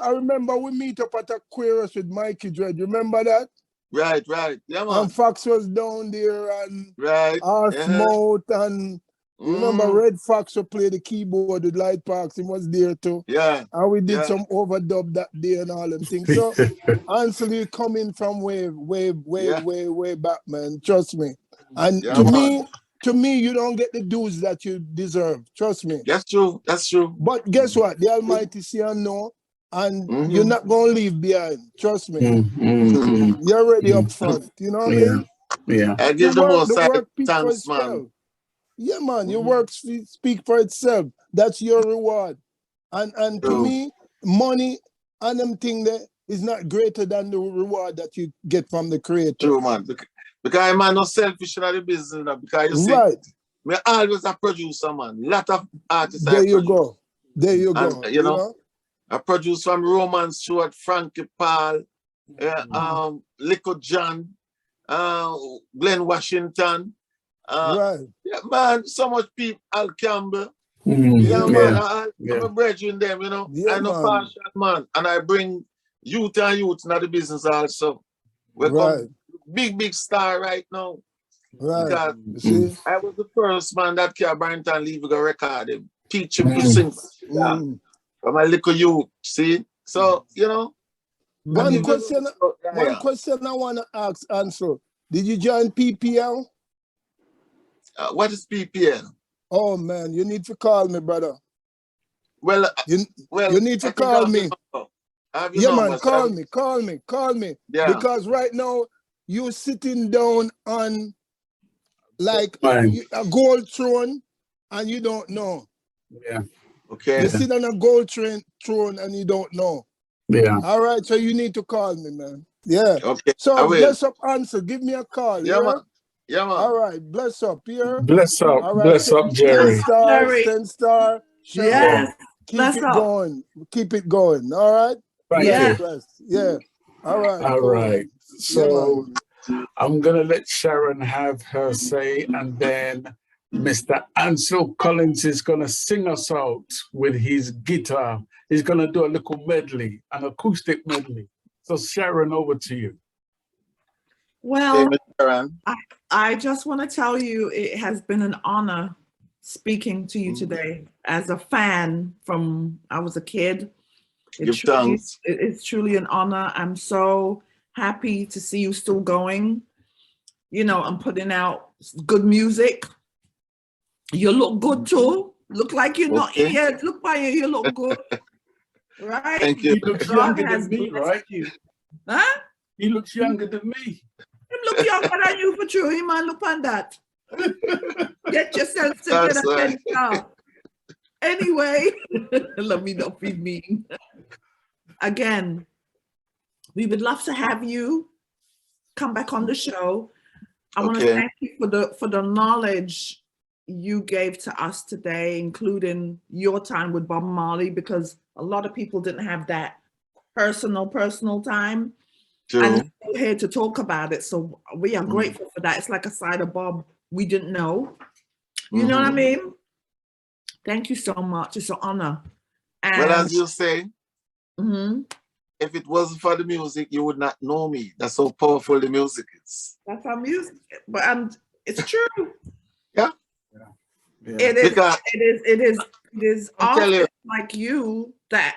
remember we meet up at Aquarius with Mikey Dread. You remember that? Right. Yeah, man. And Fox was down there and Smoke and you remember Red Fox who played the keyboard with Light Parks, he was there too. Yeah. And we did some overdub that day and all them things. So Ansel, you coming from way back, man. Trust me. And to me, you don't get the dues that you deserve. Trust me. That's true. But guess what? The Almighty see and know, and you're not gonna leave behind. Trust me. You're already up front. You know what I mean? Yeah. I give the most thanks, man. Yeah, man. Your work speak for itself. That's your reward. And to me, money and them thing there is not greater than the reward that you get from the creator. True, man. Because I'm not selfish in the business now. Because you see, me always a producer, man. Lot of artists. There you go. You know, I produce from Roman Stewart, Frankie Paul, Lico John, Glenn Washington. Yeah, man, so much people, Al Campbell. Man, I'm a brethren them, you know. I'm a passion, man. And I bring youth and youth into the business also. We come big star right now. Right. Because You see? I was the first man that Kia Barrington leave a record him. Teach him to sing. From a little youth, see? So, you know. One question I want to ask, Ansel. Did you join PPL? What is PPL? Oh, man, you need to call me, brother. Well, you need to call me. Yeah, man, call me. Yeah. Because right now, you're sitting down on like a gold throne and you don't know. Yeah. Okay. You sit on a gold throne and you don't know. Yeah. All right, so you need to call me, man. Yeah. Okay. So bless up, Ansel. Give me a call. Yeah, man. Yeah, man. All right, bless up here. Bless up. All right. Bless up, Jerry. 10 star. Yes. Keep it going. Keep it going. All right. Thank you. Yeah. All right. All right. So yeah, I'm gonna let Sharon have her say, and then Mr. Ansel Collins is gonna sing us out with his guitar. He's gonna do a little medley, an acoustic medley. So Sharon, over to you. Well, I just want to tell you, it has been an honor speaking to you today as a fan from I was a kid. It's truly an honor. I'm so happy to see you still going, you know, and putting out good music. You look good too. Look like you're not here. Look by you look good. Right? Thank you. He looks younger than me, right? Huh? He looks younger than me. Him look younger than you for true. Him man, look on that. Get yourself together. Right. Anyway, let me not be mean. Again, we would love to have you come back on the show. I want to thank you for the knowledge you gave to us today, including your time with Bob Marley, because a lot of people didn't have that personal time. True. And we're here to talk about it. So we are grateful for that. It's like a side of Bob we didn't know. You know what I mean? Thank you so much. It's an honor. And well, as you say, if it wasn't for the music, you would not know me. That's how powerful the music is. That's our music. But it's true. Yeah. It is artists like you that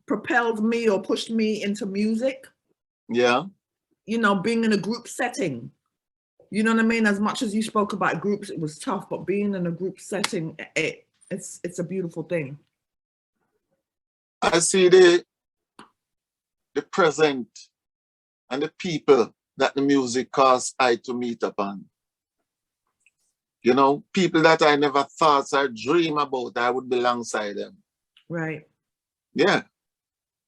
propelled me or pushed me into music. Yeah. You know, being in a group setting. You know what I mean? As much as you spoke about groups, it was tough, but being in a group setting, it's a beautiful thing. I see the present and the people that the music caused I to meet upon. You know, people that I never thought or dream about, I would be alongside them. Right. Yeah.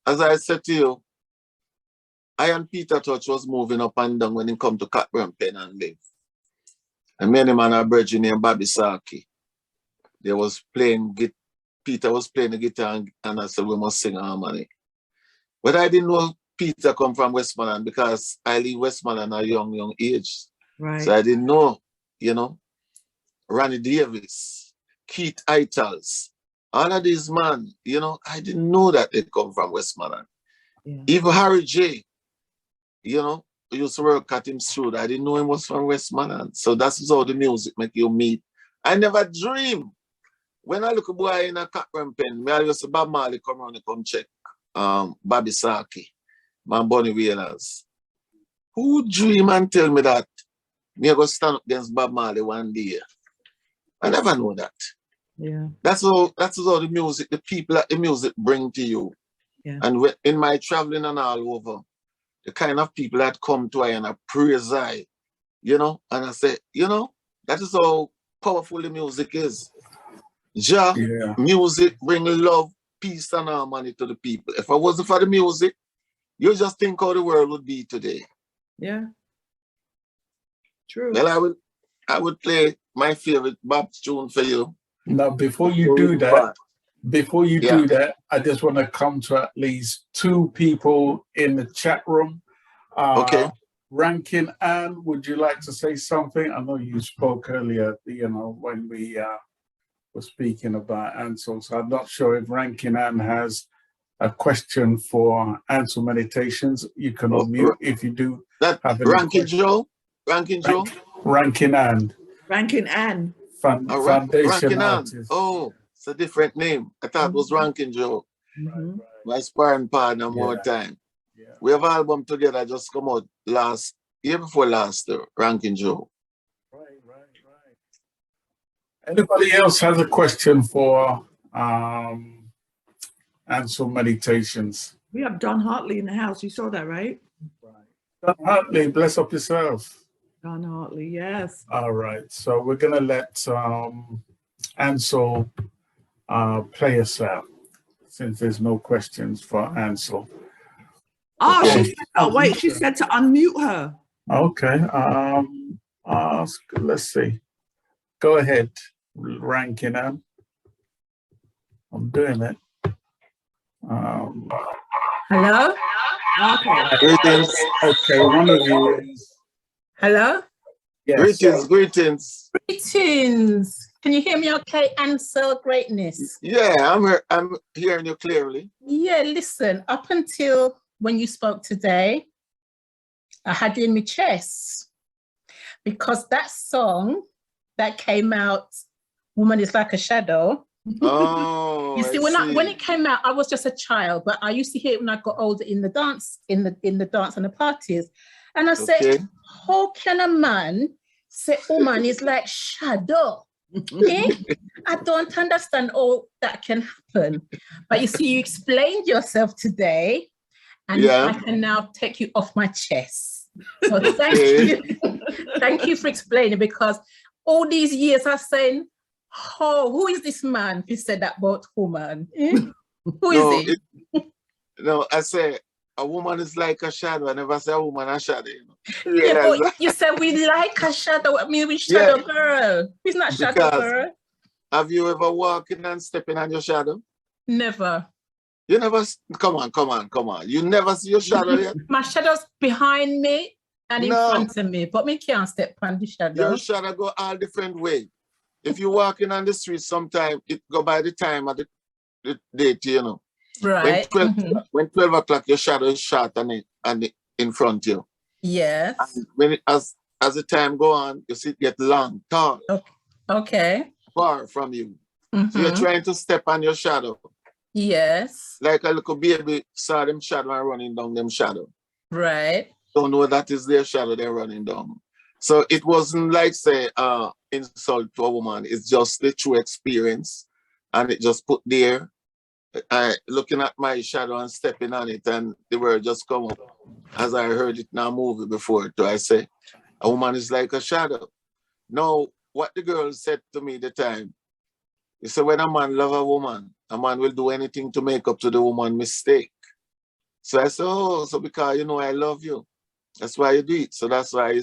As I said to you, I and Peter Touch was moving up and down when he come to Cridland Pen and live. And many man are bridging named Bobby Saki. They was playing, Peter was playing the guitar and I said, we must sing harmony. But I didn't know Peter come from Westmoreland because I leave Westmoreland at a young age. Right. So I didn't know, you know, Ronnie Davis, Keith Itals, all of these men, you know, I didn't know that they come from Westmoreland. Yeah. Even Harry J, you know, used to work at him studio. I didn't know him was from Westmoreland. So that's how the music make you meet. I never dream. When I look a boy in a Cridland Pen, I used to Bob Marley come around and come check Bobby Saki, my Bunny Whalers. Who dream and tell me that me go stand up against Bob Marley one day? I never know that. Yeah. That's how the music, the people that the music bring to you. Yeah. And in my traveling and all over, the kind of people that come to I and I praise I, you know, and I say, you know, that is how powerful the music is. Music bring love, peace, and harmony to the people. If I wasn't for the music, you just think how the world would be today. Yeah. True. Well, I would play my favorite Bob tune for you. Now, before you do that, I just want to come to at least 2 people in the chat room. Rankin Ann, would you like to say something? I know you spoke earlier, you know, when we were speaking about Ansel. So I'm not sure if Rankin Ann has a question for Ansel Meditations. You can unmute. If you do, That Rankin Joe? Rankin Joe? Rankin and. Rankin Ann. Foundation Rankin Ann. artist. Oh, it's a different name. I thought it was Rankin Joe. My sparring partner more time. Yeah. We have an album together just come out year before last, Rankin Joe. Right. Anybody else has a question for Ansel Meditations? We have Don Hartley in the house. You saw that, right? Don Hartley, bless up yourself. Don Hartley, yes. All right, so we're gonna let Ansel play us out since there's no questions for Ansel. Oh, wait, she said to unmute her. Okay, let's see. Go ahead, Rankin Ann. I'm doing it. Hello? Okay. Greetings. Okay, one of you is. Hello? Yes. Greetings. Greetings. Can you hear me okay, Ansel Greatness? Yeah, I'm hearing you clearly. Yeah, listen, up until when you spoke today, I had you in my chest because that song that came out, Woman is Like a Shadow. Oh, you see, when it came out, I was just a child, but I used to hear it when I got older in the dance, in the dance and the parties. And I said, how can a man say woman is like shadow? I don't understand all that can happen. But you see, you explained yourself today, and I can now take you off my chest. So thank you. Thank you for explaining, because all these years I was saying, who is this man who said that about woman? Who is he? No, I say a woman is like a shadow. I never say a woman a shadow. Yeah, but you said we like a shadow. I mean, we shadow girl. He's not shadow girl. Have you ever walking and stepping on your shadow? Never. You never? Come on. You never see your shadow yet? My shadow's behind me and in front of me, but me can't step on the shadow. Your shadow go all different way. If you're walking on the street, sometimes it go by the time of the date, you know. Right. When 12 o'clock, your shadow is short and in front of you. Yes. And when as the time go on, you see it get long, tall. Okay. Far from you. So you're trying to step on your shadow. Yes. Like a little baby saw them shadow and running down them shadow. Right. Don't know that is their shadow they're running down. So it wasn't like say insult to a woman. It's just the true experience, and it just put there. Looking at my shadow and stepping on it, and the word just come up as I heard it in a movie before. So I say, a woman is like a shadow. Now, what the girl said to me the time, he said, when a man love a woman will do anything to make up to the woman mistake. So I said, oh, so because you know I love you, that's why you do it. So that's why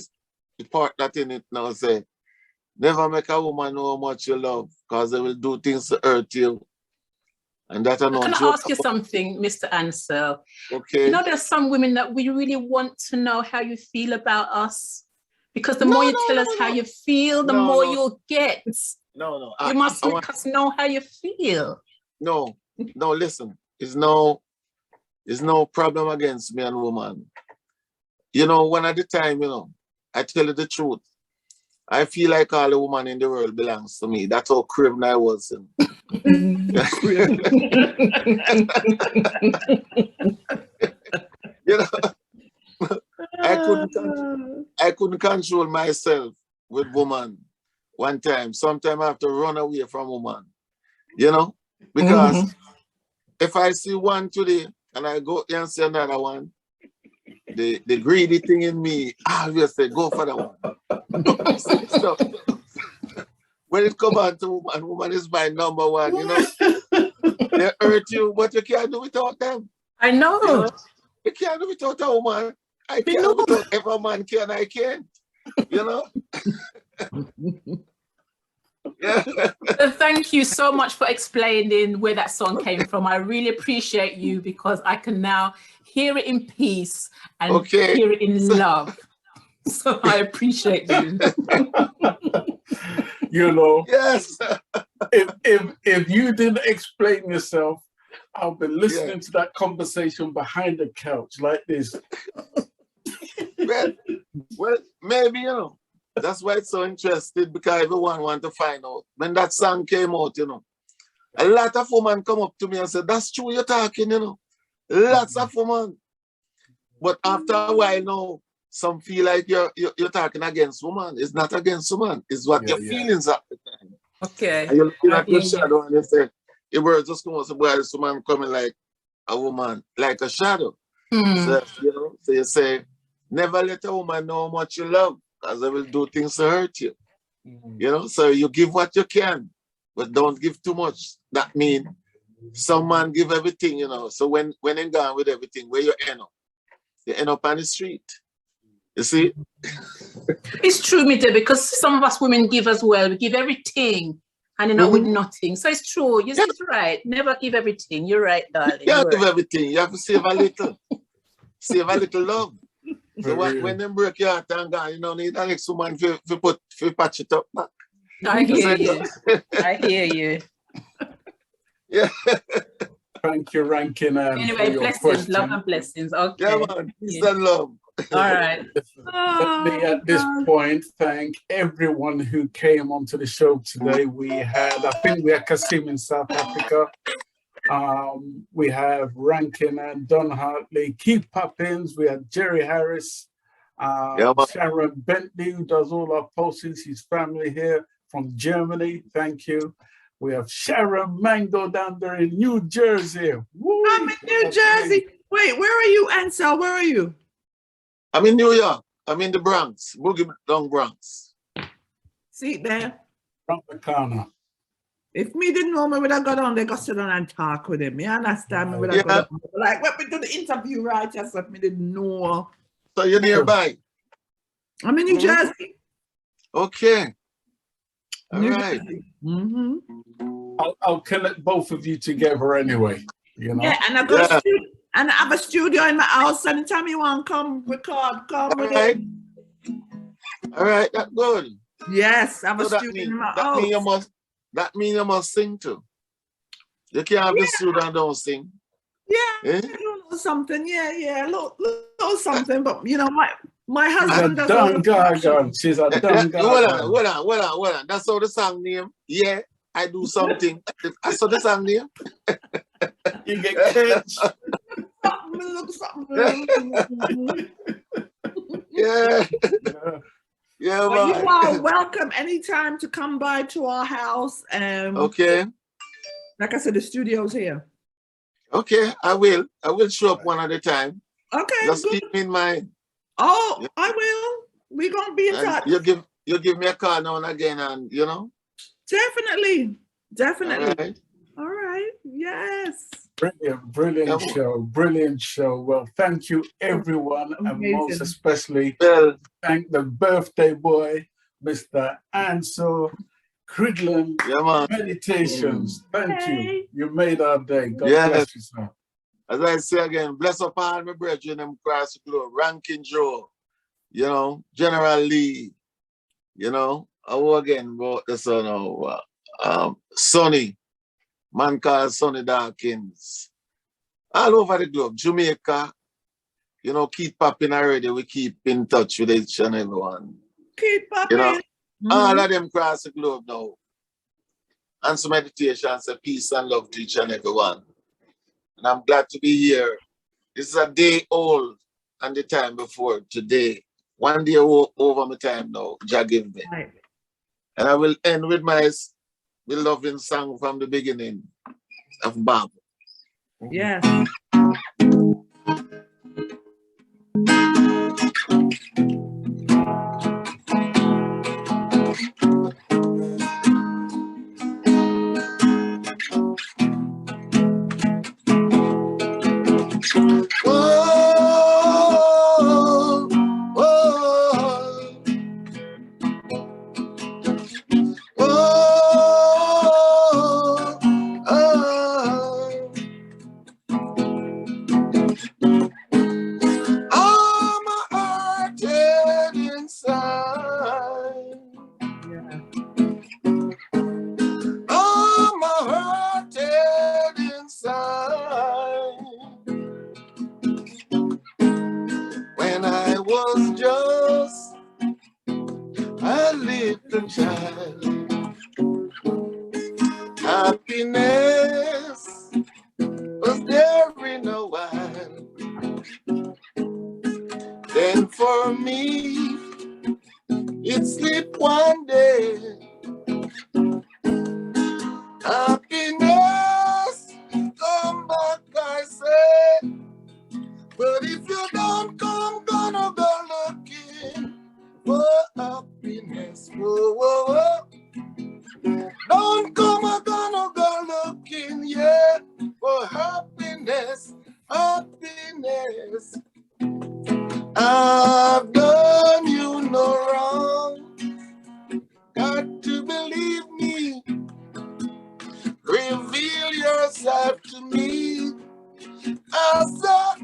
the part that in it now say, never make a woman know how much you love, because they will do things to hurt you. And that I know. Can I ask you something, Mr. Ansel? Okay. You know, there's some women that we really want to know how you feel about us, because the more you tell us how you feel, the more you'll get. No. You must make us know how you feel. No, listen. It's no problem against me and woman. You know, one at the time, you know, I tell you the truth. I feel like all the woman in the world belongs to me. That's how craven I was. You know, I couldn't control myself with woman one time. Sometimes I have to run away from woman, you know, because if I see one today and I go and see another one, the greedy thing in me, I always say, go for that one. So, when it comes on to woman is my number one, you know. They hurt you, but you can't do without them. I know. You know? You can't do without a woman. I can't do without every man can, I can't. You know? Well, thank you so much for explaining where that song came from. I really appreciate you, because I can now hear it in peace and hear it in love. So I appreciate you. You know, yes. if you didn't explain yourself, I've been listening to that conversation behind the couch like this. well, maybe, you know, that's why it's so interesting, because everyone want to find out. When that song came out, you know, a lot of women come up to me and say, that's true you're talking, you know. Lots of women. But after a while now, some feel like you're talking against women. It's not against women. It's what your feelings are at the time. Okay. And you're looking at your shadow and you say, it was just going to say, boy, this woman coming like a woman, like a shadow. So, you know, so you say, never let a woman know how much you love, because they will do things to hurt you. You know, so you give what you can, but don't give too much. That means some man give everything, you know. So when they gone with everything, where you end up? You end up on the street. You see? It's true, Mita, because some of us women give as well. We give everything and end up with nothing. So it's true. You're right. Never give everything. You're right, darling. You can't give everything. You have to save a little. Save a little love. So when they break your heart and gone, you don't need the next woman to patch it up back. I hear you. I hear you. Yeah. Thank you, Rankin. Anyway, blessings, love and blessings. Okay. Yeah, man. Peace and love. All right. Let me at this point thank everyone who came onto the show today. I think we had Kasim in South Africa. We have Rankin and Don Hartley, Keith Poppins, we have Jerry Harris, Sharon Bentley, who does all our postings, his family here from Germany. Thank you. We have Sharon Mango down there in New Jersey. Woo! I'm in New Jersey. Wait, where are you, Ansel? Where are you? I'm in New York. I'm in the Bronx, Boogie Down Bronx. See there? From the corner. If me didn't know, me would have got on there, go sit down and talk with him. You understand? Me would have got on. Like, when we do the interview right, just like me didn't know. So you're nearby? I'm in New Jersey. Okay. All New right. Jersey. I'll connect both of you together anyway. You know? Yeah, and I have a studio in my house. Anytime you want to come record, come with it. All right, that's good. Yes, I have a studio in my house. That means you must sing too. You can't have the studio and don't sing. Yeah, a little something. Yeah, a little something. But you know, my husband does. She's a dumb guy. Hold on. That's how the song name. Yeah, I do something. I saw the song name. You get catch. Yeah, well, you are welcome anytime to come by to our house. Okay. Like I said, the studio's here. Okay, I will show up one at a time. Okay. Just keep me in mind. Oh, yeah. I will. We're gonna be in touch. You give me a call now and again, and you know. Definitely. All right. Yes. Brilliant show. Well, thank you everyone. Amazing. And most especially thank the birthday boy, Mr. Ansel Cridland Meditations. Thank you. You made our day. God bless you, sir. As I say again, bless up all my brethren across the globe. Rankin Joe, you know, General Lee, you know, again about the son Sonny. Man called Sonny Dawkins. All over the globe. Jamaica, you know, keep popping already. We keep in touch with each and everyone. Keep popping. You know, all of them across the globe now. Ansel Meditations say peace and love to each and everyone. And I'm glad to be here. This is a day old and the time before today. 1 day over my time now, Jah give me. Right. And I will end with my beloved song from the beginning of Bob. Yes. life to me. I said,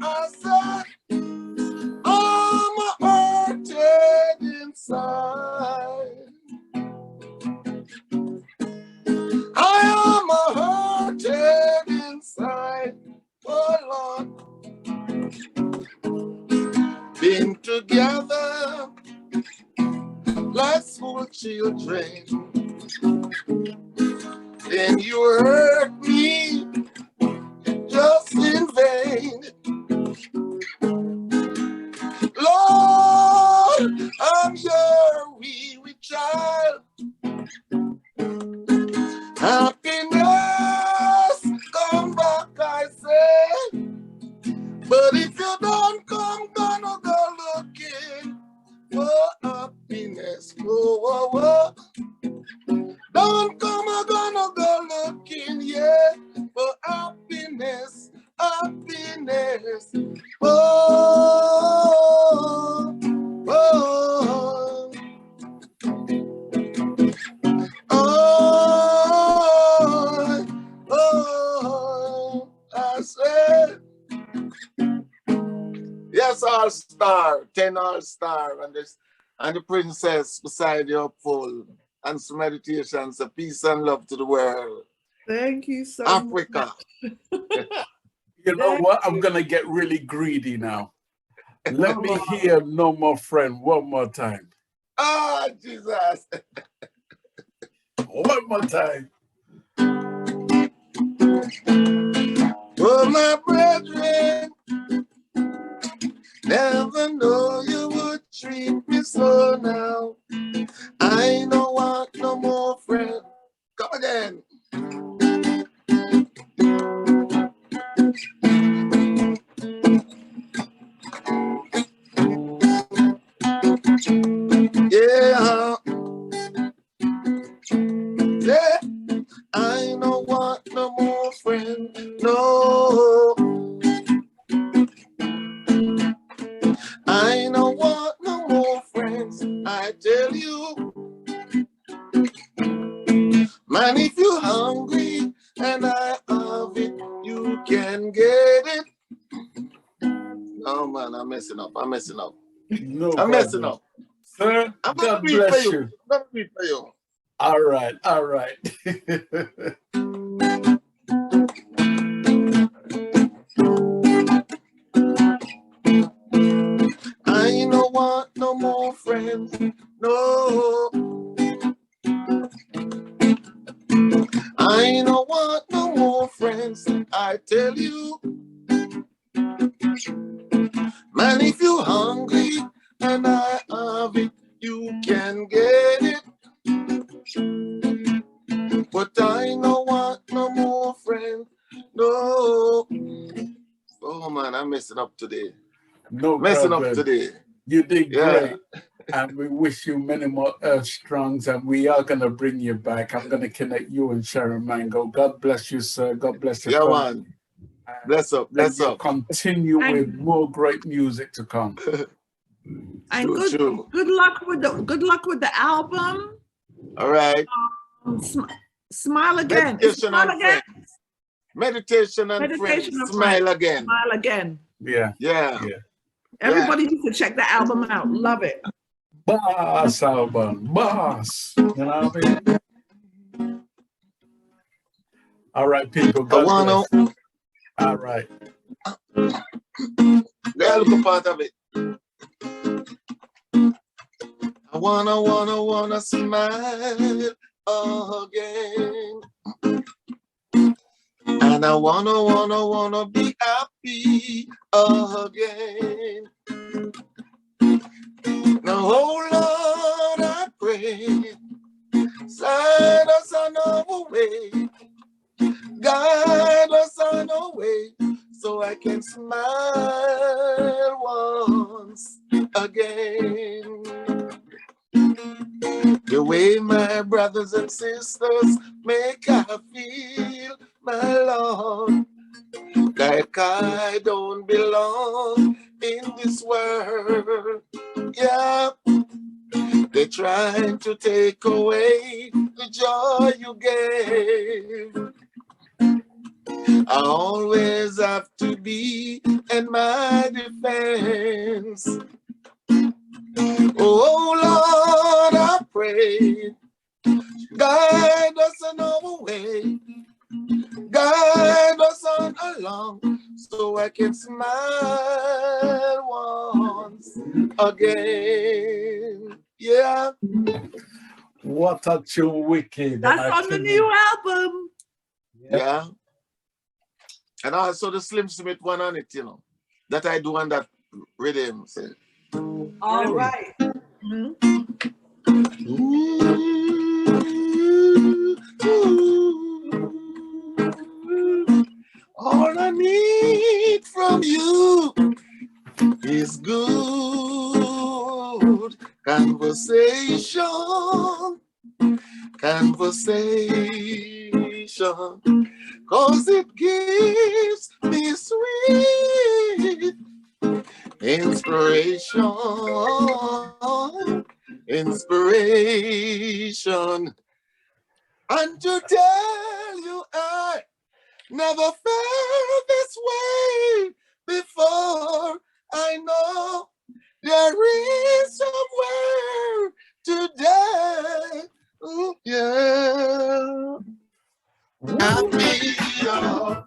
I'm hurted inside. I am hurted inside. Oh Lord, been together like school children. Then you hurt me just in vain. Lord, I'm your wee child. Happiness, come back, I say. But if you don't come, gonna go looking for happiness. Whoa, whoa, whoa. Don't come, I'm gonna go looking, yeah, for happiness, happiness. Oh, oh, oh, oh, I said, yes, all star, 10 all star, and the princess beside your pole. Ansel Meditations, a peace and love to the world. Thank you so Africa. much. You know what? I'm going to get really greedy now. Let me hear No More Friend one more time. Oh, Jesus. One more time. Oh, my brethren, never know you would treat me so now. I don't want no more friend. Come again. Yeah. Yeah. I don't want no more friend. No. I don't want no more friends. I tell you. Man, if you're hungry and I have it, you can get it. Oh man, I'm messing up. I'm messing up. No I'm messing up. Sir, I'm gonna God read bless for you. I'm gonna read for you. All right, all right. I don't want no more friends. No. I don't want no more friends. I tell you. Man, if you're hungry and I have it, you can get it. But I don't want no more friends. No. Oh man, I'm messing up today. No Messing problem. up today. You did Yeah. great. And we wish you many more Earth Strongs, and we are going to bring you back. I'm going to connect you and Sharon Mango. God bless you, sir. God bless you. Yeah, man. Bless up. Bless up. Continue with more great music to come. And True. good luck with the album. All right. Smile again. Meditation Smile and again. Friends. Meditation and Friends. Smile again. Smile again. Yeah. Yeah. Everybody needs to check the album out. Love it. Boss album. Boss. You know what I mean? All right, people. God bless. All right. They're looking part of it. I wanna smile again. And I wanna be happy again. Now, oh Lord, I pray, send us on our way, guide us on our way, so I can smile once again. The way my brothers and sisters make I feel, my Lord, like I don't belong in this world. Yeah, they're trying to take away the joy you gave. I always have to be in my defense. Oh Lord, I pray, guide us on our way, guide us on along, so I can smile once again. Yeah. What a tune, wicked. That's on the new album. Yeah. And also the Slim Smith one on it, you know, that I do on that rhythm. So. All right. Ooh, ooh. All I need from you is good conversation, cause it gives me sweet inspiration. And to tell you, I never felt this way before. I know there is somewhere today. Ooh, yeah. I'll be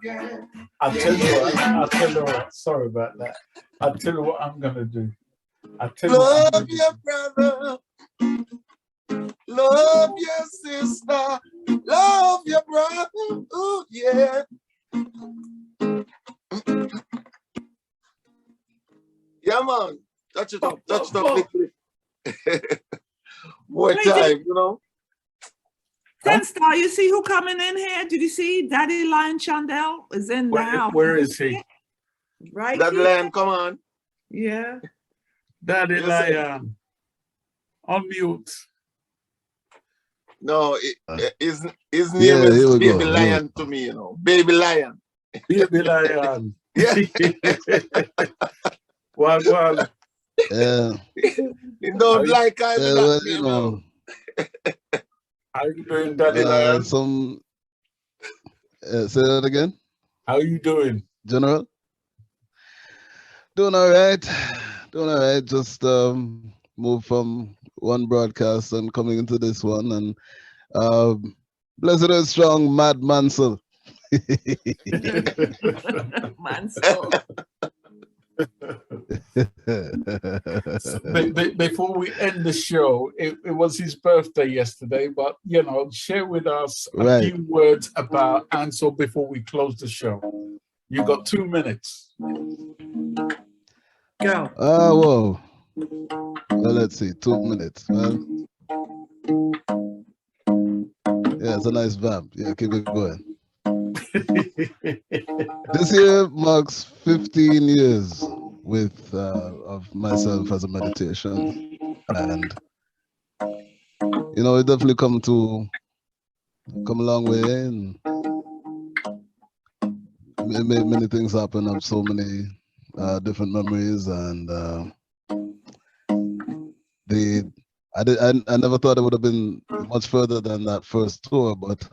again. I'll tell you what, sorry about that. I'll tell you what I'm gonna do. Love your brother, love your sister, love your brother. Ooh, yeah. Yeah, man. Touch it up quickly. More time, you know. Star, you see who coming in here? Did you see Daddy Lion Chandel is in now? Where is he? Right Daddy here. Lion, come on. Yeah. Daddy Lion. On mute. No, his name is Baby Lion to me, you know. Baby Lion. Baby Lion. Yeah. Well. You don't like I that name, you know. How you doing, Daddy Lion? Say that again. How are you doing, General? Doing all right. Just moved from one broadcast and coming into this one, and blessed and strong, Mad Mansell. Mansell. Before we end the show, it was his birthday yesterday, but you know, share with us a few words about Ansel before we close the show. You got 2 minutes. Go. Well, let's see, 2 minutes. Well, yeah, it's a nice vamp. Yeah, keep it going. This year marks 15 years with of myself as a meditation, and you know, it definitely come a long way, and it made many things happen. I have so many different memories, and I never thought it would have been much further than that first tour, but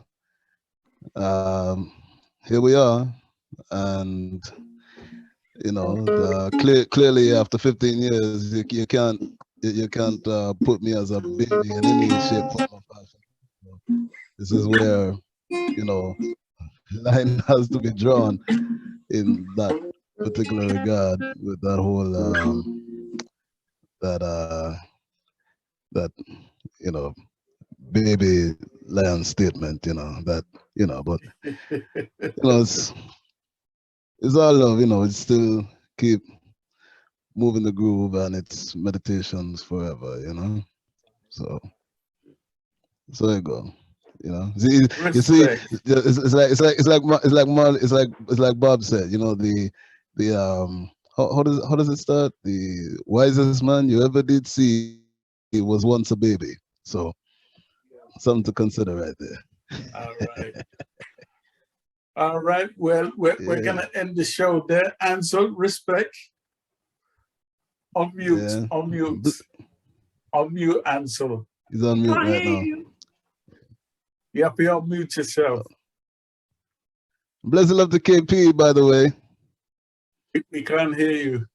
here we are, and you know, clearly after 15 years, you can't put me as a baby in any shape, form, or fashion. So this is where, you know, line has to be drawn in that particular regard with that whole that you know, baby lion statement, you know, that, you know, but you know, it's all love, you know. It's still keep moving the groove, and it's meditations forever, you know. So you go, you know. You see, it's like Bob said, you know, the how does it start? The wisest man you ever did see was once a baby. So something to consider right there. All right. All right. Well, we're gonna end the show there. Ansel, respect. On mute. Yeah. On mute. On mute, Ansel. He's on mute right now. You have to unmute yourself. Blessing love to KP, by the way. We can't hear you.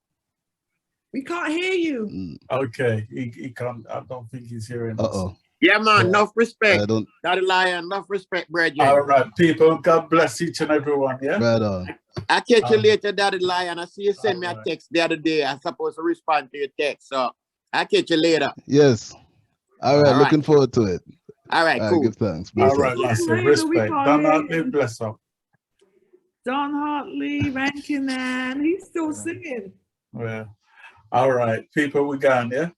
We can't hear you. Okay, he can't. I don't think he's hearing us. Uh-oh. Yeah, man, Yeah. enough respect. I don't. Daddy Lion, enough respect, brethren. All right, people. God bless each and every one. Yeah. Right on. I catch you later, Daddy Lion. I see you send me a right. text the other day. I'm supposed to respond to your text. So I catch you later. Yes. All right. All Looking right. forward to it. All right, cool. Give thanks. All Bless right, up. massive Later, we respect. can't Don hear Hartley, you. bless up. Don Hartley, Rankin, and he's still singing. Yeah. All right, people, we gone, yeah?